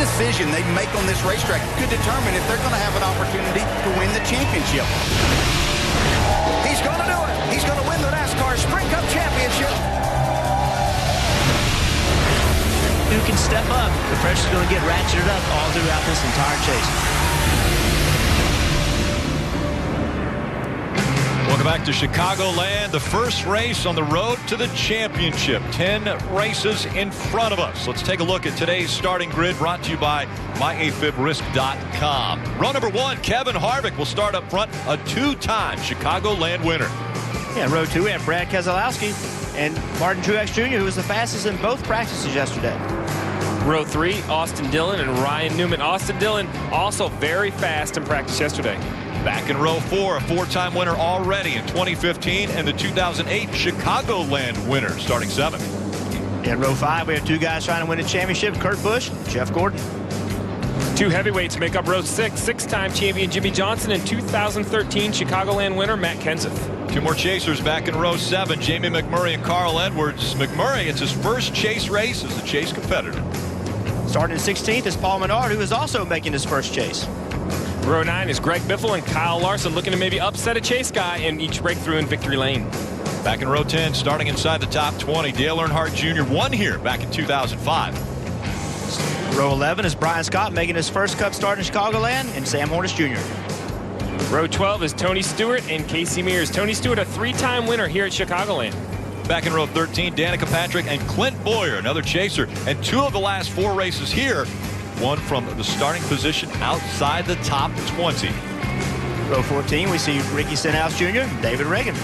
decision they make on this racetrack could determine if they're going to have an opportunity to win the championship. He's going to do it. He's going to win the NASCAR Sprint Cup Championship. Who can step up? The pressure's going to get ratcheted up all throughout this entire chase. Welcome back to Chicagoland, the first race on the road to the championship. 10 races in front of us. Let's take a look at today's starting grid, brought to you by MyAfibRisk.com. Row number 1, Kevin Harvick will start up front, a 2-time Chicagoland winner. Yeah, row 2, we have Brad Keselowski and Martin Truex Jr., who was the fastest in both practices yesterday. Row 3, Austin Dillon and Ryan Newman. Austin Dillon also very fast in practice yesterday. Back in row 4, a 4-time winner already in 2015 and the 2008 Chicagoland winner, starting 7th. In row 5, we have 2 guys trying to win a championship, Kurt Busch, Jeff Gordon. 2 heavyweights make up row 6, 6-time champion Jimmy Johnson and 2013 Chicagoland winner Matt Kenseth. 2 more chasers back in row 7, Jamie McMurray and Carl Edwards. McMurray, it's his first chase race as a chase competitor. Starting in 16th is Paul Menard, who is also making his first chase. Row 9 is Greg Biffle and Kyle Larson, looking to maybe upset a chase guy in each breakthrough in victory lane. Back in row 10, starting inside the top 20, Dale Earnhardt Jr. won here back in 2005. Row 11 is Brian Scott making his first Cup start in Chicagoland, and Sam Hornish Jr. Row 12 is Tony Stewart and Casey Mears. Tony Stewart, a 3-time winner here at Chicagoland. Back in row 13, Danica Patrick and Clint Boyer, another chaser, and 2 of the last 4 races here, one from the starting position outside the top 20. Row 14, we see Ricky Stenhouse Jr. and David Reagan.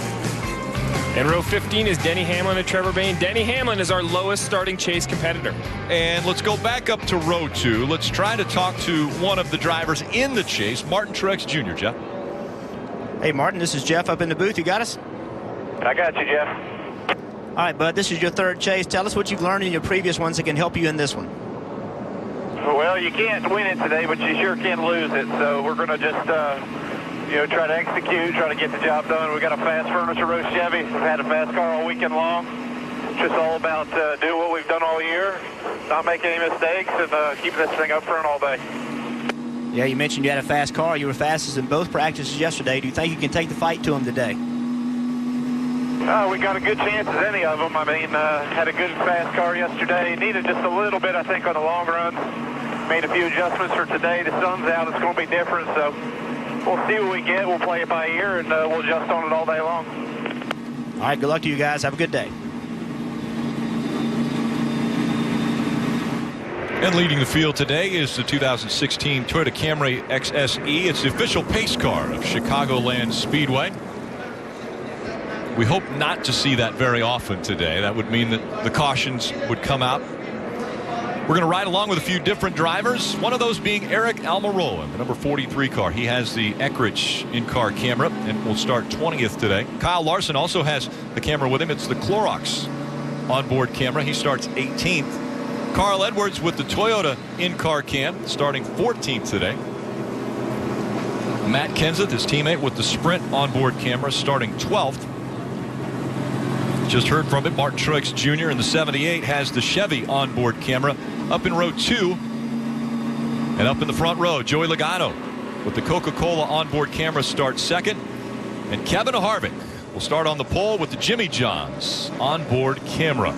And row 15 is Denny Hamlin and Trevor Bayne. Denny Hamlin is our lowest starting chase competitor. And let's go back up to row 2. Let's try to talk to one of the drivers in the chase, Martin Truex Jr. Jeff. Hey, Martin, this is Jeff up in the booth. You got us? I got you, Jeff. All right, bud, this is your 3rd chase. Tell us what you've learned in your previous ones that can help you in this one. Well, you can't win it today, but you sure can lose it. So we're going to just, try to execute, try to get the job done. We got a fast Furniture Row Chevy. We've had a fast car all weekend long. It's just all about doing what we've done all year, not making any mistakes, and keeping this thing up front all day. Yeah, you mentioned you had a fast car. You were fastest in both practices yesterday. Do you think you can take the fight to them today? We got a good chance at any of them. I mean, had a good fast car yesterday. Needed just a little bit, I think, on the long run. Made a few adjustments for today. The sun's out. It's going to be different, so we'll see what we get. We'll play it by ear, and we'll adjust on it all day long. All right, good luck to you guys. Have a good day. And leading the field today is the 2016 Toyota Camry XSE. It's the official pace car of Chicagoland Speedway. We hope not to see that very often today. That would mean that the cautions would come out. We're going to ride along with a few different drivers, one of those being Eric Almirola, the number 43 car. He has the Eckrich in-car camera and will start 20th today. Kyle Larson also has the camera with him. It's the Clorox onboard camera. He starts 18th. Carl Edwards with the Toyota in-car cam, starting 14th today. Matt Kenseth, his teammate, with the Sprint onboard camera, starting 12th. Just heard from it. Martin Truex Jr. in the 78 has the Chevy onboard camera up in row 2. And up in the front row, Joey Logano with the Coca-Cola onboard camera starts 2nd. And Kevin Harvick will start on the pole with the Jimmy John's onboard camera.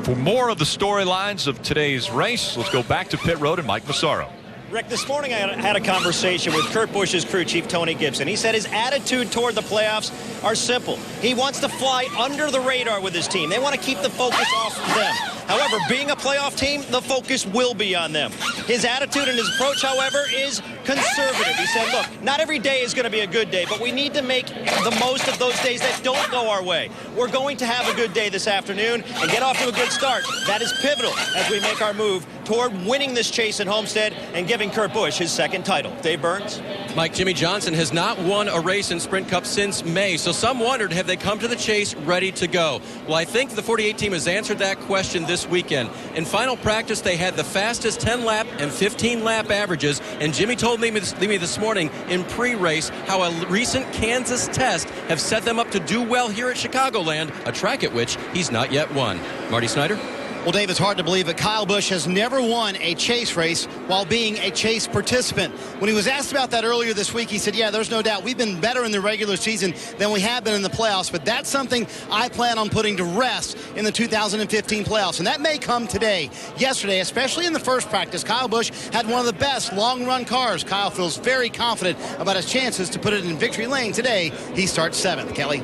For more of the storylines of today's race, let's go back to pit road and Mike Massaro. Rick, this morning I had a conversation with Kurt Busch's crew chief, Tony Gibson. He said his attitude toward the playoffs are simple. He wants to fly under the radar with his team. They want to keep the focus off of them. However, being a playoff team, the focus will be on them. His attitude and his approach, however, is conservative. He said, look, not every day is going to be a good day, but we need to make the most of those days that don't go our way. We're going to have a good day this afternoon and get off to a good start. That is pivotal as we make our move toward winning this chase at Homestead and giving Kurt Busch his 2nd title. Dave Burns? Mike, Jimmy Johnson has not won a race in Sprint Cup since May, so some wondered, have they come to the chase ready to go? Well, I think the 48 team has answered that question this weekend. In final practice, they had the fastest 10-lap and 15-lap averages, and Jimmy told me this morning in pre-race how a recent Kansas test have set them up to do well here at Chicagoland, a track at which he's not yet won. Marty Snyder? Well, Dave, it's hard to believe that Kyle Busch has never won a chase race while being a chase participant. When he was asked about that earlier this week, he said, yeah, there's no doubt. We've been better in the regular season than we have been in the playoffs, but that's something I plan on putting to rest in the 2015 playoffs, and that may come today. Yesterday, especially in the first practice, Kyle Busch had one of the best long-run cars. Kyle feels very confident about his chances to put it in victory lane today. He starts 7th. Kelly?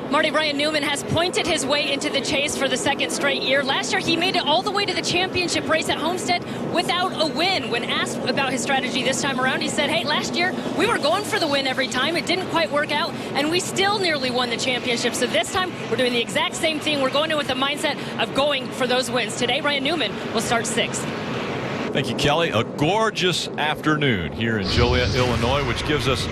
Marty, Ryan Newman has pointed his way into the chase for the second straight year. Last year, he made it all the way to the championship race at Homestead without a win. When asked about his strategy this time around, he said, hey, last year, we were going for the win every time. It didn't quite work out, and we still nearly won the championship. So this time, we're doing the exact same thing. We're going in with the mindset of going for those wins. Today, Ryan Newman will start 6th. Thank you, Kelly. A gorgeous afternoon here in Joliet, Illinois, which gives us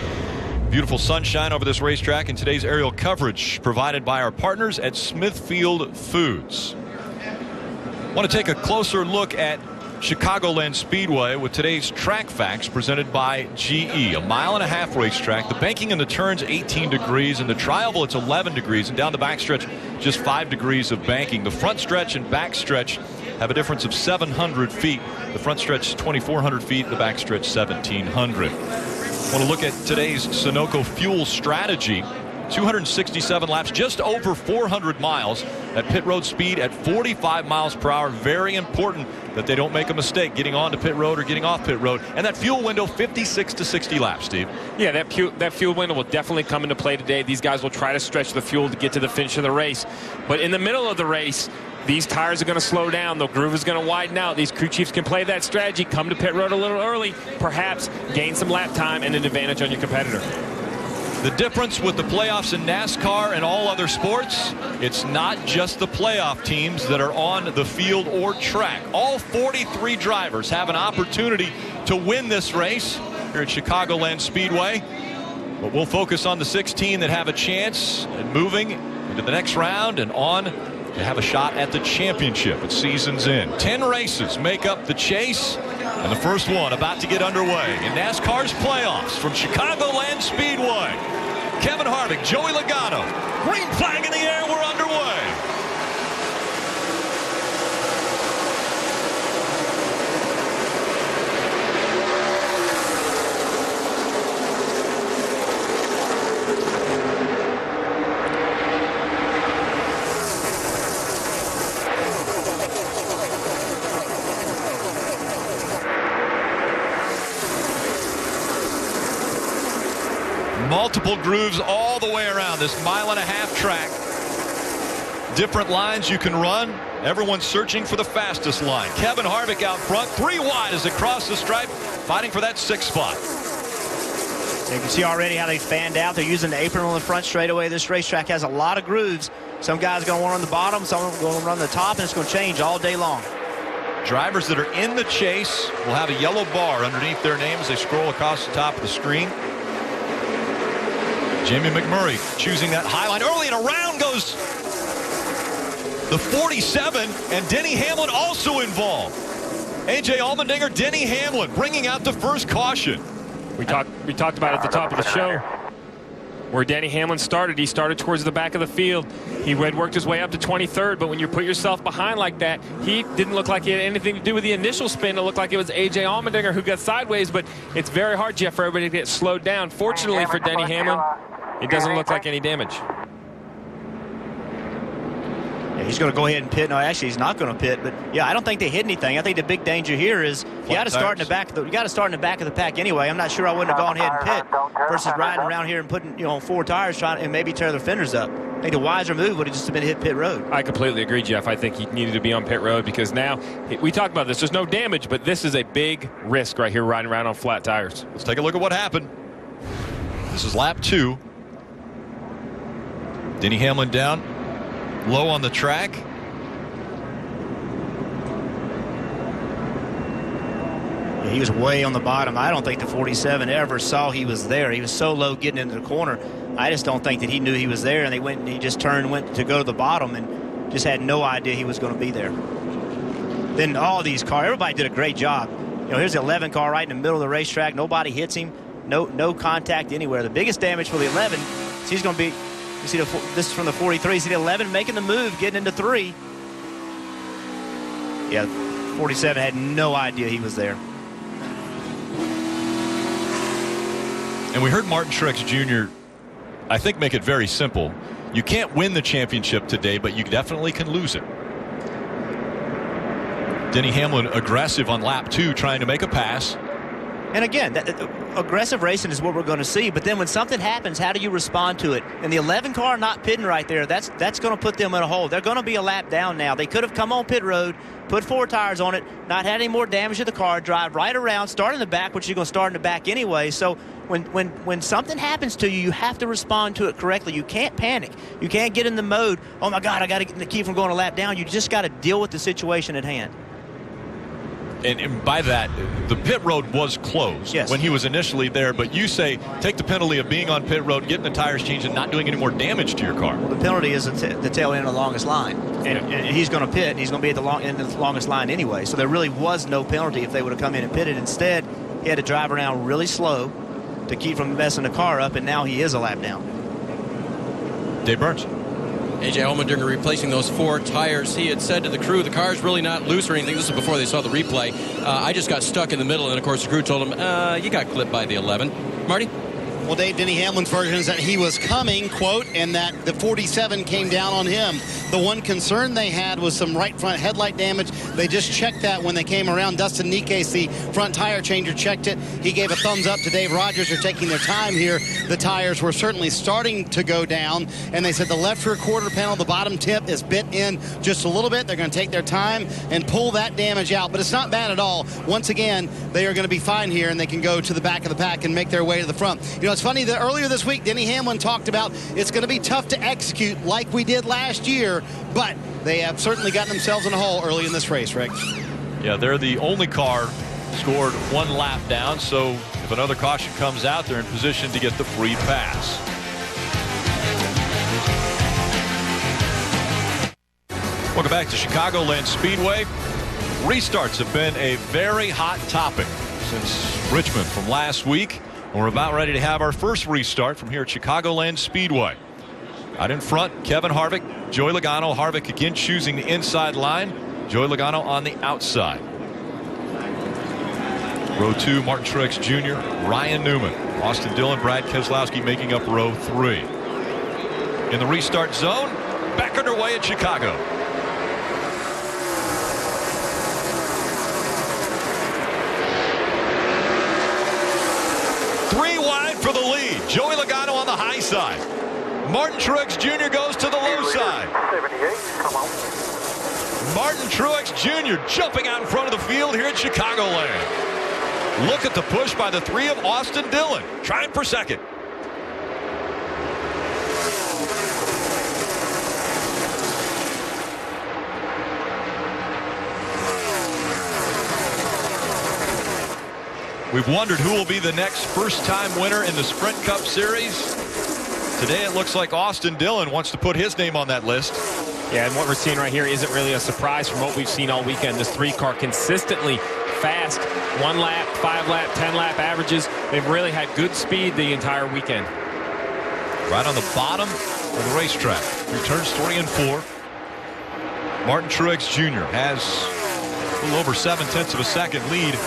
beautiful sunshine over this racetrack, and today's aerial coverage provided by our partners at Smithfield Foods. I want to take a closer look at Chicagoland Speedway with today's track facts presented by GE. A 1.5-mile racetrack. The banking in the turns 18 degrees, and the tri-oval it's 11 degrees, and down the backstretch just 5 degrees of banking. The front stretch and back stretch have a difference of 700 feet. The front stretch 2,400 feet, the back stretch 1,700. Want to look at today's Sunoco fuel strategy. 267 laps, just over 400 miles at pit road speed at 45 miles per hour. Very important that they don't make a mistake getting onto pit road or getting off pit road. And that fuel window, 56 to 60 laps, Steve. Yeah, that fuel window will definitely come into play today. These guys will try to stretch the fuel to get to the finish of the race. But in the middle of the race, these tires are going to slow down. The groove is going to widen out. These crew chiefs can play that strategy, come to pit road a little early, perhaps gain some lap time and an advantage on your competitor. The difference with the playoffs in NASCAR and all other sports, it's not just the playoff teams that are on the field or track. All 43 drivers have an opportunity to win this race here at Chicagoland Speedway. But we'll focus on the 16 that have a chance at moving into the next round and on to have a shot at the championship at season's end. 10 races make up the chase, and the first one about to get underway in NASCAR's playoffs from Chicagoland Speedway. Kevin Harvick, Joey Logano, green flag in the air, we're underway. Multiple grooves all the way around this 1.5-mile track. Different lines you can run. Everyone's searching for the fastest line. Kevin Harvick out front, 3 wide as they cross the stripe, fighting for that 6th spot. You can see already how they fanned out. They're using the apron on the front straightaway. This racetrack has a lot of grooves. Some guys are going to want on the bottom, some are going to run the top, and it's going to change all day long. Drivers that are in the chase will have a yellow bar underneath their name as they scroll across the top of the screen. Jamie McMurray choosing that high line early, and around goes the 47, and Denny Hamlin also involved. A.J. Allmendinger, Denny Hamlin bringing out the first caution. We talked about it at the top of the show where Denny Hamlin started. He started towards the back of the field. He had worked his way up to 23rd, but when you put yourself behind like that, he didn't look like he had anything to do with the initial spin. It looked like it was A.J. Allmendinger who got sideways, but it's very hard, Jeff, for everybody to get slowed down. Fortunately for Denny Hamlin, it doesn't look like any damage. Yeah, he's going to go ahead and pit. No, actually, he's not going to pit. But yeah, I don't think they hit anything. I think the big danger here is you got to start in the back. You got to start in the back of the pack anyway. I'm not sure I wouldn't have gone ahead and pit versus riding around here and putting 4 tires trying and maybe tear their fenders up. I think the wiser move would have just been to hit pit road. I completely agree, Jeff. I think he needed to be on pit road because now we talked about this. There's no damage, but this is a big risk right here riding around on flat tires. Let's take a look at what happened. This is lap 2. Denny Hamlin down low on the track. Yeah, he was way on the bottom. I don't think the 47 ever saw he was there. He was so low getting into the corner. I just don't think that he knew he was there, and he just went to go to the bottom and just had no idea he was going to be there. Then all these cars, everybody did a great job. Here's the 11 car right in the middle of the racetrack. Nobody hits him. No contact anywhere. The biggest damage for the 11 is he's going to be, you see this is from the 43. See the 11 making the move, getting into 3. Yeah, 47 had no idea he was there. And we heard Martin Truex Jr., I think, make it very simple. You can't win the championship today, but you definitely can lose it. Denny Hamlin aggressive on lap 2, trying to make a pass. And again, aggressive racing is what we're going to see. But then when something happens, how do you respond to it? And the 11 car not pitting right there, that's going to put them in a hole. They're going to be a lap down now. They could have come on pit road, put 4 tires on it, not had any more damage to the car, drive right around, start in the back, which you're going to start in the back anyway. So when something happens to you, you have to respond to it correctly. You can't panic. You can't get in the mode, oh, my God, I got to keep from going a lap down. You just got to deal with the situation at hand. And by that, the pit road was closed when he was initially there. But you say take the penalty of being on pit road, getting the tires changed, and not doing any more damage to your car. Well, the penalty is the tail end of the longest line. And he's going to pit, and he's going to be at the end of the longest line anyway. So there really was no penalty if they would have come in and pitted. Instead, he had to drive around really slow to keep from messing the car up, and now he is a lap down. Dave Burns. A.J. Allmendinger replacing those 4 tires. He had said to the crew, the car's really not loose or anything. This is before they saw the replay. I just got stuck in the middle, and of course the crew told him, you got clipped by the 11. Marty? Well, Dave, Denny Hamlin's version is that he was coming, quote, and that the 47 came down on him. The one concern they had was some right front headlight damage. They just checked that when they came around. Dustin Nikes, the front tire changer, checked it. He gave a thumbs up to Dave Rogers for taking their time here. The tires were certainly starting to go down, and they said the left rear quarter panel, the bottom tip, is bit in just a little bit. They're going to take their time and pull that damage out, but it's not bad at all. Once again, they are going to be fine here, and they can go to the back of the pack and make their way to the front. You know, it's funny that earlier this week, Denny Hamlin talked about it's going to be tough to execute like we did last year, but they have certainly gotten themselves in a hole early in this race, Rick. Yeah, they're the only car scored 1 lap down, so if another caution comes out, they're in position to get the free pass. Welcome back to Chicagoland Speedway. Restarts have been a very hot topic since Richmond from last week. We're about ready to have our first restart from here at Chicagoland Speedway. Out in front, Kevin Harvick, Joey Logano. Harvick again choosing the inside line. Joey Logano on the outside. Row 2, Martin Truex Jr., Ryan Newman, Austin Dillon, Brad Keselowski making up row 3. In the restart zone, back underway at Chicago. For the lead, Joey Logano on the high side. Martin Truex Jr. goes to the low side. 78, come on. Martin Truex Jr. jumping out in front of the field here at Chicagoland. Look at the push by the 3 of Austin Dillon, trying for second. We've wondered who will be the next first-time winner in the Sprint Cup Series. Today it looks like Austin Dillon wants to put his name on that list. Yeah, and what we're seeing right here isn't really a surprise from what we've seen all weekend. This 3-car consistently fast, 1 lap, 5 lap, 10 lap averages. They've really had good speed the entire weekend. Right on the bottom of the racetrack through turns 3 and 4. Martin Truex Jr. has a little over 7/10 of a second lead.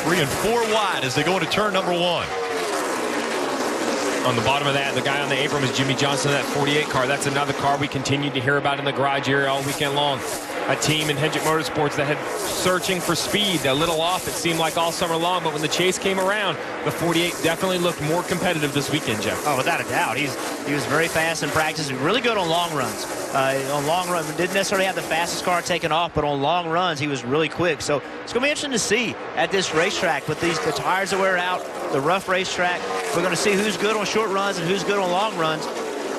3 and 4 wide as they go into turn number 1. On the bottom of that, the guy on the apron was Jimmy Johnson, that 48 car. That's another car we continued to hear about in the garage area all weekend long. A team in Hendrick Motorsports that had searching for speed, a little off, it seemed like all summer long, but when the chase came around, the 48 definitely looked more competitive this weekend, Jeff. Oh, without a doubt. He was very fast in practice. Really good on long runs. On long runs, didn't necessarily have the fastest car taken off, but on long runs, he was really quick. So it's going to be interesting to see at this racetrack with the tires that wear out, the rough racetrack. We're going to see who's good on short runs and who's good on long runs.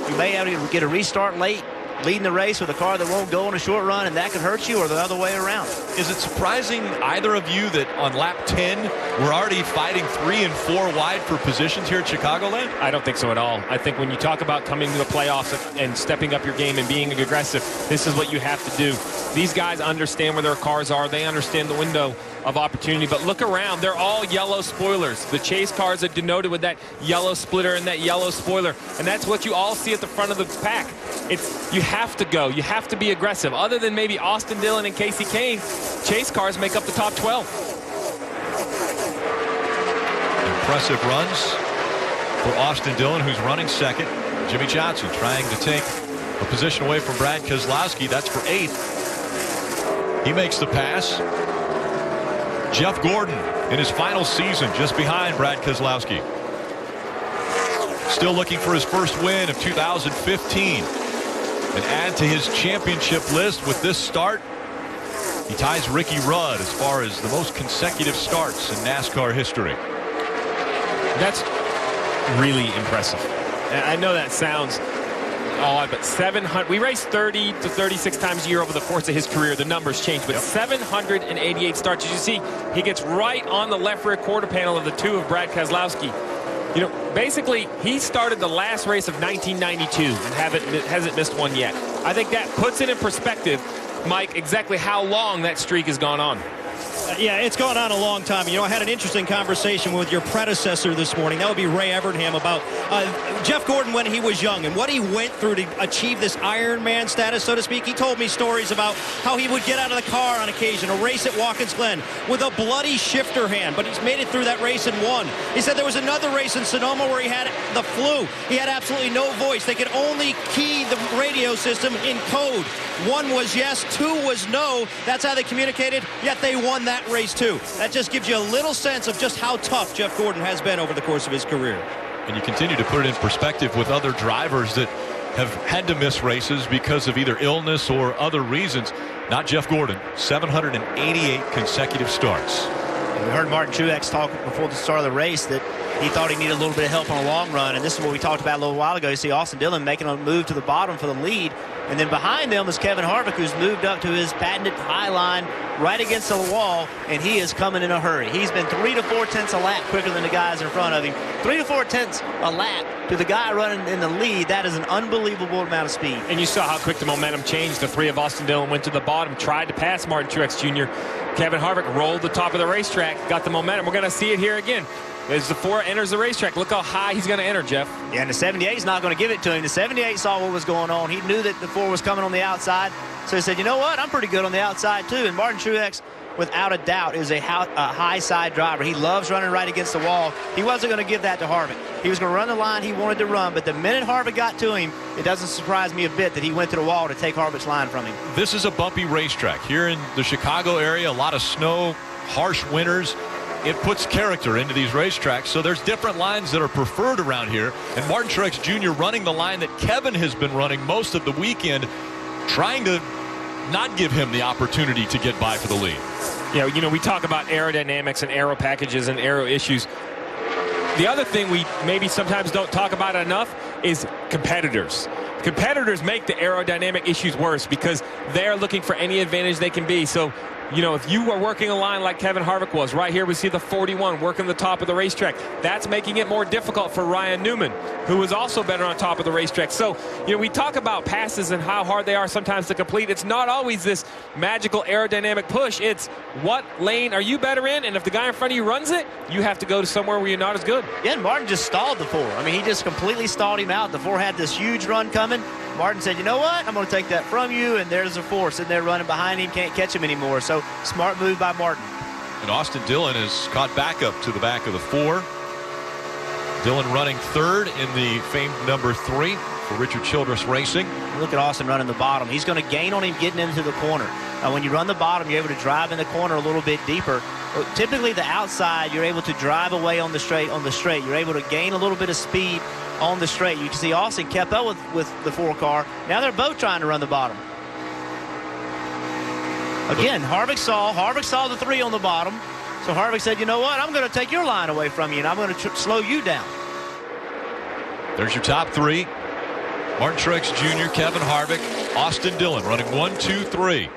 You may have to get a restart late, leading the race with a car that won't go on a short run, and that could hurt you, or the other way around. Is it surprising, either of you, that on lap 10 we're already fighting 3 and 4 wide for positions here at Chicagoland? I don't think so at all. I think when you talk about coming to the playoffs and stepping up your game and being aggressive, this is what you have to do. These guys understand where their cars are. They understand the window of opportunity. But look around. They're all yellow spoilers. The chase cars are denoted with that yellow splitter and that yellow spoiler. And that's what you all see at the front of the pack. you have to go. You have to be aggressive. Other than maybe Austin Dillon and Casey Kane, chase cars make up the top 12. Impressive runs for Austin Dillon, who's running second. Jimmy Johnson trying to take a position away from Brad Keselowski. That's for 8th. He makes the pass. Jeff Gordon in his final season, just behind Brad Keselowski. Still looking for his first win of 2015. And add to his championship list with this start, he ties Ricky Rudd as far as the most consecutive starts in NASCAR history. That's really impressive. I know that sounds odd, but 700. We race 30 to 36 times a year over the course of his career. The numbers change, but 788 starts. As you see, he gets right on the left rear quarter panel of the 2 of Brad Keselowski. You know, basically, he started the last race of 1992 and hasn't missed one yet. I think that puts it in perspective, Mike, exactly how long that streak has gone on. Yeah, it's gone on a long time. You know, I had an interesting conversation with your predecessor this morning. That would be Ray Evernham about Jeff Gordon when he was young and what he went through to achieve this Iron Man status, so to speak. He told me stories about how he would get out of the car on occasion, a race at Watkins Glen, with a bloody shifter hand, but he's made it through that race and won. He said there was another race in Sonoma where he had the flu. He had absolutely no voice. They could only key the radio system in code. 1 was yes, 2 was no. That's how they communicated, yet they won that race too. That just gives you a little sense of just how tough Jeff Gordon has been over the course of his career. And you continue to put it in perspective with other drivers that have had to miss races because of either illness or other reasons. Not Jeff Gordon. 788 consecutive starts. And we heard Martin Truex talk before the start of the race that he thought he needed a little bit of help on a long run, and this is what we talked about a little while ago. You see Austin Dillon making a move to the bottom for the lead, and then behind them is Kevin Harvick, who's moved up to his patented high line right against the wall, and he is coming in a hurry. He's been 3 to 4 tenths a lap quicker than the guys in front of him. 3 to 4 tenths a lap to the guy running in the lead. That is an unbelievable amount of speed. And you saw how quick the momentum changed. The 3 of Austin Dillon went to the bottom, tried to pass Martin Truex Jr. Kevin Harvick rolled the top of the racetrack, got the momentum. We're going to see it here again. As the 4 enters the racetrack, look how high he's going to enter, Jeff. Yeah, and the 78 is not going to give it to him. The 78 saw what was going on. He knew that the 4 was coming on the outside. So he said, you know what? I'm pretty good on the outside, too. And Martin Truex, without a doubt, is a high side driver. He loves running right against the wall. He wasn't going to give that to Harvick. He was going to run the line he wanted to run. But the minute Harvick got to him, it doesn't surprise me a bit that he went to the wall to take Harvick's line from him. This is a bumpy racetrack. Here in the Chicago area, a lot of snow, harsh winters. It puts character into these racetracks, so there's different lines that are preferred around here. And Martin Truex Jr. running the line that Kevin has been running most of the weekend, trying to not give him the opportunity to get by for the lead. Yeah, you know, we talk about aerodynamics and aero packages and aero issues. The other thing we maybe sometimes don't talk about enough is competitors. Competitors make the aerodynamic issues worse because they're looking for any advantage they can be. So, you know, if you are working a line like Kevin Harvick was, right here we see the 41 working the top of the racetrack. That's making it more difficult for Ryan Newman, who was also better on top of the racetrack. So, you know, we talk about passes and how hard they are sometimes to complete. It's not always this magical aerodynamic push. It's what lane are you better in, and if the guy in front of you runs it, you have to go to somewhere where you're not as good. Yeah, and Martin just stalled the 4. I mean, he just completely stalled him out. The 4 had this huge run coming. Martin said, you know what, I'm going to take that from you, and there's a 4 sitting there running behind him, can't catch him anymore. So smart move by Martin. And Austin Dillon has caught back up to the back of the 4. Dillon running 3rd in the famed number 3 for Richard Childress Racing. Look at Austin running the bottom. He's going to gain on him getting into the corner. When you run the bottom, you're able to drive in the corner a little bit deeper. Typically the outside, you're able to drive away on the straight. You're able to gain a little bit of speed on the straight. You can see Austin kept up with the 4 car. Now they're both trying to run the bottom. Again, Harvick saw the 3 on the bottom. So Harvick said, you know what, I'm going to take your line away from you, and I'm going to slow you down. There's your top 3. Martin Truex Jr., Kevin Harvick, Austin Dillon running 1, 2, 3.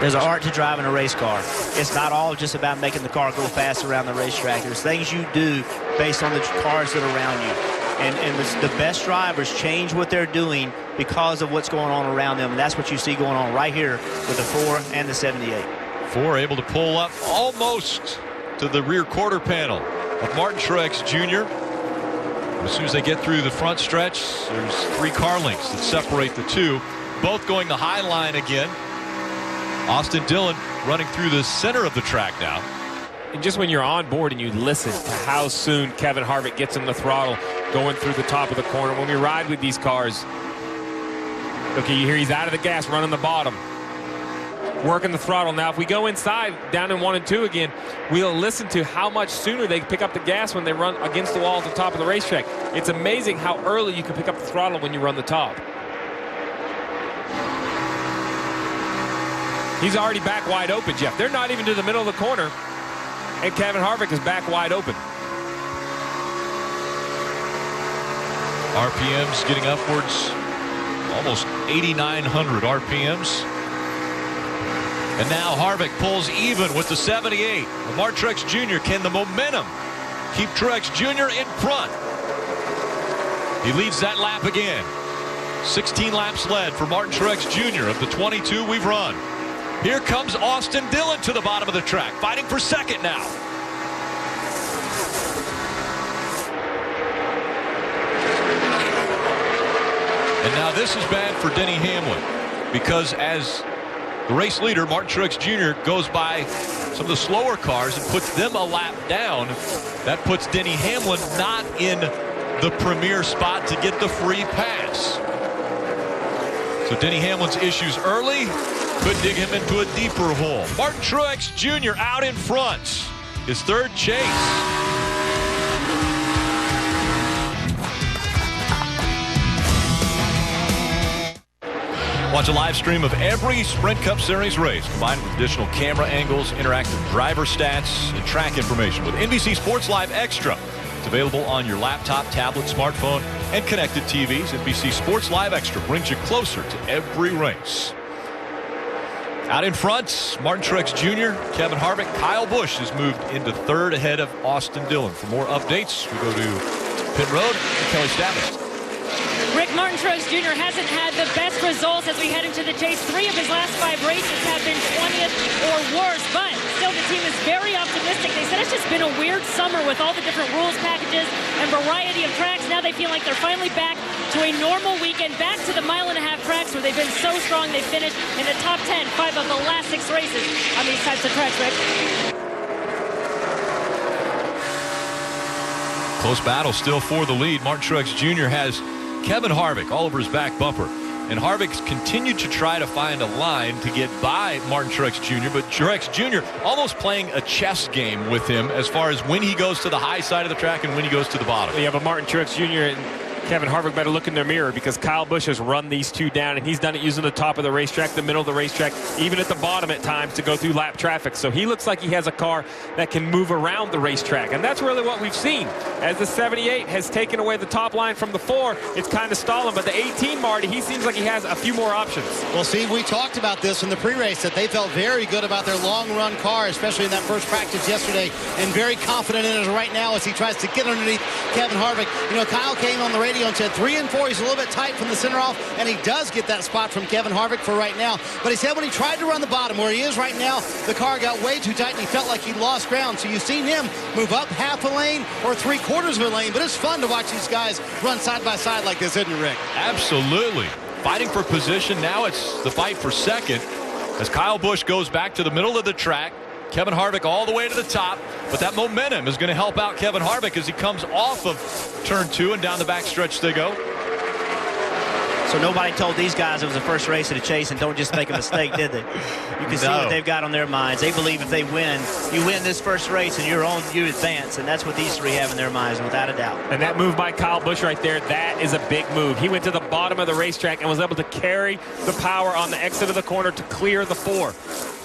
There's an art to driving a race car. It's not all just about making the car go fast around the racetrack. There's things you do based on the cars that are around you. And the best drivers change what they're doing because of what's going on around them. And that's what you see going on right here with the 4 and the 78. 4 able to pull up almost to the rear quarter panel of Martin Truex Jr. As soon as they get through the front stretch, there's 3 car lengths that separate the two. Both going the high line again. Austin Dillon running through the center of the track now. And just when you're on board and you listen to how soon Kevin Harvick gets in the throttle going through the top of the corner. When we ride with these cars, okay, you hear he's out of the gas, running the bottom, working the throttle. Now, if we go inside, down in 1 and 2 again, we'll listen to how much sooner they pick up the gas when they run against the wall at the top of the racetrack. It's amazing how early you can pick up the throttle when you run the top. He's already back wide open, Jeff. They're not even to the middle of the corner, and Kevin Harvick is back wide open. RPMs getting upwards, almost 8,900 RPMs. And now Harvick pulls even with the 78. Lamar Truex Jr. Can the momentum keep Truex Jr. in front? He leads that lap again. 16 laps led for Martin Truex Jr. of the 22 we've run. Here comes Austin Dillon to the bottom of the track, fighting for second now. And now this is bad for Denny Hamlin, because as the race leader, Martin Truex Jr. goes by some of the slower cars and puts them a lap down. That puts Denny Hamlin not in the premier spot to get the free pass. So Denny Hamlin's issues early could dig him into a deeper hole. Martin Truex Jr. out in front. His third chase. Watch a live stream of every Sprint Cup Series race, combined with additional camera angles, interactive driver stats, and track information with NBC Sports Live Extra. It's available on your laptop, tablet, smartphone, and connected TVs. NBC Sports Live Extra brings you closer to every race. Out in front, Martin Truex Jr., Kevin Harvick, Kyle Busch has moved into third ahead of Austin Dillon. For more updates, we go to pit road and Kelly Stavis. Rick, Martin Truex Jr. hasn't had the best results as we head into the chase. 3 of his last 5 races have been 20th or worse, but still the team is very optimistic. They said it's just been a weird summer with all the different rules packages and variety of tracks. Now they feel like they're finally back to a normal weekend, back to the mile-and-a-half tracks where they've been so strong they finished in the top 10, 5 of the last 6 races on these types of tracks, Rick. Close battle still for the lead. Martin Truex Jr. has Kevin Harvick all over his back bumper. And Harvick's continued to try to find a line to get by Martin Truex Jr., but Truex Jr. almost playing a chess game with him as far as when he goes to the high side of the track and when he goes to the bottom. You have a Martin Truex Jr. and Kevin Harvick better look in their mirror, because Kyle Busch has run these two down, and he's done it using the top of the racetrack, the middle of the racetrack, even at the bottom at times to go through lap traffic. So he looks like he has a car that can move around the racetrack, and that's really what we've seen. As the 78 has taken away the top line from the 4, it's kind of stalling, but the 18, Marty, he seems like he has a few more options. Well, Steve, we talked about this in the pre-race, that they felt very good about their long-run car, especially in that first practice yesterday, and very confident in it right now as he tries to get underneath Kevin Harvick. You know, Kyle came on the radio and said 3 and 4, he's a little bit tight from the center off, and he does get that spot from Kevin Harvick for right now. But he said when he tried to run the bottom, where he is right now, the car got way too tight, and he felt like he lost ground. So you've seen him move up half a lane or 3/4 of a lane, but it's fun to watch these guys run side by side like this, isn't it, Rick? Absolutely. Fighting for position. Now it's the fight for second as Kyle Busch goes back to the middle of the track. Kevin Harvick all the way to the top, but that momentum is going to help out Kevin Harvick as he comes off of turn 2 and down the back stretch they go. So nobody told these guys it was the first race of the chase and don't just make a mistake, did they? You can see what they've got on their minds. They believe if they win, you win this first race and you advance, and that's what these 3 have in their minds, without a doubt. And that move by Kyle Busch right there, that is a big move. He went to the bottom of the racetrack and was able to carry the power on the exit of the corner to clear the 4.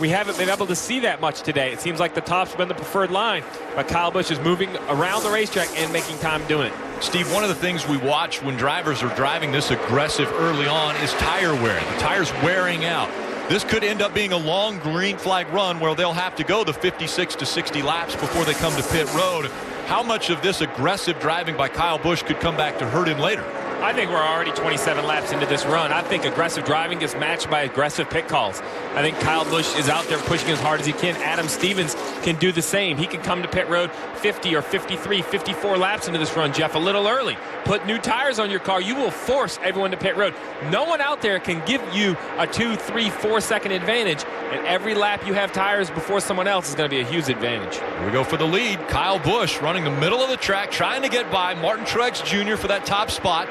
We haven't been able to see that much today. It seems like the top's been the preferred line, but Kyle Busch is moving around the racetrack and making time doing it. Steve, one of the things we watch when drivers are driving this aggressive early on is tire wear. The tire's wearing out. This could end up being a long green flag run where they'll have to go the 56 to 60 laps before they come to pit road. How much of this aggressive driving by Kyle Busch could come back to hurt him later? I think we're already 27 laps into this run. I think aggressive driving gets matched by aggressive pit calls. I think Kyle Busch is out there pushing as hard as he can. Adam Stevens can do the same. He can come to pit road 50 or 53, 54 laps into this run, Jeff, a little early. Put new tires on your car. You will force everyone to pit road. No one out there can give you a 2, 3, 4 second advantage, and every lap you have tires before someone else is going to be a huge advantage. Here we go for the lead. Kyle Busch running the middle of the track, trying to get by Martin Truex Jr. for that top spot.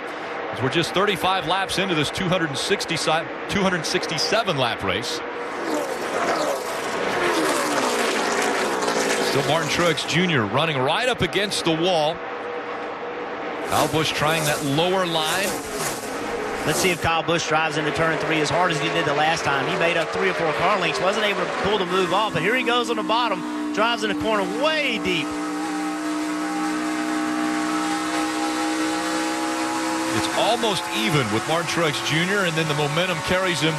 As we're just 35 laps into this 267 lap race. Still Martin Truex Jr. running right up against the wall. Kyle Busch trying that lower line. Let's see if Kyle Busch drives into turn 3 as hard as he did the last time. He made up 3 or 4 car lengths, wasn't able to pull the move off, but here he goes on the bottom, drives in the corner way deep. It's almost even with Martin Truex Jr., and then the momentum carries him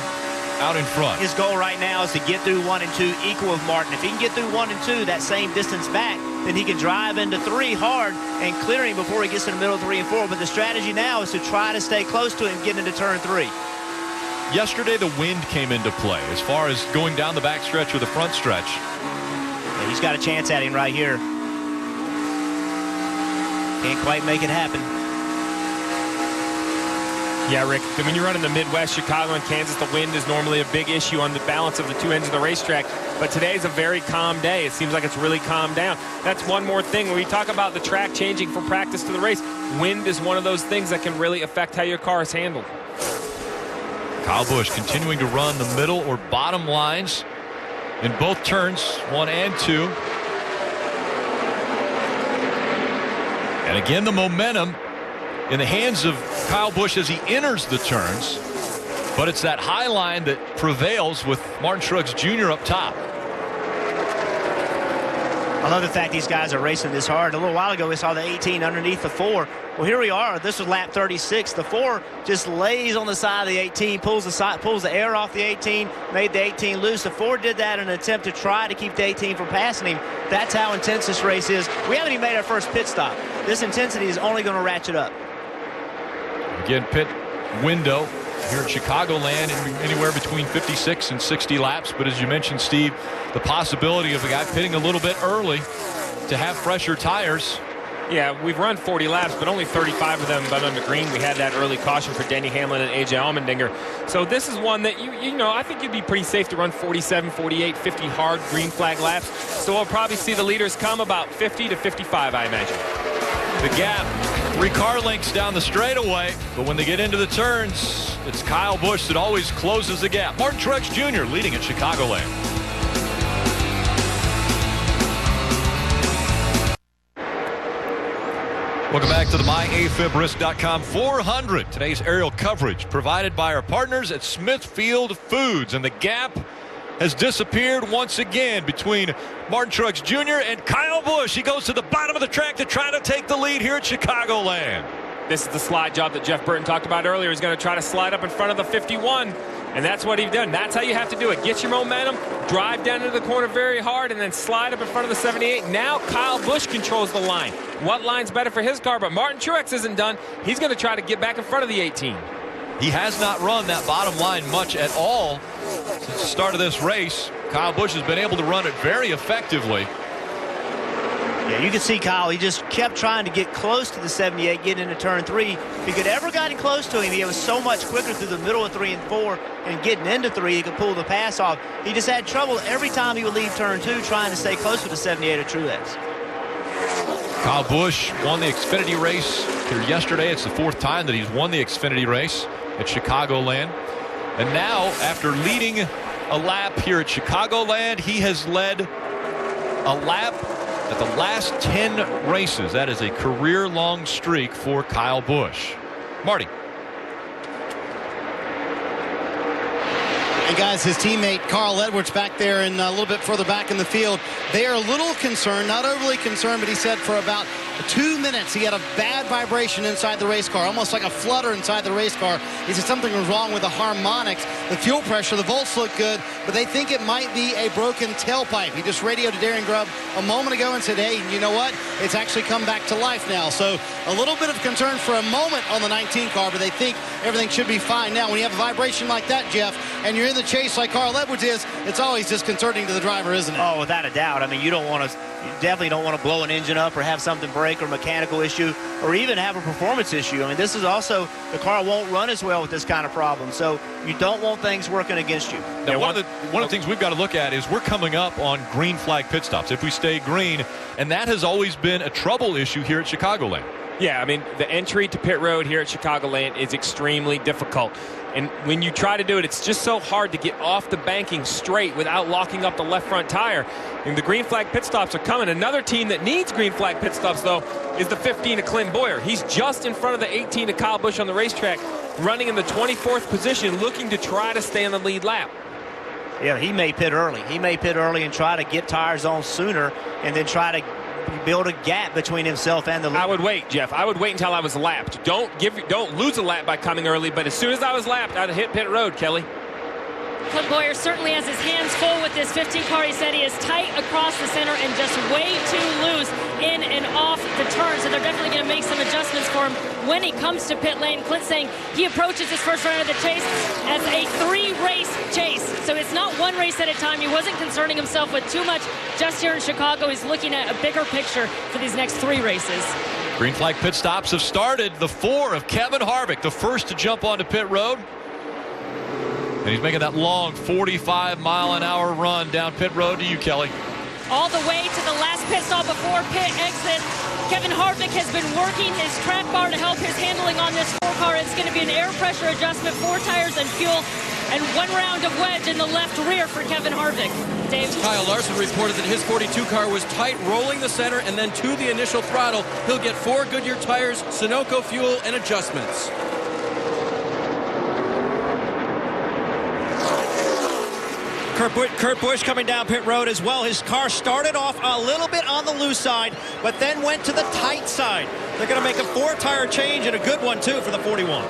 out in front. His goal right now is to get through 1 and 2 equal with Martin. If he can get through 1 and 2 that same distance back, then he can drive into 3 hard and clear him before he gets to the middle of 3 and 4. But the strategy now is to try to stay close to him getting into turn 3. Yesterday, the wind came into play as far as going down the back stretch or the front stretch. Yeah, he's got a chance at him right here. Can't quite make it happen. Yeah, Rick, when you run in the Midwest, Chicago and Kansas, the wind is normally a big issue on the balance of the 2 ends of the racetrack. But today's a very calm day. It seems like it's really calmed down. That's one more thing. When we talk about the track changing from practice to the race, wind is one of those things that can really affect how your car is handled. Kyle Busch continuing to run the middle or bottom lines in both turns, 1 and 2. And again, the momentum in the hands of Kyle Busch as he enters the turns, but it's that high line that prevails with Martin Truex Jr. up top. I love the fact these guys are racing this hard. A little while ago we saw the 18 underneath the 4. Well, here we are. This was lap 36. The 4 just lays on the side of the 18, pulls the air off the 18, made the 18 loose. The 4 did that in an attempt to try to keep the 18 from passing him. That's how intense this race is. We haven't even made our first pit stop. This intensity is only going to ratchet up. Again, pit window here in Chicagoland, anywhere between 56 and 60 laps. But as you mentioned, Steve, the possibility of a guy pitting a little bit early to have fresher tires. Yeah, we've run 40 laps, but only 35 of them been under green. We had that early caution for Denny Hamlin and A.J. Allmendinger. So this is one that, you know, I think you'd be pretty safe to run 47, 48, 50 hard green flag laps. So we'll probably see the leaders come about 50 to 55, I imagine. The gap, 3 car lengths down the straightaway, but when they get into the turns, it's Kyle Busch that always closes the gap. Martin Truex Jr. leading at Chicagoland. Welcome back to the MyAfibRisk.com 400. Today's aerial coverage provided by our partners at Smithfield Foods. And the gap has disappeared once again between Martin Truex Jr. and Kyle Busch. He goes to the bottom of the track to try to take the lead here at Chicagoland. This is the slide job that Jeff Burton talked about earlier. He's going to try to slide up in front of the 51, and that's what he's done. That's how you have to do it. Get your momentum, drive down into the corner very hard, and then slide up in front of the 78. Now Kyle Busch controls the line. What line's better for his car? But Martin Truex isn't done. He's going to try to get back in front of the 18. He has not run that bottom line much at all since the start of this race. Kyle Busch has been able to run it very effectively. Yeah, you can see Kyle, he just kept trying to get close to the 78, getting into turn 3. If he could ever gotten close to him, he was so much quicker through the middle of 3 and 4 and getting into 3, he could pull the pass off. He just had trouble every time he would leave turn 2 trying to stay close to the 78 of Truex. Kyle Busch won the Xfinity race here yesterday. It's the 4th time that he's won the Xfinity race at Chicagoland. And now, after leading a lap here at Chicagoland, he has led a lap at the last 10 races. That is a career-long streak for Kyle Busch. Marty. And guys, his teammate Carl Edwards back there and a little bit further back in the field, they are a little concerned, not overly concerned, but he said for about 2 minutes, he had a bad vibration inside the race car, almost like a flutter inside the race car. He said something was wrong with the harmonics, the fuel pressure, the volts look good, but they think it might be a broken tailpipe. He just radioed to Darren Grubb a moment ago and said, hey, you know what? It's actually come back to life now. So a little bit of concern for a moment on the 19 car, but they think everything should be fine. Now, when you have a vibration like that, Jeff, and you're in the chase like Carl Edwards is, it's always disconcerting to the driver, isn't it? Oh, without a doubt. I mean, you definitely don't want to blow an engine up or have something break or mechanical issue or even have a performance issue. I mean, this is also, the car won't run as well with this kind of problem. So you don't want things working against you. Now, one of the things we've got to look at is we're coming up on green flag pit stops if we stay green, and that has always been a trouble issue here at Chicagoland. Yeah, I mean, the entry to pit road here at Chicagoland is extremely difficult. And when you try to do it, it's just so hard to get off the banking straight without locking up the left front tire. And the green flag pit stops are coming. Another team that needs green flag pit stops, though, is the 15 of Clint Boyer. He's just in front of the 18 of Kyle Busch on the racetrack, running in the 24th position, looking to try to stay on the lead lap. Yeah, he may pit early. He may pit early and try to get tires on sooner and then try to build a gap between himself and the lead. I would wait, Jeff. I would wait until I was lapped. Don't lose a lap by coming early, but as soon as I was lapped, I'd hit pit road, Kelly. Clint Boyer certainly has his hands full with this 15 car. He said he is tight across the center and just way too loose in and off the turn. So they're definitely going to make some adjustments for him when he comes to pit lane. Clint saying he approaches his first round of the chase as a 3-race chase. So it's not one race at a time. He wasn't concerning himself with too much just here in Chicago. He's looking at a bigger picture for these next 3 races. Green flag pit stops have started. The 4 of Kevin Harvick, the first to jump onto pit road. And he's making that long 45-mile-an-hour run down pit road to you, Kelly. All the way to the last pit stop before pit exit. Kevin Harvick has been working his track bar to help his handling on this 4 car. It's going to be an air pressure adjustment, 4 tires and fuel, and 1 round of wedge in the left rear for Kevin Harvick. Dave? Kyle Larson reported that his 42 car was tight, rolling the center, and then to the initial throttle. He'll get 4 Goodyear tires, Sunoco fuel, and adjustments. Kurt Busch coming down pit road as well. His car started off a little bit on the loose side, but then went to the tight side. They're going to make a 4-tire change, and a good one, too, for the 41.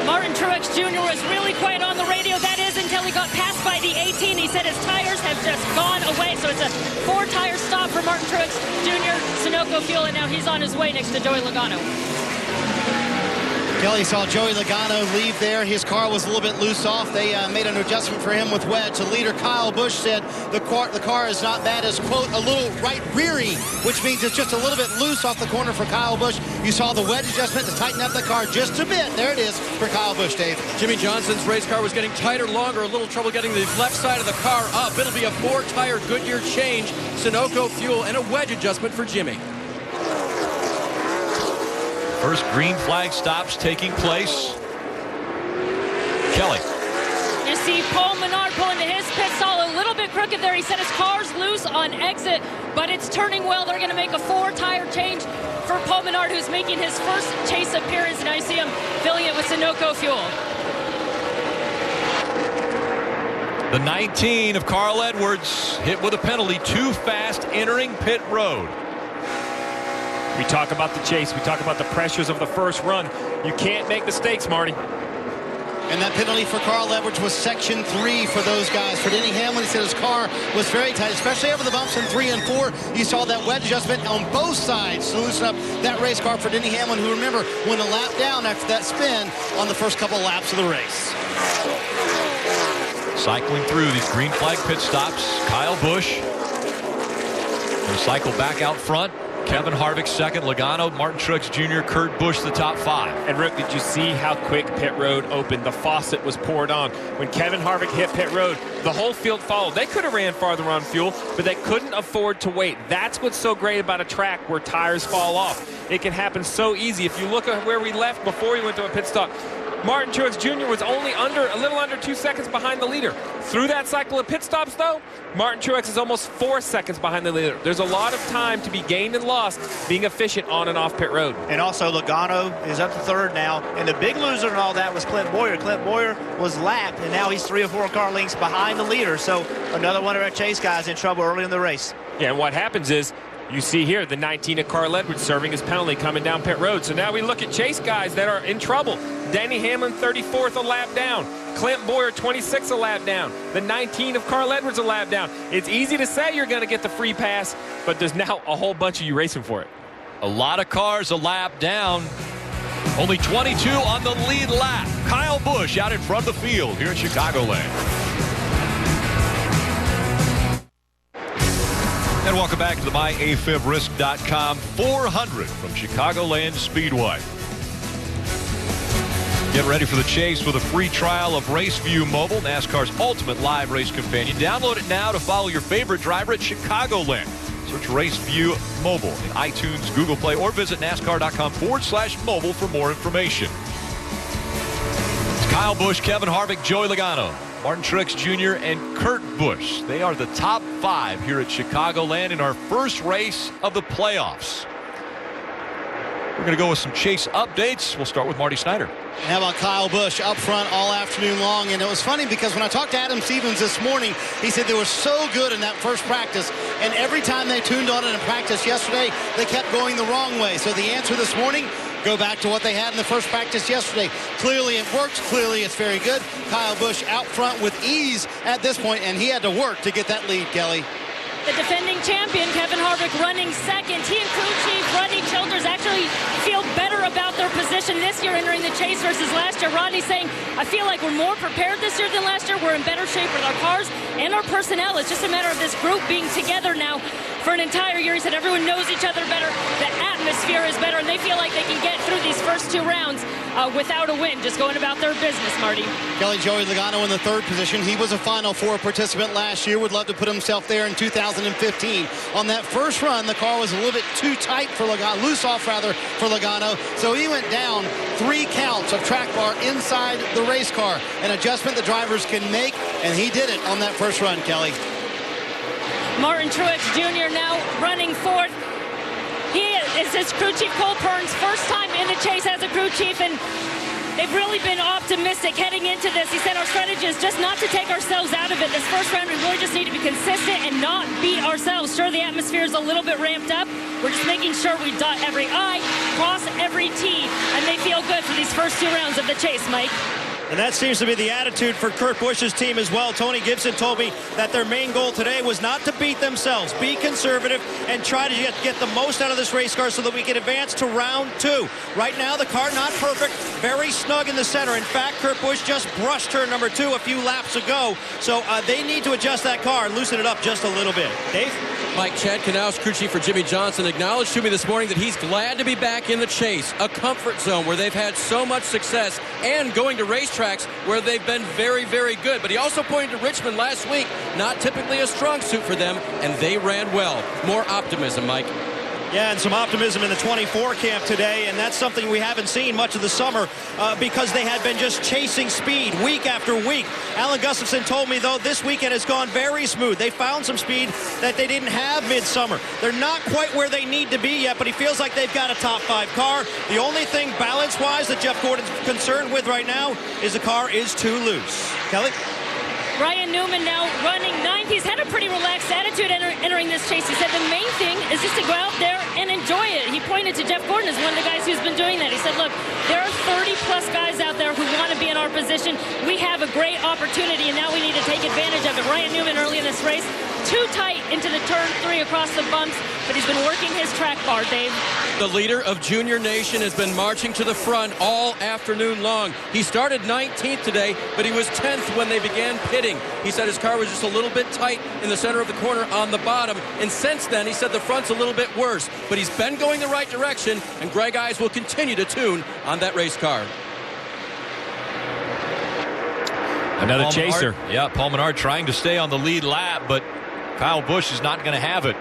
Martin Truex Jr. was really quiet on the radio. That is until he got passed by the 18. He said his tires have just gone away. So it's a 4-tire stop for Martin Truex Jr., Sunoco fuel, and now he's on his way next to Joey Logano. Kelly saw Joey Logano leave there. His car was a little bit loose off. They made an adjustment for him with wedge. The leader, Kyle Busch, said the car is not bad as, quote, a little right reary, which means it's just a little bit loose off the corner for Kyle Busch. You saw the wedge adjustment to tighten up the car just a bit. There it is for Kyle Busch, Dave. Jimmy Johnson's race car was getting tighter, longer, a little trouble getting the left side of the car up. It'll be a 4-tire Goodyear change, Sunoco fuel, and a wedge adjustment for Jimmy. First green flag stops taking place. Kelly. You see Paul Menard pulling to his pit stall a little bit crooked there. He said his car's loose on exit, but it's turning well. They're going to make a 4-tire change for Paul Menard, who's making his first chase appearance. And I see him filling it with Sunoco fuel. The 19 of Carl Edwards hit with a penalty, too fast entering pit road. We talk about the chase. We talk about the pressures of the first run. You can't make mistakes, Marty. And that penalty for Carl Edwards was section 3 for those guys. For Denny Hamlin, he said his car was very tight, especially over the bumps in 3 and 4. You saw that wedge adjustment on both sides to loosen up that race car for Denny Hamlin, who, remember, went a lap down after that spin on the first couple laps of the race. Cycling through these green flag pit stops, Kyle Busch. He'll cycle back out front. Kevin Harvick second, Logano, Martin Truex Jr., Kurt Busch the top 5. And Rick, did you see how quick pit road opened? The faucet was poured on. When Kevin Harvick hit pit road, the whole field followed. They could have ran farther on fuel, but they couldn't afford to wait. That's what's so great about a track where tires fall off. It can happen so easy. If you look at where we left before we went to a pit stop, Martin Truex Jr. was only a little under 2 seconds behind the leader. Through that cycle of pit stops, though, Martin Truex is almost 4 seconds behind the leader. There's a lot of time to be gained and lost being efficient on and off pit road. And also Logano is up to 3rd now. And the big loser in all that was Clint Boyer. Clint Boyer was lapped, and now he's 3 or 4 car lengths behind the leader. So another one of our chase guys in trouble early in the race. Yeah, and what happens is You see here the 19 of Carl Edwards serving his penalty coming down pit road. So now we look at chase guys that are in trouble. Denny Hamlin, 34th, a lap down. Clint Boyer, 26th, a lap down. The 19 of Carl Edwards, a lap down. It's easy to say you're going to get the free pass, but there's now a whole bunch of you racing for it. A lot of cars a lap down. Only 22 on the lead lap. Kyle Busch out in front of the field here in Chicagoland. And welcome back to the MyAfibRisk.com 400 from Chicagoland Speedway. Get ready for the chase with a free trial of RaceView Mobile, NASCAR's ultimate live race companion. Download it now to follow your favorite driver at Chicagoland. Search RaceView Mobile in iTunes, Google Play, or visit NASCAR.com/mobile for more information. It's Kyle Busch, Kevin Harvick, Joey Logano, Martin Truex Jr., and Kurt Busch. They are the top 5 here at Chicagoland in our first race of the playoffs. We're going to go with some chase updates. We'll start with Marty Snyder. How about Kyle Busch up front all afternoon long? And it was funny because when I talked to Adam Stevens this morning, he said they were so good in that first practice. And every time they tuned on it in practice yesterday, they kept going the wrong way. So the answer this morning, go back to what they had in the first practice yesterday. Clearly it works. Clearly it's very good. Kyle Busch out front with ease at this point, and he had to work to get that lead, Kelly. The defending champion, Kevin Harvick, running second. He and crew chief Rodney Childers actually feel better about their position this year entering the chase versus last year. Rodney saying, I feel like we're more prepared this year than last year. We're in better shape with our cars and our personnel. It's just a matter of this group being together now for an entire year. He said everyone knows each other better. The atmosphere is better, and they feel like they can get through these first 2 rounds without a win, just going about their business, Marty. Kelly, Joey Logano in the 3rd position. He was a Final Four participant last year. Would love to put himself there in 2015. On that first run, the car was a little bit too tight for Logano, loose off rather for Logano. So he went down 3 counts of track bar inside the race car. An adjustment the drivers can make, and he did it on that first run, Kelly. Martin Truex Jr. now running 4th. He is his crew chief Cole Pern's first time in the chase as a crew chief, and they've really been optimistic heading into this. He said our strategy is just not to take ourselves out of it. This first round, we really just need to be consistent and not beat ourselves. Sure, the atmosphere is a little bit ramped up. We're just making sure we dot every I, cross every T, and they feel good for these first 2 rounds of the chase, Mike. And that seems to be the attitude for Kurt Busch's team as well. Tony Gibson told me that their main goal today was not to beat themselves, be conservative, and try to get the most out of this race car so that we can advance to round 2. Right now, the car not perfect, very snug in the center. In fact, Kurt Busch just brushed turn number 2 a few laps ago. So they need to adjust that car and loosen it up just a little bit. Dave? Mike, Chad Knaus, crew chief for Jimmy Johnson, acknowledged to me this morning that he's glad to be back in the chase, a comfort zone where they've had so much success, and going to racetracks where they've been very, very good. But he also pointed to Richmond last week, not typically a strong suit for them, and they ran well. More optimism, Mike. Yeah, and some optimism in the 24 camp today, and that's something we haven't seen much of the summer because they had been just chasing speed week after week. Alan Gustafson told me, though, this weekend has gone very smooth. They found some speed that they didn't have midsummer. They're not quite where they need to be yet, but he feels like they've got a top 5 car. The only thing balance-wise that Jeff Gordon's concerned with right now is the car is too loose. Kelly? Ryan Newman now running 9th. He's had a pretty relaxed attitude entering this chase. He said the main thing is just to go out there and enjoy it. He pointed to Jeff Gordon as one of the guys who's been doing that. He said, look, there are 30-plus guys out there who want to be in our position. We have a great opportunity, and now we need to take advantage of it. Ryan Newman early in this race, too tight into the turn 3 across the bumps, but he's been working his track bar, Dave. The leader of Junior Nation has been marching to the front all afternoon long. He started 19th today, but he was 10th when they began pitting. He said his car was just a little bit tight in the center of the corner on the bottom, and since then he said the front's a little bit worse, but he's been going the right direction, and Greg Ives will continue to tune on that race car. Another Paul chaser. Menard, yeah, Paul Menard trying to stay on the lead lap, but Kyle Busch is not going to have it.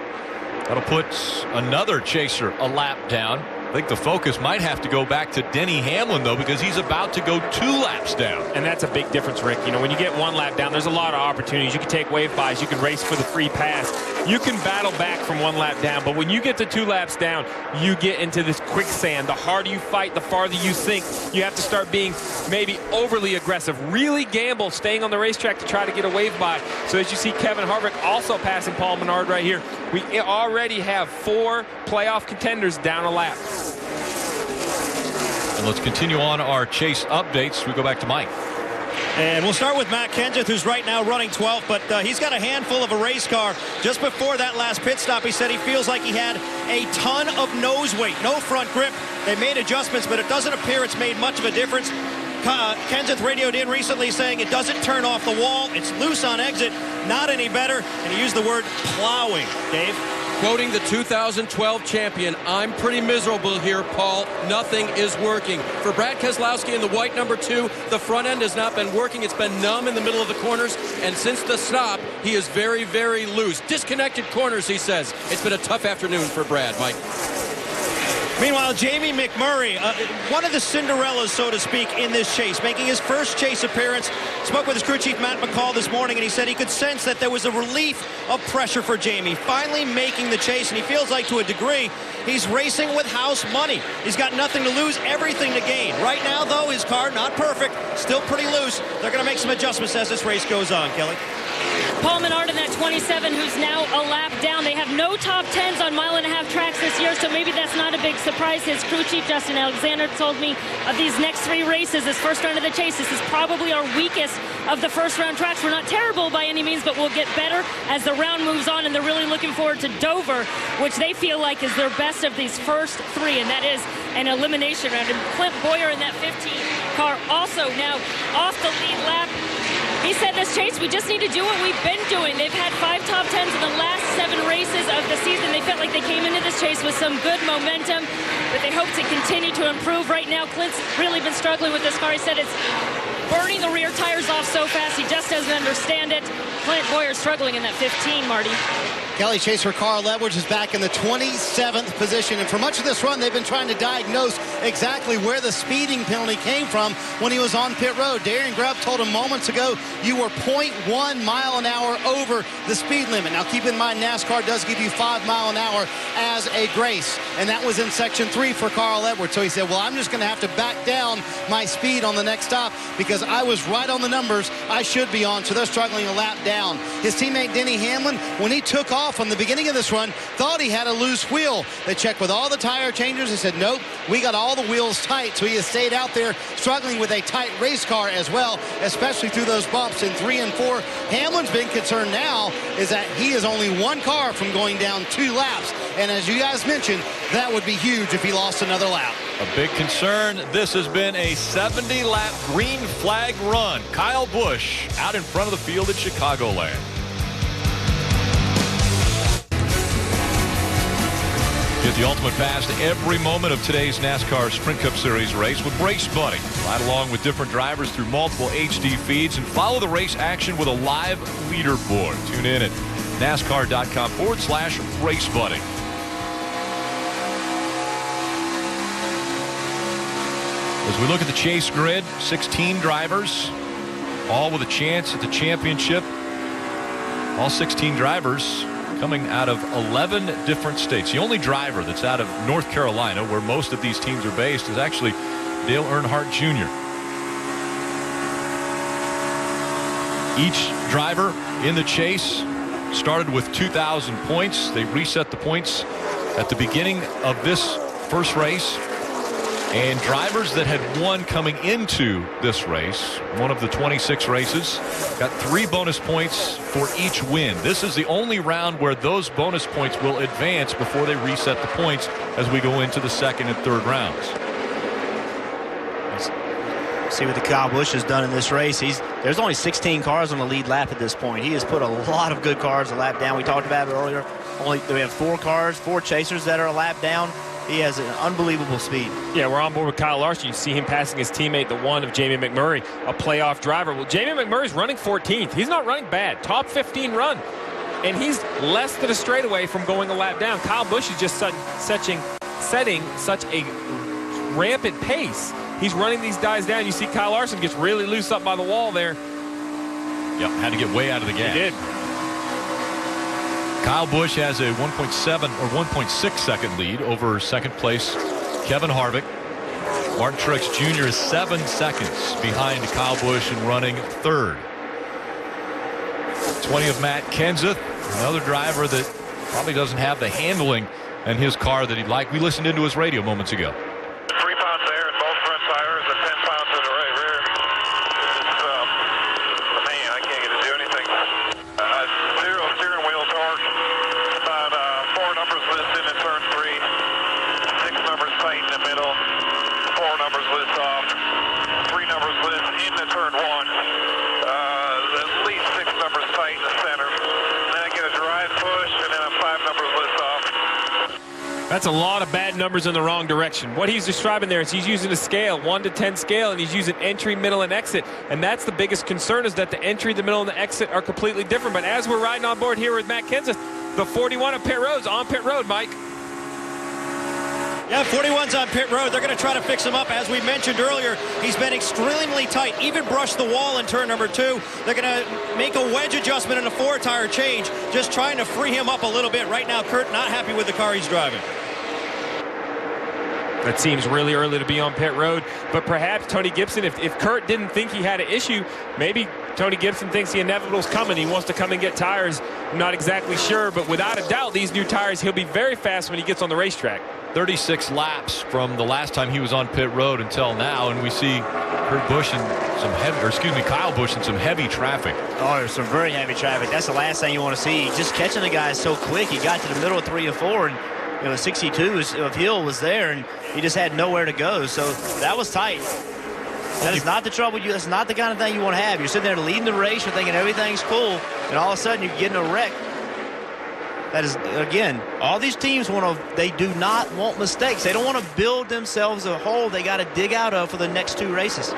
That'll put another chaser a lap down. I think the focus might have to go back to Denny Hamlin, though, because he's about to go 2 laps down. And that's a big difference, Rick. You know, when you get 1 lap down, there's a lot of opportunities. You can take wave buys. You can race for the free pass. You can battle back from 1 lap down. But when you get to 2 laps down, you get into this quicksand. The harder you fight, the farther you sink. You have to start being maybe overly aggressive. Really gamble staying on the racetrack to try to get a wave by. So as you see Kevin Harvick also passing Paul Menard right here, We already have 4 playoff contenders down a lap. And let's continue on our chase updates. We go back to Mike. And we'll start with Matt Kenseth, who's right now running 12th, but he's got a handful of a race car. Just before that last pit stop, he said he feels like he had a ton of nose weight, no front grip. They made adjustments, but it doesn't appear it's made much of a difference. Kenseth radioed in recently saying it doesn't turn off the wall. It's loose on exit, not any better. And he used the word plowing. Dave? Quoting the 2012 champion, I'm pretty miserable here, Paul. Nothing is working. For Brad Keselowski in the white number 2, the front end has not been working. It's been numb in the middle of the corners. And since the stop, he is very, very loose. Disconnected corners, he says. It's been a tough afternoon for Brad, Mike. Meanwhile, Jamie McMurray, one of the Cinderellas, so to speak, in this chase, making his first chase appearance. Spoke with his crew chief, Matt McCall, this morning, and he said he could sense that there was a relief of pressure for Jamie, finally making the chase, and he feels like, to a degree, he's racing with house money. He's got nothing to lose, everything to gain. Right now, though, his car, not perfect, still pretty loose. They're going to make some adjustments as this race goes on, Kelly. Paul Menard in that 27, who's now a lap down. They have no top 10s on mile-and-a-half tracks this year, so maybe that's not a big surprise. His crew chief, Justin Alexander, told me of these next 3 races, this first round of the chase, this is probably our weakest of the first-round tracks. We're not terrible by any means, but we'll get better as the round moves on, and they're really looking forward to Dover, which they feel like is their best of these first 3, and that is an elimination round. And Clint Boyer in that 15 car also now off the lead lap. He said this chase, we just need to do what we've been doing. They've had 5 top 10s in the last 7 races of the season. They felt like they came into this chase with some good momentum, but they hope to continue to improve. Right now, Clint's really been struggling with this car. He said it's burning the rear tires off so fast, he just doesn't understand it. Clint Boyer struggling in that 15, Marty. Kelly Chaser Carl Edwards is back in the 27th position, and for much of this run they've been trying to diagnose exactly where the speeding penalty came from when he was on pit road. Darian Grubb told him moments ago you were 0.1 mile an hour over the speed limit. Now keep in mind NASCAR does give you 5 mile an hour as a grace, and that was in section 3 for Carl Edwards. So he said, well, I'm just going to have to back down my speed on the next stop because I was right on the numbers I should be on. So they're struggling a lap down. His teammate Denny Hamlin, when he took off from the beginning of this run, thought he had a loose wheel. They checked with all the tire changers and said, nope, we got all the wheels tight. So he has stayed out there struggling with a tight race car as well, especially through those bumps in 3 and 4. Hamlin's been concerned now is that he is only 1 car from going down 2 laps. And as you guys mentioned, that would be huge if he lost another lap. A big concern. This has been a 70-lap green flag run. Kyle Busch out in front of the field at Chicagoland. Get the ultimate pass to every moment of today's NASCAR Sprint Cup Series race with Race Buddy. Ride along with different drivers through multiple HD feeds and follow the race action with a live leaderboard. Tune in at NASCAR.com/Race Buddy. As we look at the chase grid, 16 drivers, all with a chance at the championship. All 16 drivers coming out of 11 different states. The only driver that's out of North Carolina, where most of these teams are based, is actually Dale Earnhardt Jr. Each driver in the chase started with 2,000 points. They reset the points at the beginning of this first race. And drivers that had won coming into this race, one of the 26 races, got 3 bonus points for each win. This is the only round where those bonus points will advance before they reset the points as we go into the second and third rounds. See what the Kyle Busch has done in this race. There's only 16 cars on the lead lap at this point. He has put a lot of good cars a lap down. We talked about it earlier. We have 4 cars, 4 chasers that are a lap down. He has an unbelievable speed. Yeah, we're on board with Kyle Larson. You see him passing his teammate, the 1 of Jamie McMurray, a playoff driver. Well, Jamie McMurray's running 14th. He's not running bad. Top 15 run. And he's less than a straightaway from going a lap down. Kyle Busch is just setting such a rampant pace. He's running these guys down. You see Kyle Larson gets really loose up by the wall there. Yep, had to get way out of the gap. He did. Kyle Busch has a 1.7 or 1.6 second lead over second place Kevin Harvick. Martin Truex Jr. is 7 seconds behind Kyle Busch and running third. 20 of Matt Kenseth, another driver that probably doesn't have the handling in his car that he'd like. We listened into his radio moments ago. 3 pounds air in both front tires and 10 pounds in the rear. It's, man, I can't get to do anything. Zero steering wheel torque. About 4 numbers loose in turn 3. 6 numbers tight in the middle. 4 numbers loose off. 3 numbers loose into turn 1. At least 6 numbers tight in the center. Then I get a drive push, and then I'm 5 numbers loose off. That's a lot of bad numbers in the wrong direction. What he's describing there is he's using a scale, 1 to 10 scale, and he's using entry, middle, and exit. And that's the biggest concern, is that the entry, the middle, and the exit are completely different. But as we're riding on board here with Matt Kenseth, the 41 of pit road's on pit road, Mike. Yeah, 41's on pit road. They're going to try to fix him up. As we mentioned earlier, he's been extremely tight. Even brushed the wall in turn number 2. They're going to make a wedge adjustment in a 4-tire change, just trying to free him up a little bit. Right now, Kurt not happy with the car he's driving. That seems really early to be on pit road. But perhaps Tony Gibson, if Kurt didn't think he had an issue, maybe Tony Gibson thinks the inevitable's coming. He wants to come and get tires. I'm not exactly sure, but without a doubt, these new tires, he'll be very fast when he gets on the racetrack. 36 laps from the last time he was on pit road until now, and we see Kurt Busch and Kyle Busch in some heavy traffic. Oh, there's some very heavy traffic. That's the last thing you want to see. Just catching the guys so quick. He got to the middle of 3 or 4, and 62 of hill was there, and he just had nowhere to go. So that was tight. That is not the trouble. That's not the kind of thing you want to have. You're sitting there leading the race. You're thinking everything's cool, and all of a sudden you're getting a wreck. That is, again, all these teams they do not want mistakes. They don't want to build themselves a hole they got to dig out of for the next 2 races.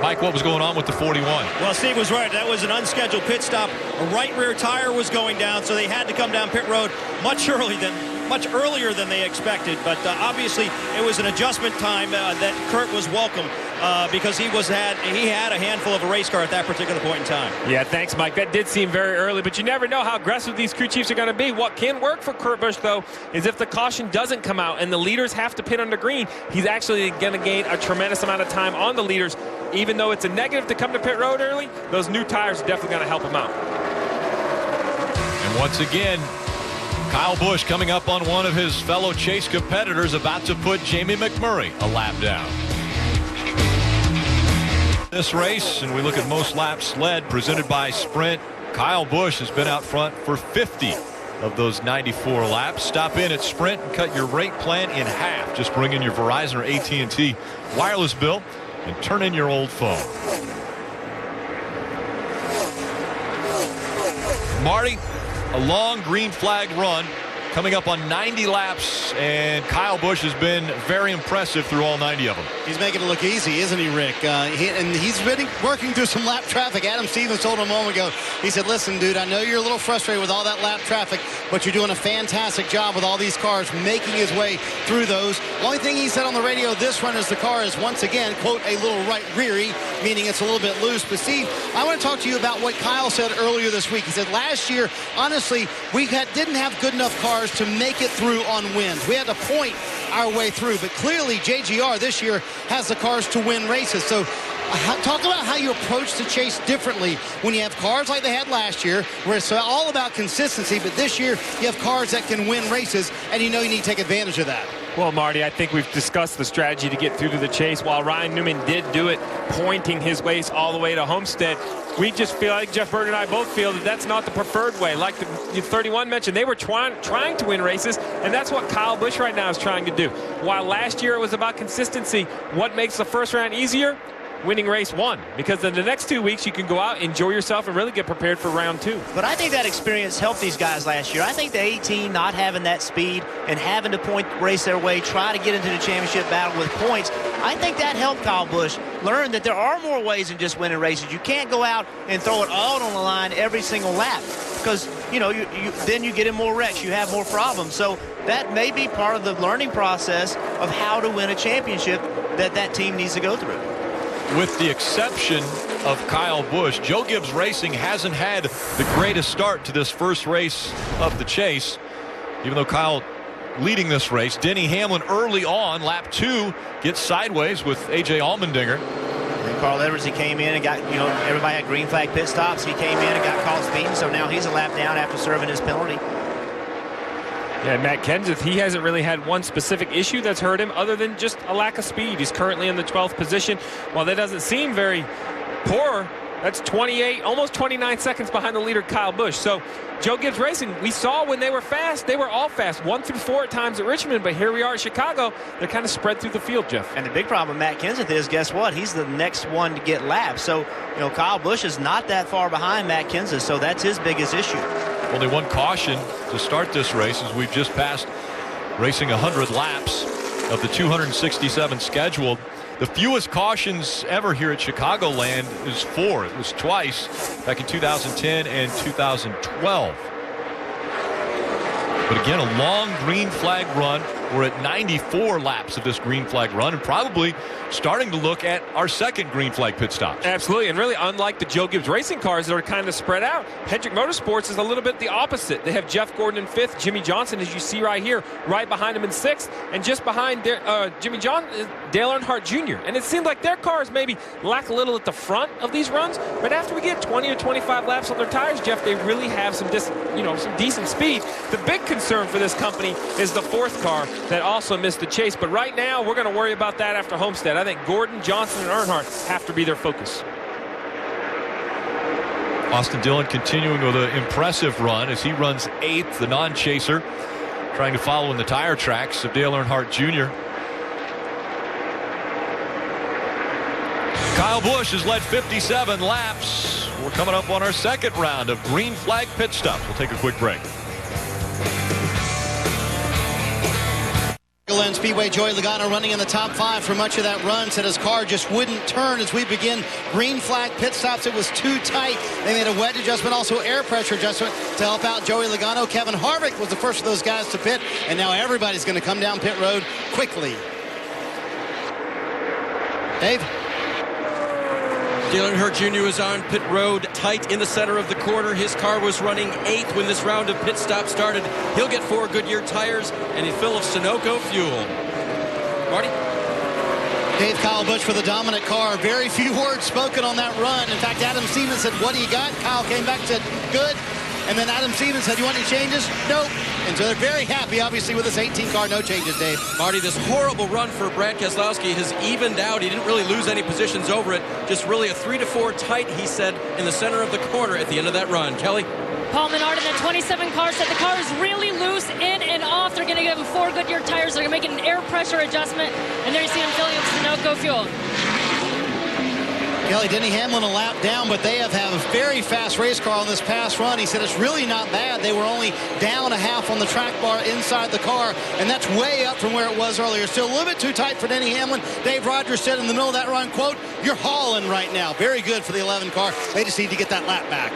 Mike, what was going on with the 41? Well, Steve was right. That was an unscheduled pit stop. A right rear tire was going down, so they had to come down pit road much earlier than they expected. But obviously, it was an adjustment time that Kurt was welcome because he had a handful of a race car at that particular point in time. Yeah, thanks, Mike. That did seem very early, but you never know how aggressive these crew chiefs are going to be. What can work for Kurt Busch, though, is if the caution doesn't come out and the leaders have to pit under green, he's actually going to gain a tremendous amount of time on the leaders. Even though it's a negative to come to pit road early, those new tires are definitely going to help him out. And once again, Kyle Busch coming up on one of his fellow Chase competitors, about to put Jamie McMurray a lap down. This race, and we look at most laps led, presented by Sprint. Kyle Busch has been out front for 50 of those 94 laps. Stop in at Sprint and cut your rate plan in half. Just bring in your Verizon or AT&T wireless bill and turn in your old phone. Marty, a long green flag run coming up on 90 laps, and Kyle Busch has been very impressive through all 90 of them. He's making it look easy, isn't he, Rick? And he's been working through some lap traffic. Adam Stevens told him a moment ago, he said, listen, dude, I know you're a little frustrated with all that lap traffic, but you're doing a fantastic job with all these cars making his way through those. Only thing he said on the radio this run is the car is once again, quote, a little right reary, meaning it's a little bit loose. But Steve, I want to talk to you about what Kyle said earlier this week. He said last year, honestly, we didn't have good enough cars to make it through on wins. We had to point our way through, but clearly JGR this year has the cars to win races. So talk about how you approach the chase differently when you have cars like they had last year, where it's all about consistency, but this year you have cars that can win races, and you know you need to take advantage of that. Well, Marty, I think we've discussed the strategy to get through to the chase. While Ryan Newman did do it, pointing his ways all the way to Homestead, we just feel like Jeff Bird and I both feel that that's not the preferred way. Like the 31 mentioned, they were trying to win races, and that's what Kyle Busch right now is trying to do. While last year it was about consistency, what makes the first round easier? Winning race 1, because in the next 2 weeks you can go out, enjoy yourself, and really get prepared for round 2. But I think that experience helped these guys last year. I think the 18 not having that speed and having to race their way, try to get into the championship battle with points, I think that helped Kyle Busch learn that there are more ways than just winning races. You can't go out and throw it all on the line every single lap, because then you get in more wrecks, you have more problems. So that may be part of the learning process of how to win a championship that team needs to go through. With the exception of Kyle Busch, Joe Gibbs Racing hasn't had the greatest start to this first race of the chase. Even though Kyle leading this race, Denny Hamlin early on, lap 2, gets sideways with A.J. Allmendinger. And Carl Edwards, he came in and got, everybody had green flag pit stops. He came in and got caught speeding, so now he's a lap down after serving his penalty. Yeah, Matt Kenseth, he hasn't really had one specific issue that's hurt him other than just a lack of speed. He's currently in the 12th position. While that doesn't seem very poor, that's 28, almost 29 seconds behind the leader, Kyle Busch. So Joe Gibbs Racing, we saw when they were fast, they were all fast, 1 through 4 at times at Richmond, but here we are at Chicago. They're kind of spread through the field, Jeff. And the big problem with Matt Kenseth is, guess what? He's the next one to get lapped. So, Kyle Busch is not that far behind Matt Kenseth, so that's his biggest issue. Only one caution to start this race as we've just passed racing 100 laps of the 267 scheduled. The fewest cautions ever here at Chicagoland is 4. It was twice back in 2010 and 2012. But again, a long green flag run. We're at 94 laps of this green flag run and probably starting to look at our second green flag pit stop. Absolutely, and really unlike the Joe Gibbs Racing cars that are kind of spread out, Hendrick Motorsports is a little bit the opposite. They have Jeff Gordon in 5th, Jimmy Johnson, as you see right here, right behind him in 6th, and just behind Jimmy Johnson is Dale Earnhardt Jr. And it seemed like their cars maybe lack a little at the front of these runs, but after we get 20 or 25 laps on their tires, Jeff, they really have some decent speed. The big concern for this company is the 4th car that also missed the chase, but right now we're going to worry about that after Homestead. I think Gordon, Johnson, and Earnhardt have to be their focus. Austin Dillon continuing with an impressive run as he runs 8th, the non-chaser, trying to follow in the tire tracks of Dale Earnhardt Jr. Kyle Busch has led 57 laps. We're coming up on our second round of green flag pit stops. We'll take a quick break. Speedway, Joey Logano running in the top 5 for much of that run. Said his car just wouldn't turn as we begin green flag pit stops. It was too tight. They made a wedge adjustment, also air pressure adjustment to help out Joey Logano. Kevin Harvick was the first of those guys to pit, and now everybody's going to come down pit road quickly. Dave? Dale Earnhardt Jr. was on pit road tight in the center of the corner. His car was running 8th when this round of pit stop started. He'll get 4 Goodyear tires and he's full of Sunoco fuel. Marty? Dave, Kyle Busch for the dominant car. Very few words spoken on that run. In fact, Adam Stevens said, "What do you got?" Kyle came back and said, "Good." And then Adam Stevens said, "You want any changes?" Nope. And so they're very happy, obviously, with this 18 car. No changes, Dave. Marty, this horrible run for Brad Keselowski has evened out. He didn't really lose any positions over it. Just really a 3 to 4 tight, he said, in the center of the corner at the end of that run. Kelly? Paul Menard in the 27 car said the car is really loose in and off. They're going to give him 4 Goodyear tires. They're going to make an air pressure adjustment. And there you see him filling up Sunoco fuel. Kelly, Denny Hamlin a lap down, but they have a very fast race car on this past run. He said it's really not bad. They were only down a half on the track bar inside the car, and that's way up from where it was earlier. Still a little bit too tight for Denny Hamlin. Dave Rogers said in the middle of that run, quote, "You're hauling right now." Very good for the 11 car. They just need to get that lap back.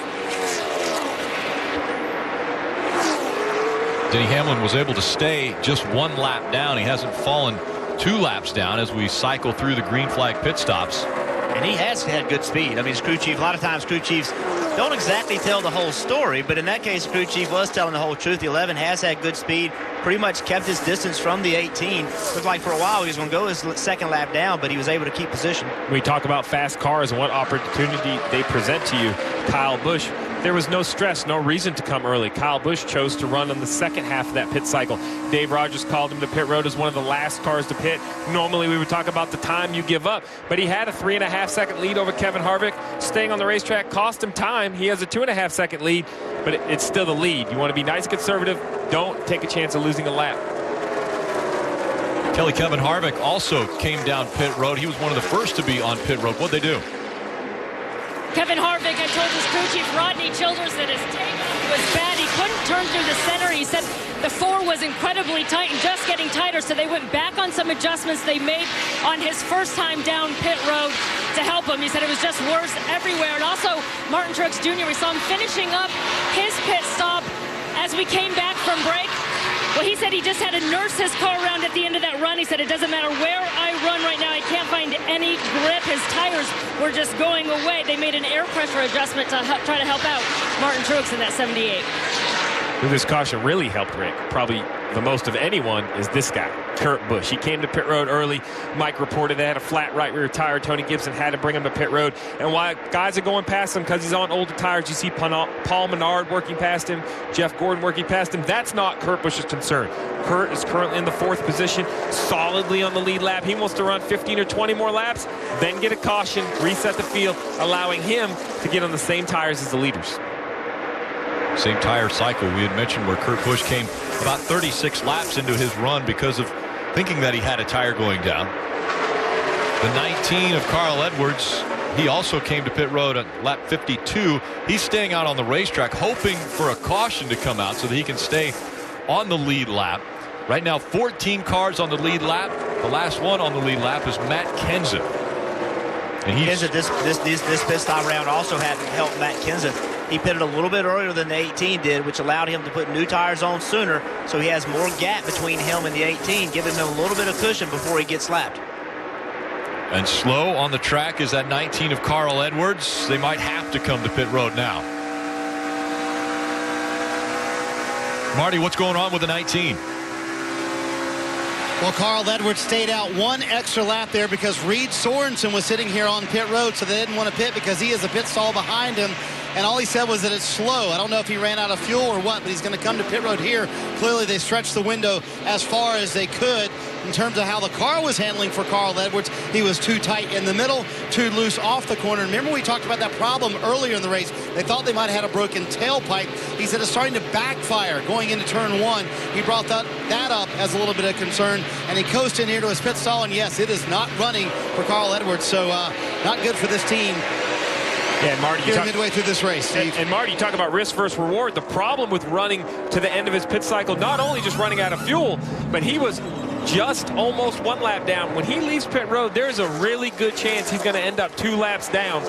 Denny Hamlin was able to stay just 1 lap down. He hasn't fallen 2 laps down as we cycle through the green flag pit stops. And he has had good speed. I mean, his crew chief, a lot of times crew chiefs don't exactly tell the whole story, but in that case, crew chief was telling the whole truth. The 11 has had good speed, pretty much kept his distance from the 18. Looked like for a while he was going to go his second lap down, but he was able to keep position. We talk about fast cars and what opportunity they present to you. Kyle Busch, there was no stress, no reason to come early. Kyle Busch chose to run on the second half of that pit cycle. Dave Rogers called him to pit road as one of the last cars to pit. Normally we would talk about the time you give up, but he had a 3.5-second lead over Kevin Harvick. Staying on the racetrack cost him time. He has a 2.5-second lead, but it's still the lead. You want to be nice and conservative. Don't take a chance of losing a lap. Kelly, Kevin Harvick also came down pit road. He was one of the first to be on pit road. What'd they do? Kevin Harvick had told his crew chief Rodney Childers that his takeoff was bad. He couldn't turn through the center. He said the 4 was incredibly tight and just getting tighter, so they went back on some adjustments they made on his first time down pit road to help him. He said it was just worse everywhere. And also, Martin Truex Jr., we saw him finishing up his pit stop as we came back from break. Well, he said he just had to nurse his car around at the end of that run. He said, "It doesn't matter where I run right now. I can't find any grip." His tires were just going away. They made an air pressure adjustment to try to help out Martin Truex in that 78. Who this caution really helped Rick, probably the most of anyone, is this guy, Kurt Busch. He came to pit road early. Mike reported they had a flat right rear tire. Tony Gibson had to bring him to pit road. And while guys are going past him because he's on older tires, you see Paul Menard working past him, Jeff Gordon working past him. That's not Kurt Busch's concern. Kurt is currently in the 4th position, solidly on the lead lap. He wants to run 15 or 20 more laps, then get a caution, reset the field, allowing him to get on the same tires as the leaders. Same tire cycle we had mentioned where Kurt Busch came about 36 laps into his run because of thinking that he had a tire going down. The 19 of Carl Edwards, he also came to pit road at lap 52. He's staying out on the racetrack hoping for a caution to come out so that he can stay on the lead lap. Right now 14 cars on the lead lap. The last one on the lead lap is Matt Kenseth. And Kenseth, this pit stop round also had helped Matt Kenseth. He pitted a little bit earlier than the 18 did, which allowed him to put new tires on sooner, so he has more gap between him and the 18, giving him a little bit of cushion before he gets lapped. And slow on the track is that 19 of Carl Edwards. They might have to come to pit road now. Marty, what's going on with the 19? Well, Carl Edwards stayed out one extra lap there because Reed Sorensen was sitting here on pit road, so they didn't want to pit because he has a pit stall behind him. And all he said was that it's slow. I don't know if he ran out of fuel or what, but he's going to come to pit road here. Clearly, they stretched the window as far as they could in terms of how the car was handling for Carl Edwards. He was too tight in the middle, too loose off the corner. Remember we talked about that problem earlier in the race. They thought they might have had a broken tailpipe. He said it's starting to backfire going into turn 1. He brought that up as a little bit of concern, and he coasted in here to his pit stall, and yes, it is not running for Carl Edwards, so not good for this team. Yeah, and Marty, midway through this race, Steve. And Marty, you talk about risk versus reward. The problem with running to the end of his pit cycle, not only just running out of fuel, but he was just almost 1 lap down. When he leaves pit road, there's a really good chance he's going to end up 2 laps down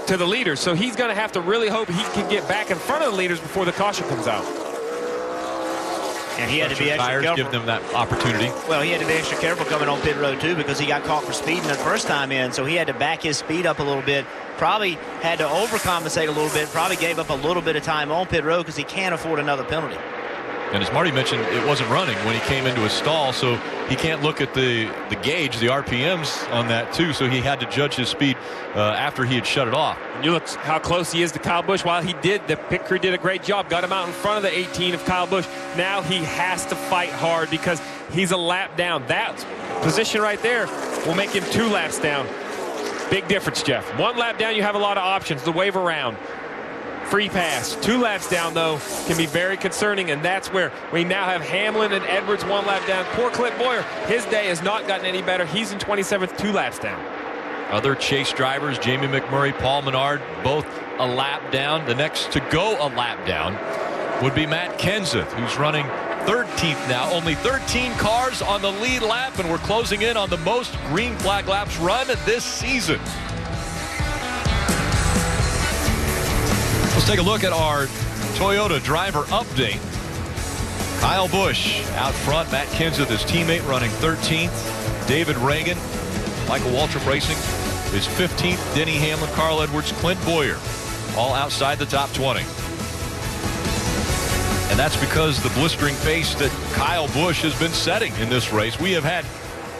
to the leaders. So he's going to have to really hope he can get back in front of the leaders before the caution comes out. And he had to be extra careful. Give them that opportunity. Well, he had to be extra careful coming on pit road, too, because he got caught for speeding the first time in, so he had to back his speed up a little bit. Probably had to overcompensate a little bit, probably gave up a little bit of time on pit road because he can't afford another penalty. And as Marty mentioned, it wasn't running when he came into his stall, so he can't look at the gauge, the RPMs on that too, so he had to judge his speed after he had shut it off. And you look how close he is to Kyle Busch. While he did, the pit crew did a great job, got him out in front of the 18 of Kyle Busch. Now he has to fight hard because he's a lap down. That position right there will make him 2 laps down. Big difference, Jeff. 1 lap down, you have a lot of options to wave around. Free pass. 2 laps down, though, can be very concerning, and that's where we now have Hamlin and Edwards 1 lap down. Poor Clint Boyer, his day has not gotten any better. He's in 27th, 2 laps down. Other chase drivers, Jamie McMurray, Paul Menard, both a lap down. The next to go a lap down would be Matt Kenseth, who's running 13th now. Only 13 cars on the lead lap, and we're closing in on the most green flag laps run this season. Let's take a look at our Toyota driver update. Kyle Busch out front. Matt Kenseth, his teammate, running 13th. David Reagan, Michael Waltrip Racing, is 15th. Denny Hamlin, Carl Edwards, Clint Boyer, all outside the top 20. And that's because the blistering pace that Kyle Busch has been setting in this race. We have had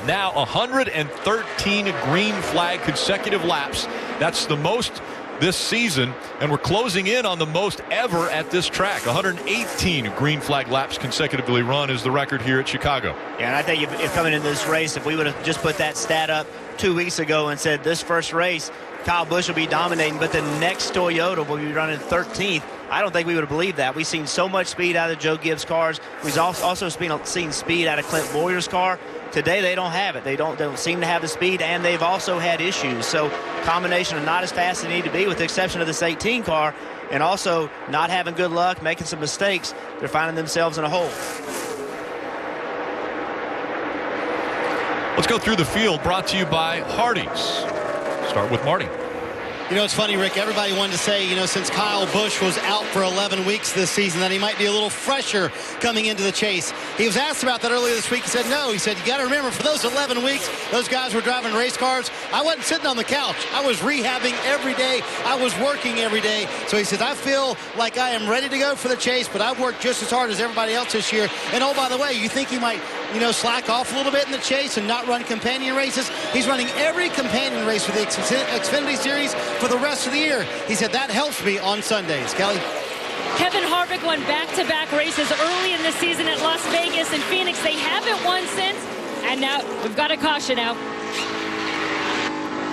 now 113 green flag consecutive laps. That's the most this season, and we're closing in on the most ever at this track. 118 green flag laps consecutively run is the record here at Chicago. Yeah, and I think if coming into this race, if we would have just put that stat up 2 weeks ago and said this first race, Kyle Busch will be dominating, but the next Toyota will be running 13th, I don't think we would have believed that. We've seen so much speed out of Joe Gibbs' cars. We've also seen speed out of Clint Boyer's car. Today they don't have it. They don't seem to have the speed, and they've also had issues. So combination of not as fast as they need to be, with the exception of this 18 car, and also not having good luck, making some mistakes, they're finding themselves in a hole. Let's go through the field, brought to you by Hardee's. Start with Marty. You know, it's funny, Rick. Everybody wanted to say, you know, since Kyle Busch was out for 11 weeks this season, that he might be a little fresher coming into the chase. He was asked about that earlier this week. He said, no. He said, you got to remember, for those 11 weeks, those guys were driving race cars. I wasn't sitting on the couch. I was rehabbing every day. I was working every day. So he says, I feel like I am ready to go for the chase, but I've worked just as hard as everybody else this year. And, oh, by the way, you think he might, you know, slack off a little bit in the chase and not run companion races? He's running every companion race for the Xfinity Series for the rest of the year. He said that helps me on Sundays. Kelly? Kevin Harvick won back-to-back races early in the season at Las Vegas and Phoenix. They haven't won since, and now we've got a caution now.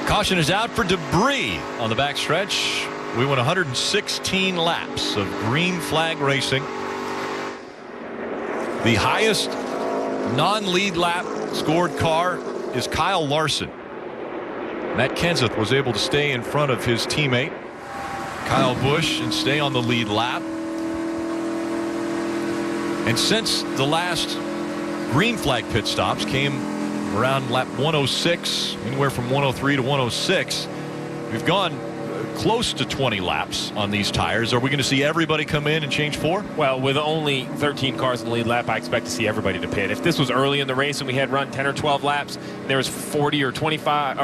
Caution is out for debris on the backstretch. We went 116 laps of green flag racing. The highest non-lead lap scored car is Kyle Larson. Matt Kenseth was able to stay in front of his teammate Kyle Busch and stay on the lead lap. And since the last green flag pit stops came around lap 106, anywhere from 103 to 106, we've gone close to 20 laps on these tires. Are we going to see everybody come in and change 4? Well, with only 13 cars in the lead lap, I expect to see everybody to pit. If this was early in the race and we had run 10 or 12 laps, and there was 40 or 35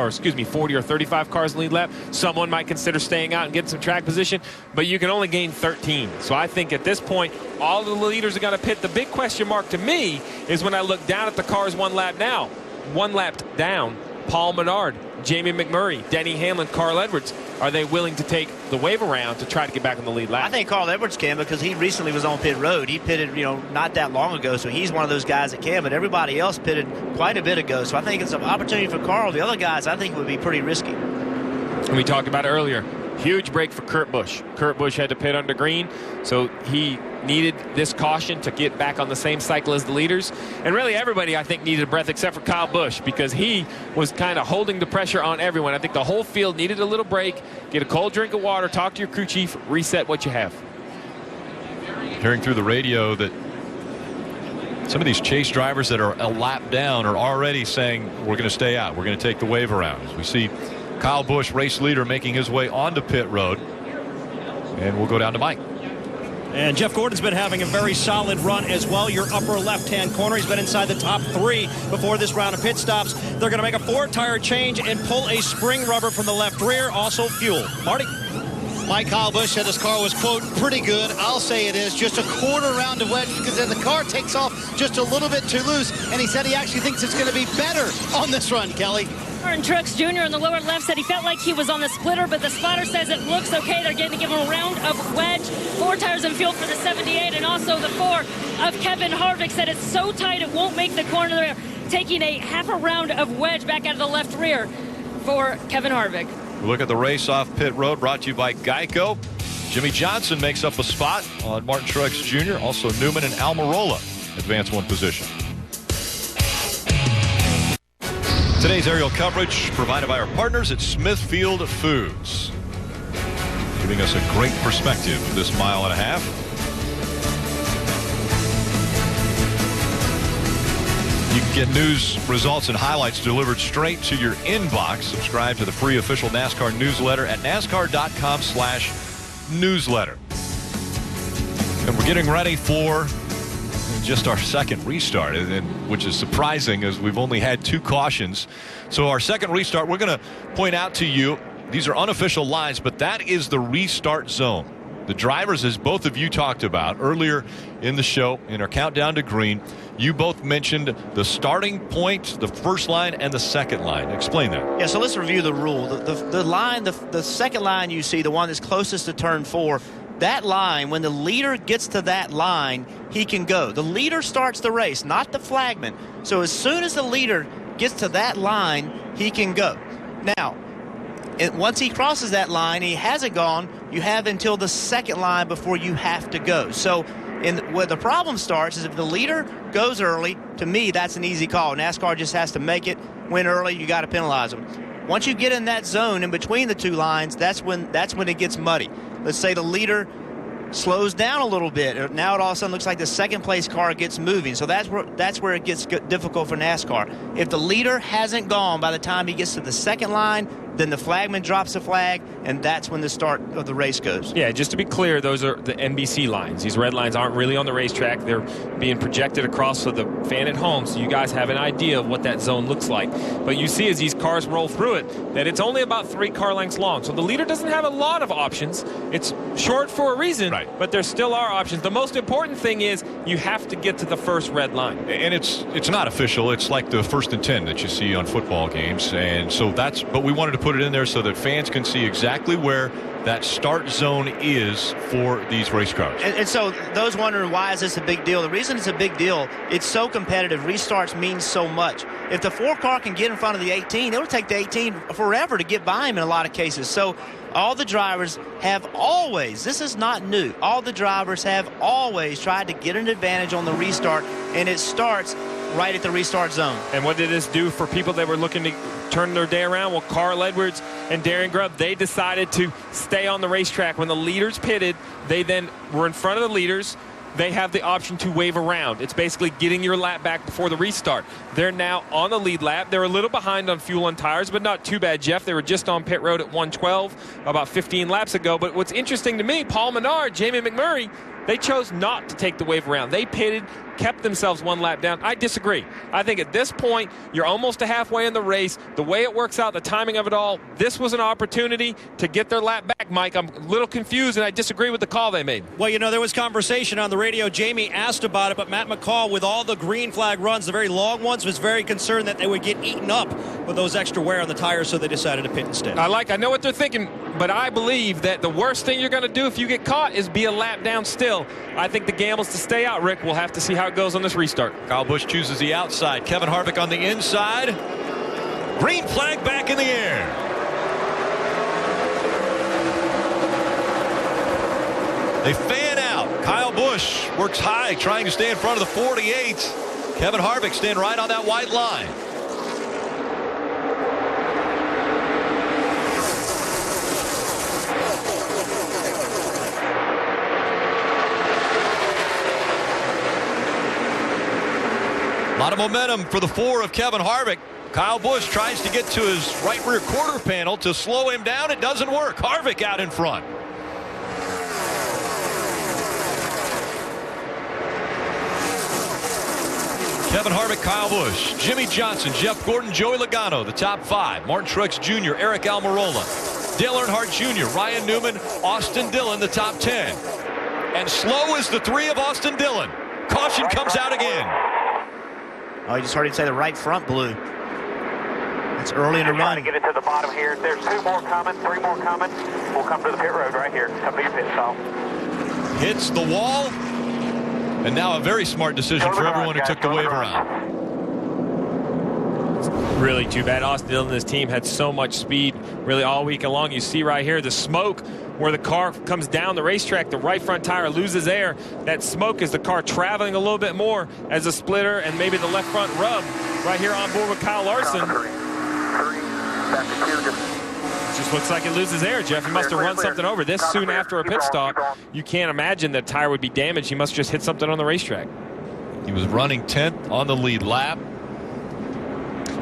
cars in the lead lap, someone might consider staying out and getting some track position, but you can only gain 13. So I think at this point, all the leaders are going to pit. The big question mark to me is when I look down at the cars one lap down, Paul Menard, Jamie McMurray, Denny Hamlin, Carl Edwards. Are they willing to take the wave around to try to get back on the lead lap? I think Carl Edwards can, because he recently was on pit road. He pitted, you know, not that long ago, so he's one of those guys that can, but everybody else pitted quite a bit ago. So I think it's an opportunity for Carl. The other guys, I think, would be pretty risky. And we talked about it earlier. Huge break for Kurt Busch. Kurt Busch had to pit under green, so he needed this caution to get back on the same cycle as the leaders. And really everybody, I think, needed a breath except for Kyle Busch, because he was kind of holding the pressure on everyone. I think the whole field needed a little break, get a cold drink of water, talk to your crew chief, reset what you have. Hearing through the radio that some of these chase drivers that are a lap down are already saying, we're going to stay out, we're going to take the wave around. As we see Kyle Busch, race leader, making his way onto pit road. And we'll go down to Mike. And Jeff Gordon's been having a very solid run as well. Your upper left-hand corner, he's been inside the top 3 before this round of pit stops. They're going to make a 4-tire change and pull a spring rubber from the left rear, also fuel. Marty? Mike, Kyle Busch said his car was, quote, pretty good. I'll say it is. Just a quarter round of wedge, because then the car takes off just a little bit too loose. And he said he actually thinks it's going to be better on this run, Kelly. And Truex Jr. in the lower left said he felt like he was on the splitter, but the spotter says it looks okay. They're going to give him a round of wedge. 4 tires and fuel for the 78, and also the 4 of Kevin Harvick said it's so tight it won't make the corner there. Taking a half a round of wedge back out of the left rear for Kevin Harvick. Look at the race off pit road, brought to you by Geico. Jimmy Johnson makes up a spot on Martin Truex Jr. Also Newman and Almirola advance 1 position. Today's aerial coverage provided by our partners at Smithfield Foods, giving us a great perspective of this mile and a half. You can get news, results, and highlights delivered straight to your inbox. Subscribe to the free official NASCAR newsletter at NASCAR.com/newsletter. And we're getting ready for just our second restart, which is surprising, as we've only had 2 cautions. So our second restart, we're going to point out to you, these are unofficial lines, but that is the restart zone. The drivers, as both of you talked about earlier in the show, in our countdown to green, you both mentioned the starting point, the first line, and the second line. Explain that. Yeah, so let's review the rule. The line, the second line you see, the one that's closest to turn 4, that line, when the leader gets to that line, he can go. The leader starts the race, not the flagman. So as soon as the leader gets to that line, he can go. Now, once he crosses that line, he hasn't gone, you have until the second line before you have to go. So where the problem starts is if the leader goes early, to me, that's an easy call. NASCAR just has to make it. Win early, you got to penalize them. Once you get in that zone in between the 2 lines, that's when it gets muddy. Let's say the leader slows down a little bit. Now it all of a sudden looks like the second place car gets moving. So that's where it gets difficult for NASCAR. If the leader hasn't gone by the time he gets to the second line, then the flagman drops the flag, and that's when the start of the race goes. Yeah, just to be clear, those are the NBC lines. These red lines aren't really on the racetrack. They're being projected across so the fan at home, so you guys have an idea of what that zone looks like. But you see as these cars roll through it that it's only about 3 car lengths long. So the leader doesn't have a lot of options. It's short for a reason, right, but there still are options. The most important thing is you have to get to the first red line. And it's not official. It's like the 1st and 10 that you see on football games. And so but we wanted to put it in there so that fans can see exactly where that start zone is for these race cars. And so those wondering why is this a big deal, the reason it's a big deal, it's so competitive. Restarts mean so much. If the 4 car can get in front of the 18, it'll take the 18 forever to get by him in a lot of cases. So all the drivers have always, this is not new, all the drivers have always tried to get an advantage on the restart, and it starts right at the restart zone. And what did this do for people that were looking to turn their day around? Well, Carl Edwards and Darren Grubb, they decided to stay on the racetrack. When the leaders pitted, they then were in front of the leaders. They have the option to wave around. It's basically getting your lap back before the restart. They're now on the lead lap. They're a little behind on fuel and tires, but not too bad, Jeff. They were just on pit road at 112 about 15 laps ago. But what's interesting to me, Paul Menard, Jamie McMurray, they chose not to take the wave around. They pitted, kept themselves 1 lap down. I disagree. I think at this point, you're almost to halfway in the race. The way it works out, the timing of it all, this was an opportunity to get their lap back, Mike. I'm a little confused, and I disagree with the call they made. Well, you know, there was conversation on the radio. Jamie asked about it, but Matt McCall, with all the green flag runs, the very long ones, was very concerned that they would get eaten up with those extra wear on the tires, so they decided to pit instead. I know what they're thinking, but I believe that the worst thing you're going to do if you get caught is be a lap down still. I think the gamble's to stay out, Rick. We'll have to see how it goes on this restart. Kyle Busch chooses the outside. Kevin Harvick on the inside. Green flag back in the air. They fan out. Kyle Busch works high, trying to stay in front of the 48. Kevin Harvick staying right on that white line. A lot of momentum for the 4 of Kevin Harvick. Kyle Busch tries to get to his right rear quarter panel to slow him down. It doesn't work. Harvick out in front. Kevin Harvick, Kyle Busch, Jimmy Johnson, Jeff Gordon, Joey Logano, the top 5. Martin Truex Jr., Eric Almirola, Dale Earnhardt Jr., Ryan Newman, Austin Dillon, the top 10. And slow is the 3 of Austin Dillon. Caution comes out again. Oh, you just heard him say the right front blew. It's early in the run. Trying to get it to the bottom here. There's 2 more coming, 3 more coming. We'll come to the pit road right here. Come to your pit stop. Hits the wall. And now a very smart decision for everyone who took the wave around. Really too bad. Austin Dillon and his team had so much speed really all week long. You see right here the smoke where the car comes down the racetrack. The right front tire loses air. That smoke is the car traveling a little bit more as a splitter, and maybe the left front rub right here on board with Kyle Larson. Just looks like it loses air, Jeff. He must have run something over this soon after a pit stop. You can't imagine that tire would be damaged. He must have just hit something on the racetrack. He was running 10th on the lead lap.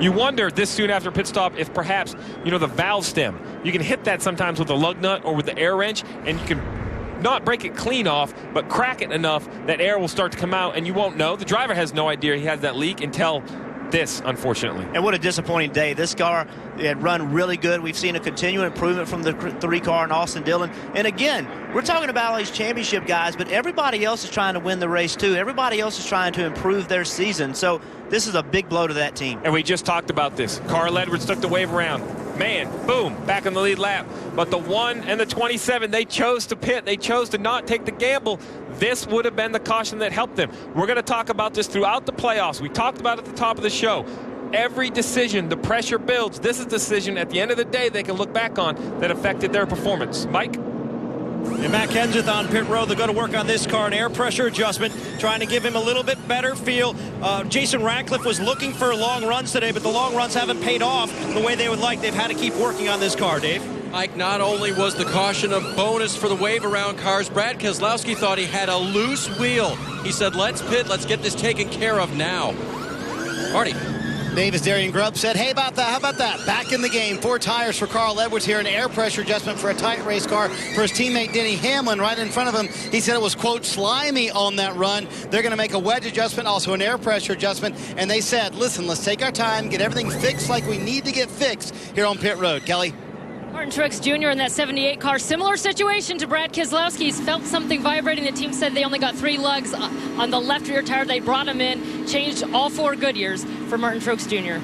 You wonder this soon after pit stop if perhaps, the valve stem, you can hit that sometimes with a lug nut or with the air wrench, and you can not break it clean off, but crack it enough that air will start to come out, and you won't know. The driver has no idea he has that leak until this, unfortunately. And what a disappointing day. This car had run really good. We've seen a continual improvement from the 3 car and Austin Dillon. And again, we're talking about all these championship guys, but everybody else is trying to win the race too. Everybody else is trying to improve their season. So this is a big blow to that team. And we just talked about this. Carl Edwards took the wave around. Man, boom, back on the lead lap. But the 1 and the 27, they chose to pit. They chose to not take the gamble. This would have been the caution that helped them. We're going to talk about this throughout the playoffs. We talked about it at the top of the show. Every decision, the pressure builds. This is a decision at the end of the day they can look back on that affected their performance. Mike? And Matt Kenseth on pit road. They're going to work on this car, an air pressure adjustment, trying to give him a little bit better feel. Jason Ratcliffe was looking for long runs today, but the long runs haven't paid off the way they would like. They've had to keep working on this car, Dave. Mike, not only was the caution a bonus for the wave-around cars, Brad Keselowski thought he had a loose wheel. He said, let's pit, let's get this taken care of now. Marty. Davis Darian Grubb said, hey, how about that? Back in the game. 4 tires for Carl Edwards here. An air pressure adjustment for a tight race car for his teammate Denny Hamlin right in front of him. He said it was, quote, slimy on that run. They're going to make a wedge adjustment, also an air pressure adjustment. And they said, listen, let's take our time, get everything fixed like we need to get fixed here on pit road. Kelly? Martin Truex Jr. in that 78 car. Similar situation to Brad Keselowski. He's felt something vibrating. The team said they only got 3 lugs on the left rear tire. They brought him in, changed all 4 Goodyears for Martin Truex Jr.